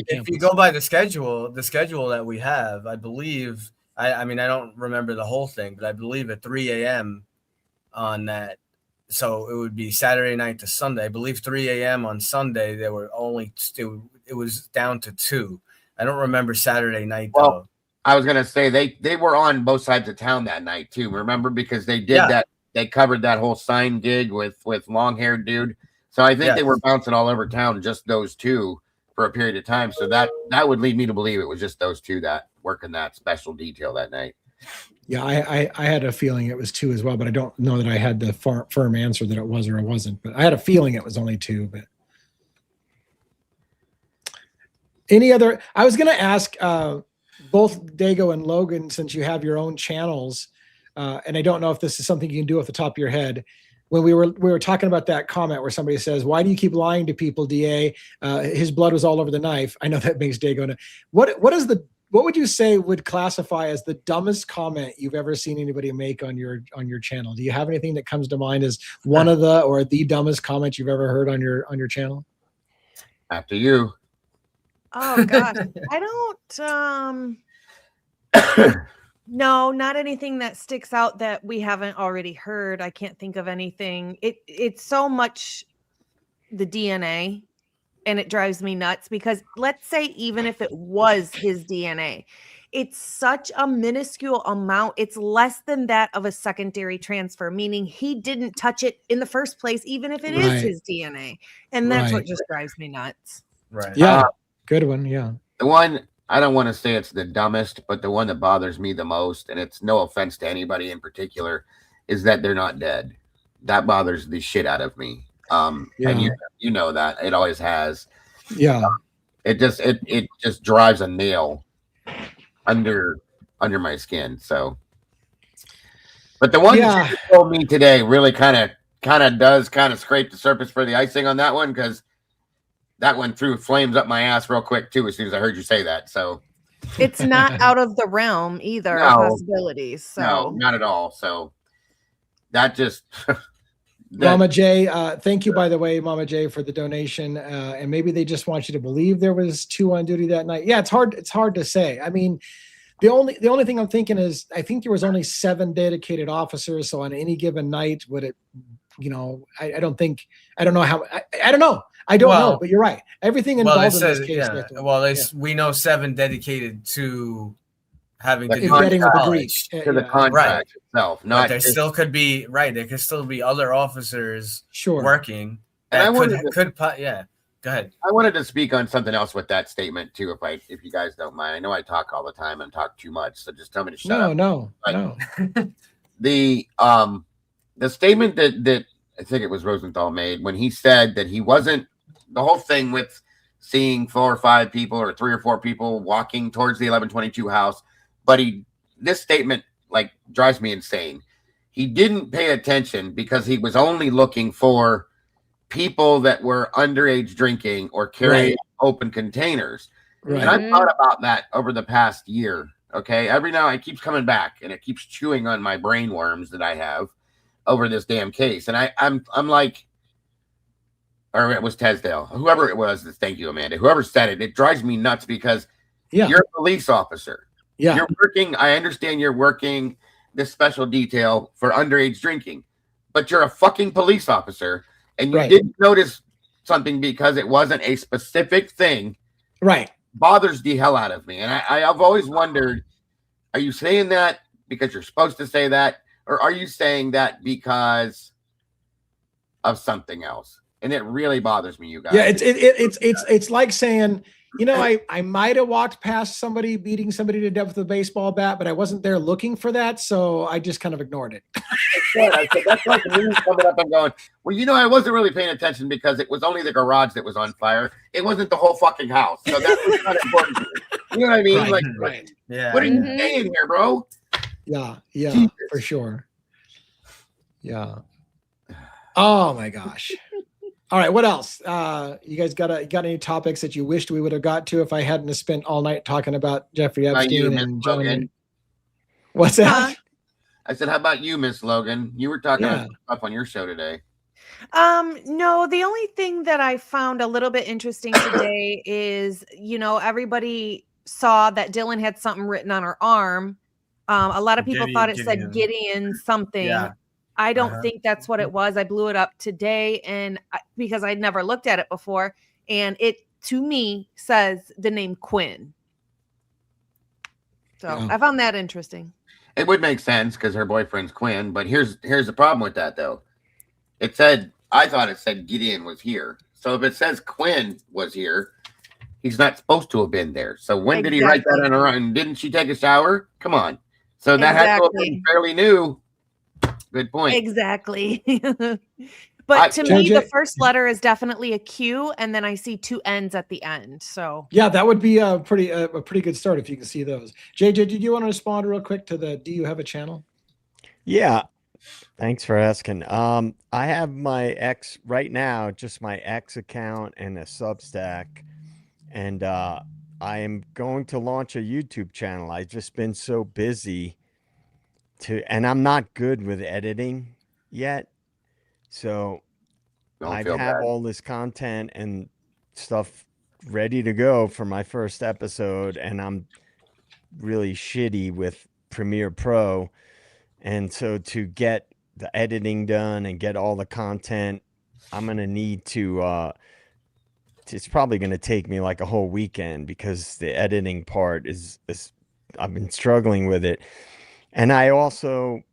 campus. go by the schedule that we have, I believe. I mean, I don't remember the whole thing, but I believe at 3 a.m. on that. So it would be Saturday night to Sunday. I believe 3 a.m. on Sunday, there were only it was down to 2. I don't remember Saturday night though. I was gonna say they were on both sides of town that night too. Remember, because they did that. They covered that whole sign gig with long haired dude. So I think they were bouncing all over town, just those 2 for a period of time. So that would lead me to believe it was just those 2 that working that special detail that night. Yeah, I had a feeling it was 2 as well, but I don't know that I had the firm answer that it was or it wasn't. But I had a feeling it was only 2. But any other? I was going to ask both Dago and Logan, since you have your own channels, and I don't know if this is something you can do off the top of your head. When we were talking about that comment where somebody says, "Why do you keep lying to people, DA? His blood was all over the knife." I know that makes Dago. What would you say would classify as the dumbest comment you've ever seen anybody make on your channel? Do you have anything that comes to mind as one of the dumbest comments you've ever heard on your channel? After you. Oh gosh, I don't. No, not anything that sticks out that we haven't already heard. I can't think of anything. It's so much the DNA, and it drives me nuts because let's say even if it was his DNA, it's such a minuscule amount. It's less than that of a secondary transfer, meaning he didn't touch it in the first place, even if it is his DNA. And that's what just drives me nuts. Right. Yeah. Good one. Yeah. The one, I don't want to say it's the dumbest, but the one that bothers me the most, and it's no offense to anybody in particular, is that they're not dead. That bothers the shit out of me. And you know that it always has. Yeah. It just drives a nail under my skin. So, but the one that you told me today really kind of does scrape the surface for the icing on that one, because that one threw flames up my ass real quick too as soon as I heard you say that. So it's not out of the realm either of possibilities. So no, not at all. So that just Mama J, thank you, by the way, Mama J, for the donation. And maybe they just want you to believe there was 2 on duty that night. Yeah, it's hard to say. I mean, the only thing I'm thinking is I think there was only 7 dedicated officers. So on any given night, would it, I don't know, but you're right. Everything involved in this case. We know 7 dedicated to having to do to the contract itself. Not there still could be there could still be other officers working. And Go ahead. I wanted to speak on something else with that statement too, if you guys don't mind. I know I talk all the time and talk too much, so just tell me to shut up. No. The statement that I think it was Rosenthal made when he said that he wasn't, the whole thing with seeing 4 or 5 people or 3 or 4 people walking towards the 1122 house, but this statement like drives me insane. He didn't pay attention because he was only looking for people that were underage drinking or carrying open containers. Right. And I've thought about that over the past year. Okay. Every now it keeps coming back and it keeps chewing on my brain worms that I have over this damn case. And I'm like, or it was Tesdale, whoever it was. Thank you, Amanda. Whoever said it, it drives me nuts because you're a police officer. Yeah. You're working. I understand you're working this special detail for underage drinking, but you're a fucking police officer and you didn't notice something because it wasn't a specific thing. Right. Bothers the hell out of me. And I've always wondered, are you saying that because you're supposed to say that? Or are you saying that because of something else. And it really bothers me, you guys. Yeah, it's like saying, you know, I might have walked past somebody beating somebody to death with a baseball bat, but I wasn't there looking for that, so I just kind of ignored it. I said, that's like me coming up and going, well, you know, I wasn't really paying attention because it was only the garage that was on fire. It wasn't the whole fucking house. So that was not important to me. You know what I mean? Right. Yeah. What are you saying here, bro? Yeah, Jesus. for sure. Yeah. Oh my gosh. All right, what else? You guys got any topics that you wished we would have got to if I hadn't spent all night talking about Jeffrey Epstein and John? What's that? I said, how about you, Miss Logan? You were talking up on your show today. No, the only thing that I found a little bit interesting today is, you know, everybody saw that Dylan had something written on her arm. A lot of people thought it said Gideon something. Yeah. I don't think that's what it was. I blew it up today because I'd never looked at it before. And it, to me, says the name Quinn. So I found that interesting. It would make sense because her boyfriend's Quinn. But here's the problem with that, though. I thought it said Gideon was here. So if it says Quinn was here, he's not supposed to have been there. So when did he write that on her own? Didn't she take a shower? Come on. So that had to have been fairly new. Good point. Exactly. But to me, the first letter is definitely a Q, and then I see 2 N's at the end. So yeah, that would be a pretty good start if you can see those. JJ, did you want to respond real quick to the? Do you have a channel? Yeah, thanks for asking. I have my X right now, just my X account and a Substack, and I am going to launch a YouTube channel. I've just been so busy. And I'm not good with editing yet. So I have all this content and stuff ready to go for my first episode. And I'm really shitty with Premiere Pro. And so to get the editing done and get all the content, I'm going to need to, it's probably going to take me like a whole weekend because the editing part is I've been struggling with it. And I also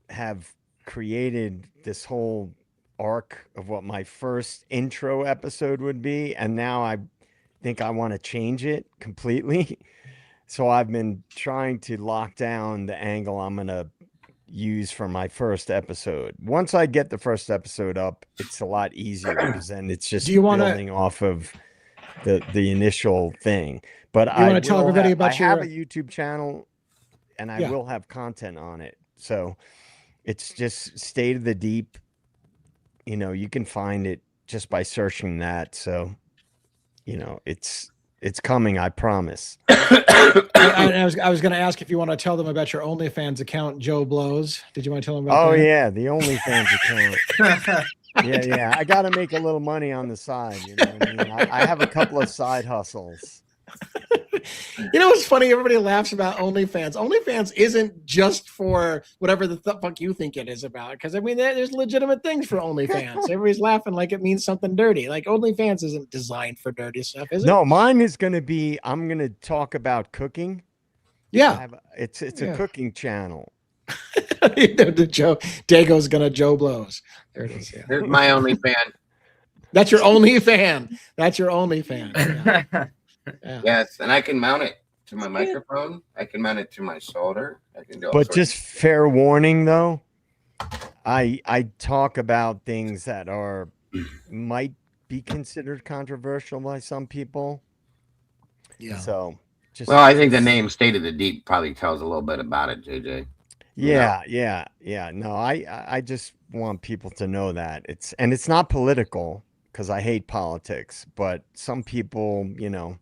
have created this whole arc of what my first intro episode would be. And now I think I want to change it completely. So I've been trying to lock down the angle I'm going to use for my first episode. Once I get the first episode up, it's a lot easier because then it's just building off of the initial thing. But I want to tell everybody about I have a YouTube channel. And I will have content on it. So it's just State of the Deep. You know, you can find it just by searching that. So, you know, it's coming, I promise. I was going to ask if you want to tell them about your OnlyFans account, Joe Blows. Did you want to tell them about that? Oh, yeah, the OnlyFans account. Yeah. I got to make a little money on the side. You know what I mean? I have a couple of side hustles. You know what's funny? Everybody laughs about OnlyFans. OnlyFans isn't just for whatever the fuck you think it is about. Because I mean, there's legitimate things for OnlyFans. Everybody's laughing like it means something dirty. Like OnlyFans isn't designed for dirty stuff, is it? No, mine is going to be. I'm going to talk about cooking. Yeah, it's a cooking channel. Dago's gonna Joe Blows. There it is. Yeah. There's my OnlyFan. That's your OnlyFan. That's your OnlyFan. Yeah. Yeah. Yes, and I can mount it to my microphone. I can mount it to my shoulder. I can do. But just fair warning, though, I talk about things that might be considered controversial by some people. Yeah. So, I think the name "State of the Deep" probably tells a little bit about it, JJ. Yeah. No, I just want people to know that it's not political because I hate politics, but some people, you know.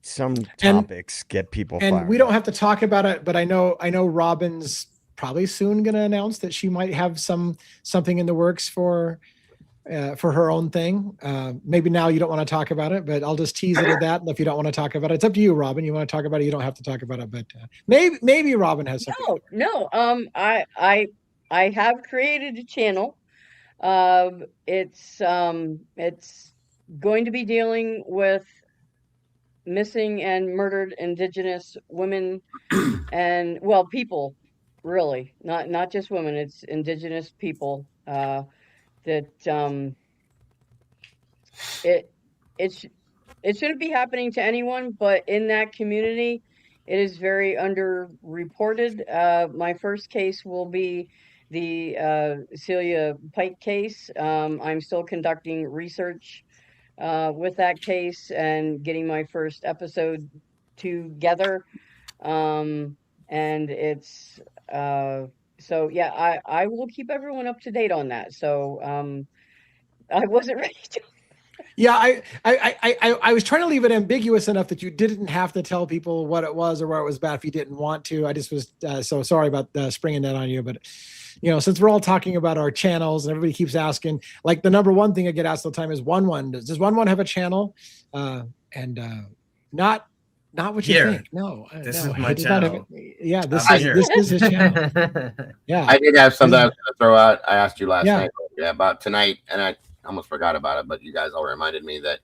Some topics get people fired. And we don't have to talk about it, but I know Robin's probably soon going to announce that she might have something in the works for her own thing. Maybe now you don't want to talk about it, but I'll just tease it at that. And if you don't want to talk about it, it's up to you, Robin. You want to talk about it, you don't have to talk about it, but maybe Robin has something. No. I have created a channel. It's going to be dealing with missing and murdered Indigenous women and people, really, not just women. It's Indigenous people that it shouldn't be happening to anyone, but in that community, it is very underreported. My first case will be the Celia Pike case. I'm still conducting research with that case and getting my first episode together. And it's so yeah, I will keep everyone up to date on that. So I wasn't ready to. Yeah, I was trying to leave it ambiguous enough that you didn't have to tell people what it was or where it was bad if you didn't want to. I just was so sorry about springing that on you. But, since we're all talking about our channels and everybody keeps asking, like the number one thing I get asked all the time is does one have a channel? Not what you think. No, this no, is my it does not have channel. this is his channel. Yeah, I did have something I was going to throw out. I asked you last Yeah. night about tonight, and I almost forgot about it, but you guys all reminded me that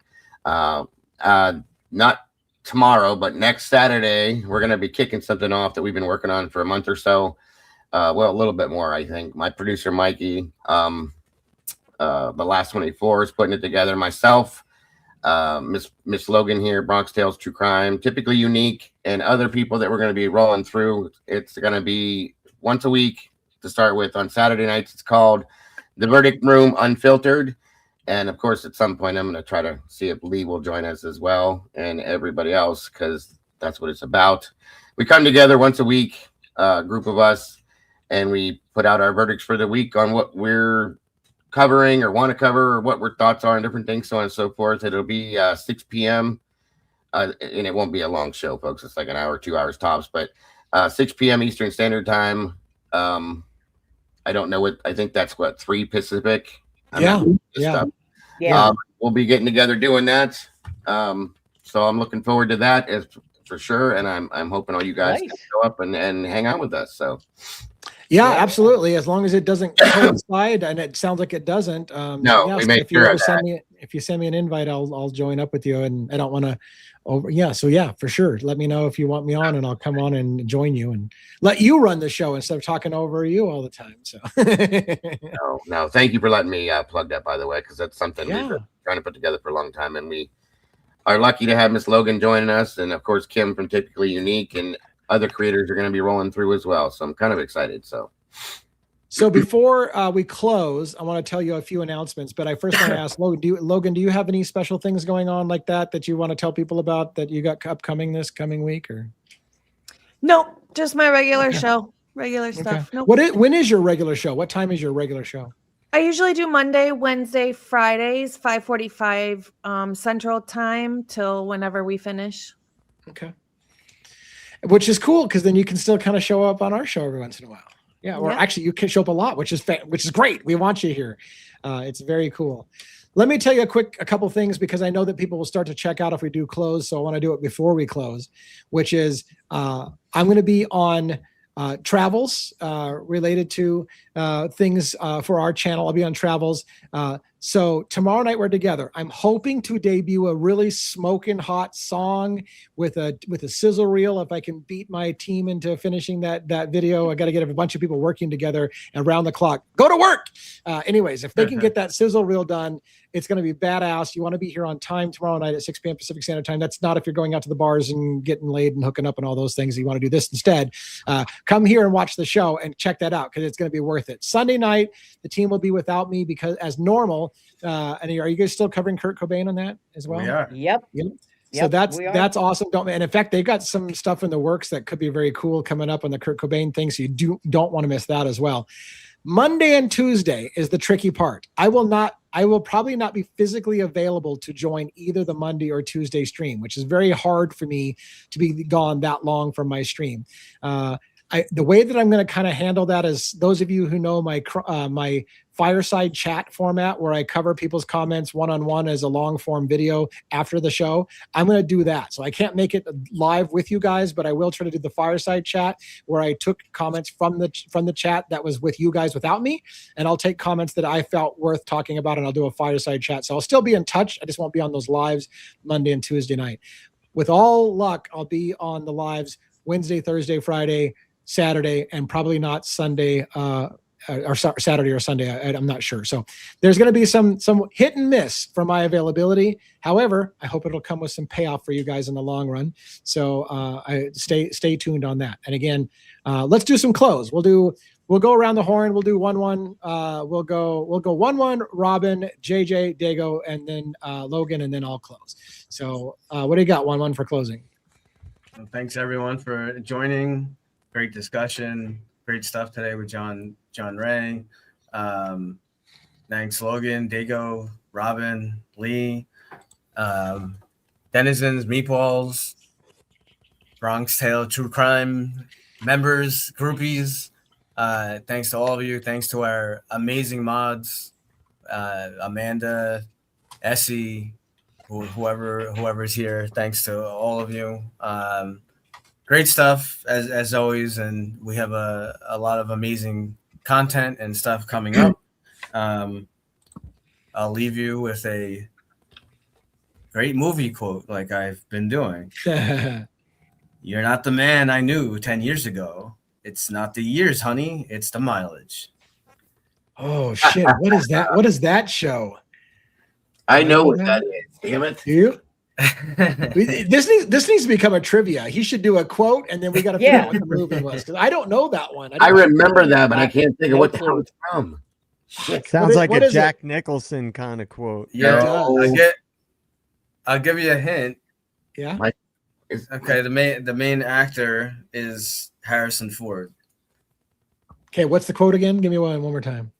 not tomorrow, but next Saturday, we're going to be kicking something off that we've been working on for a month or so. Well, a little bit more, I think. My producer, Mikey, the last 24 is putting it together. Myself, Miss Logan here, Bronx Tales True Crime, Typically Unique, and other people that we're going to be rolling through. It's going to be once a week to start with. On Saturday nights, it's called The Verdict Room Unfiltered. And of course, at some point, I'm going to try to see if Lee will join us as well, and everybody else, because that's what it's about. We come together once a week, a group of us, and we put out our verdicts for the week on what we're covering or want to cover, or what our thoughts are on different things, so on and so forth. It'll be 6 p.m. And it won't be a long show, folks. It's like an hour, 2 hours tops, but 6 p.m. Eastern Standard Time. I don't know I think that's 3 Pacific. Yeah. We'll be getting together doing that. So I'm looking forward to that for sure. And I'm hoping all you guys can show up and hang out with us. So yeah, absolutely. As long as it doesn't coincide, and it sounds like it doesn't. We make if you sure ever send me an invite, I'll join up with you. And I don't want to so yeah, for sure. Let me know if you want me on, and I'll come on and join you and let you run the show instead of talking over you all the time. So no, thank you for letting me plug that, by the way, because that's something we've been trying to put together for a long time, and we are lucky to have Miss Logan joining us, and of course Kim from Typically Unique, and other creators are going to be rolling through as well. So I'm kind of excited. So before we close, I want to tell you a few announcements, but I first want to ask Logan, do you have any special things going on like that you want to tell people about that you got upcoming this coming week? Or no, just my regular show, regular stuff. Nope. When is your regular show? What time is your regular show? I usually do Monday, Wednesday, Fridays, 5:45 Central Time till whenever we finish. Okay. Which is cool, because then you can still kind of show up on our show every once in a while. Yeah, or actually you can show up a lot, which is great. We want you here. It's very cool. Let me tell you a couple things, because I know that people will start to check out if we do close. So I want to do it before we close, which is I'm going to be on travels related to things for our channel. I'll be on travels. So tomorrow night we're together. I'm hoping to debut a really smoking hot song with a sizzle reel. If I can beat my team into finishing that video, I got to get a bunch of people working together around the clock. Go to work. Anyways, if they can get that sizzle reel done, it's going to be badass. You want to be here on time tomorrow night at 6 p.m. Pacific Standard Time. That's not if you're going out to the bars and getting laid and hooking up and all those things. You want to do this instead. Come here and watch the show and check that out, because it's going to be worth it. Sunday night, the team will be without me, because as normal. And are you guys still covering Kurt Cobain on that as well? We are. Yep. So that's awesome. And in fact, they've got some stuff in the works that could be very cool coming up on the Kurt Cobain thing. So you don't want to miss that as well. Monday and Tuesday is the tricky part. I will probably not be physically available to join either the Monday or Tuesday stream, which is very hard for me to be gone that long from my stream. The way that I'm going to kind of handle that is, those of you who know my fireside chat format, where I cover people's comments one-on-one as a long form video after the show, I'm going to do that. So I can't make it live with you guys, but I will try to do the fireside chat where I took comments from the chat that was with you guys without me, and I'll take comments that I felt worth talking about, and I'll do a fireside chat. So I'll still be in touch. I just won't be on those lives Monday and Tuesday night. With all luck, I'll be on the lives Wednesday, Thursday, Friday, Saturday, and probably not Sunday or Saturday or Sunday. I'm not sure. So there's going to be some hit and miss for my availability. However, I hope it'll come with some payoff for you guys in the long run. So stay tuned on that. And again, let's do some close. We'll go around the horn. We'll do 1-1. We'll go 1-1. Robin, JJ, Dago, and then Logan, and then I'll close. So what do you got? 1-1 for closing. Well, thanks everyone for joining. Great discussion. Great stuff today with John Ray. Thanks Logan, Dago, Robin, Lee, denizens, meatballs, Bronx Tale, True Crime members, groupies. Thanks to all of you. Thanks to our amazing mods, Amanda, Essie, whoever's here. Thanks to all of you. Great stuff as always, and we have a lot of amazing content and stuff coming up. I'll leave you with a great movie quote, like I've been doing. You're not the man I knew 10 years ago. It's not the years, honey. It's the mileage. Oh shit! What is that? What is that show? I know what that is. Damn it! Do you? This needs to become a trivia. He should do a quote, and then we got to figure out what the movie was, because I don't know that one. I remember that, but I can't think of what the hell it's from. Shit. Sounds like a Jack Nicholson kind of quote. Yeah, I'll give you a hint. Yeah. Okay, the main actor is Harrison Ford. Okay, what's the quote again? Give me one more time.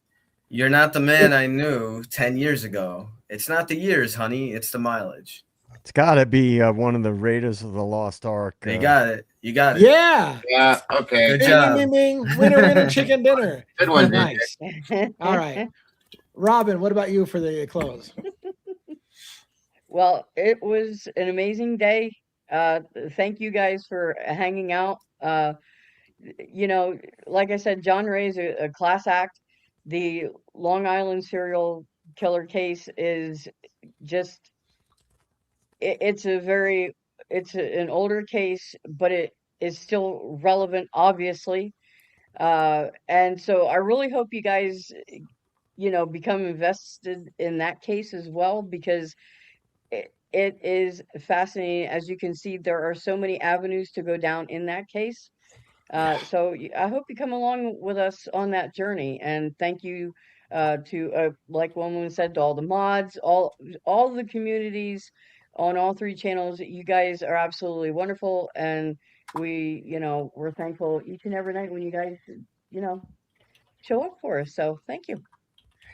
You're not the man I knew 10 years ago. It's not the years, honey. It's the mileage. It's got to be one of the Raiders of the Lost Ark. You got it. You got it. Yeah. Yeah. Okay. Good job. Ding, ding, ding. Winner, chicken dinner. Good one. Nice. All right. Robin, what about you for the close? Well, it was an amazing day. Thank you guys for hanging out. You know, like I said, John Ray's a class act. The Long Island serial killer case is just, it's an older case, but it is still relevant, obviously. And so I really hope you guys, become invested in that case as well, because it is fascinating. As you can see, there are so many avenues to go down in that case. So I hope you come along with us on that journey. And thank you to, like one woman said, to all the mods, all the communities on all three channels. You guys are absolutely wonderful. And we're thankful each and every night when you guys, show up for us. So thank you.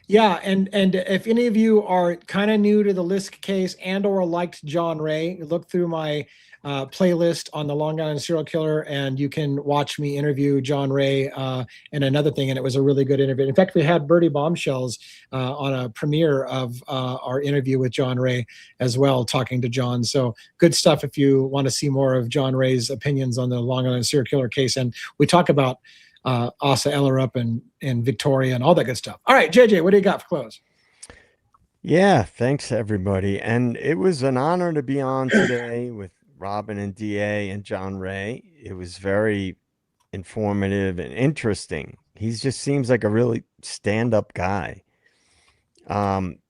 Yeah, and if any of you are kind of new to the Lisk case and or liked John Ray, look through my playlist on the Long Island serial killer, and you can watch me interview John Ray and another thing, and it was a really good interview. In fact, we had Birdie Bombshells on a premiere of our interview with John Ray as well, talking to John. So good stuff if you want to see more of John Ray's opinions on the Long Island serial killer case. And we talk about Asa Ellerup and Victoria and all that good stuff. All right, JJ, what do you got for close? Yeah, thanks everybody. And it was an honor to be on today with Robin and DA and John Ray. It was very informative and interesting. He just seems like a really stand-up guy. And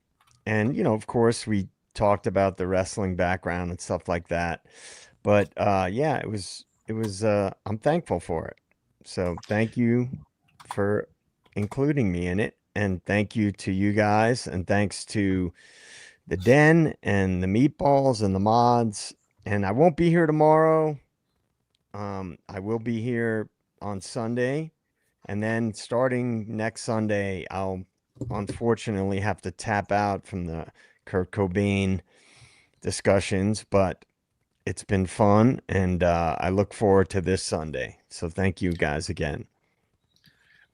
of course we talked about the wrestling background and stuff like that. But yeah, it was I'm thankful for it. So thank you for including me in it. And thank you to you guys. And thanks to the Den and the meatballs and the mods. And I won't be here tomorrow. I will be here on Sunday. And then starting next Sunday, I'll unfortunately have to tap out from the Kurt Cobain discussions. But it's been fun, and I look forward to this Sunday. So thank you guys again.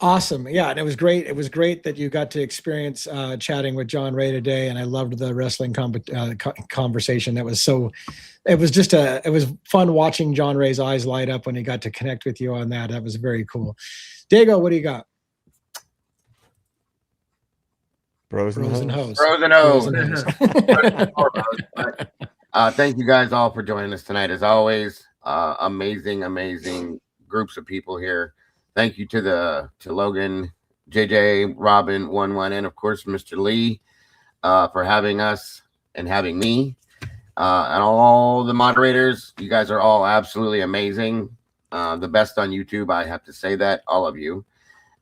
Awesome. Yeah, and it was great. It was great that you got to experience chatting with John Ray today, and I loved the wrestling conversation. It was fun watching John Ray's eyes light up when he got to connect with you on that. That was very cool. Dago, what do you got? Bros and hoes. Thank you guys all for joining us tonight. As always, amazing groups of people here. Thank you to Logan, JJ, Robin, 1-1, and of course, Mr. Lee, for having us and having me. And all the moderators, you guys are all absolutely amazing. The best on YouTube, I have to say that, all of you.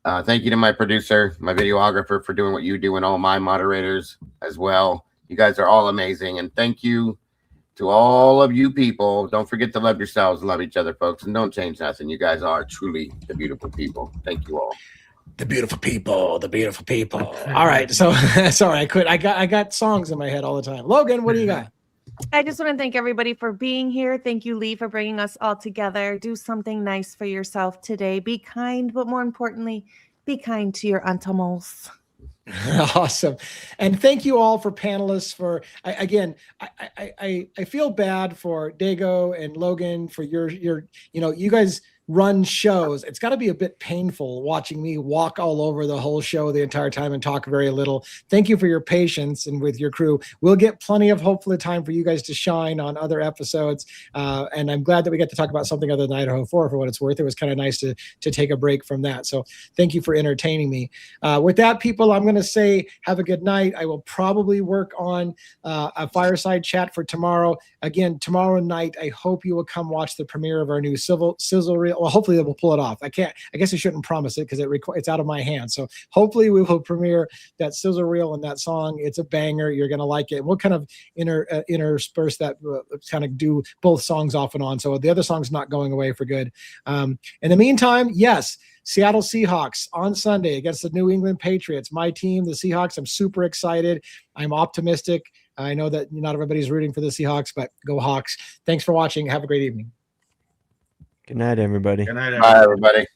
Thank you to my producer, my videographer, for doing what you do, and all my moderators as well. You guys are all amazing. And thank you to all of you people. Don't forget to love yourselves and love each other, folks. And don't change nothing. You guys are truly the beautiful people. Thank you all. The beautiful people, the beautiful people. All right. So sorry, I got songs in my head all the time. Logan, what do you got? I just want to thank everybody for being here. Thank you, Lee, for bringing us all together. Do something nice for yourself today. Be kind, but more importantly, be kind to your animals. Awesome. And thank you all for panelists for, I feel bad for Dago and Logan for your, you guys run shows. It's got to be a bit painful watching me walk all over the whole show the entire time and talk very little. Thank you for your patience and with your crew. We'll get plenty of hopefully time for you guys to shine on other episodes. And I'm glad that we get to talk about something other than Idaho 4 for what it's worth. It was kind of nice to take a break from that. So thank you for entertaining me. With that, people, I'm going to say have a good night. I will probably work on a fireside chat for tomorrow. Again, tomorrow night, I hope you will come watch the premiere of our new sizzle reel. Well, hopefully we'll pull it off. I guess I shouldn't promise it because it's out of my hands. So hopefully we will premiere that sizzle reel and that song. It's a banger. You're going to like it. And we'll kind of intersperse that, kind of do both songs off and on. So the other song's not going away for good. In the meantime, yes, Seattle Seahawks on Sunday against the New England Patriots. My team, the Seahawks, I'm super excited. I'm optimistic. I know that not everybody's rooting for the Seahawks, but go Hawks. Thanks for watching. Have a great evening. Good night, everybody. Good night, Bye, everybody.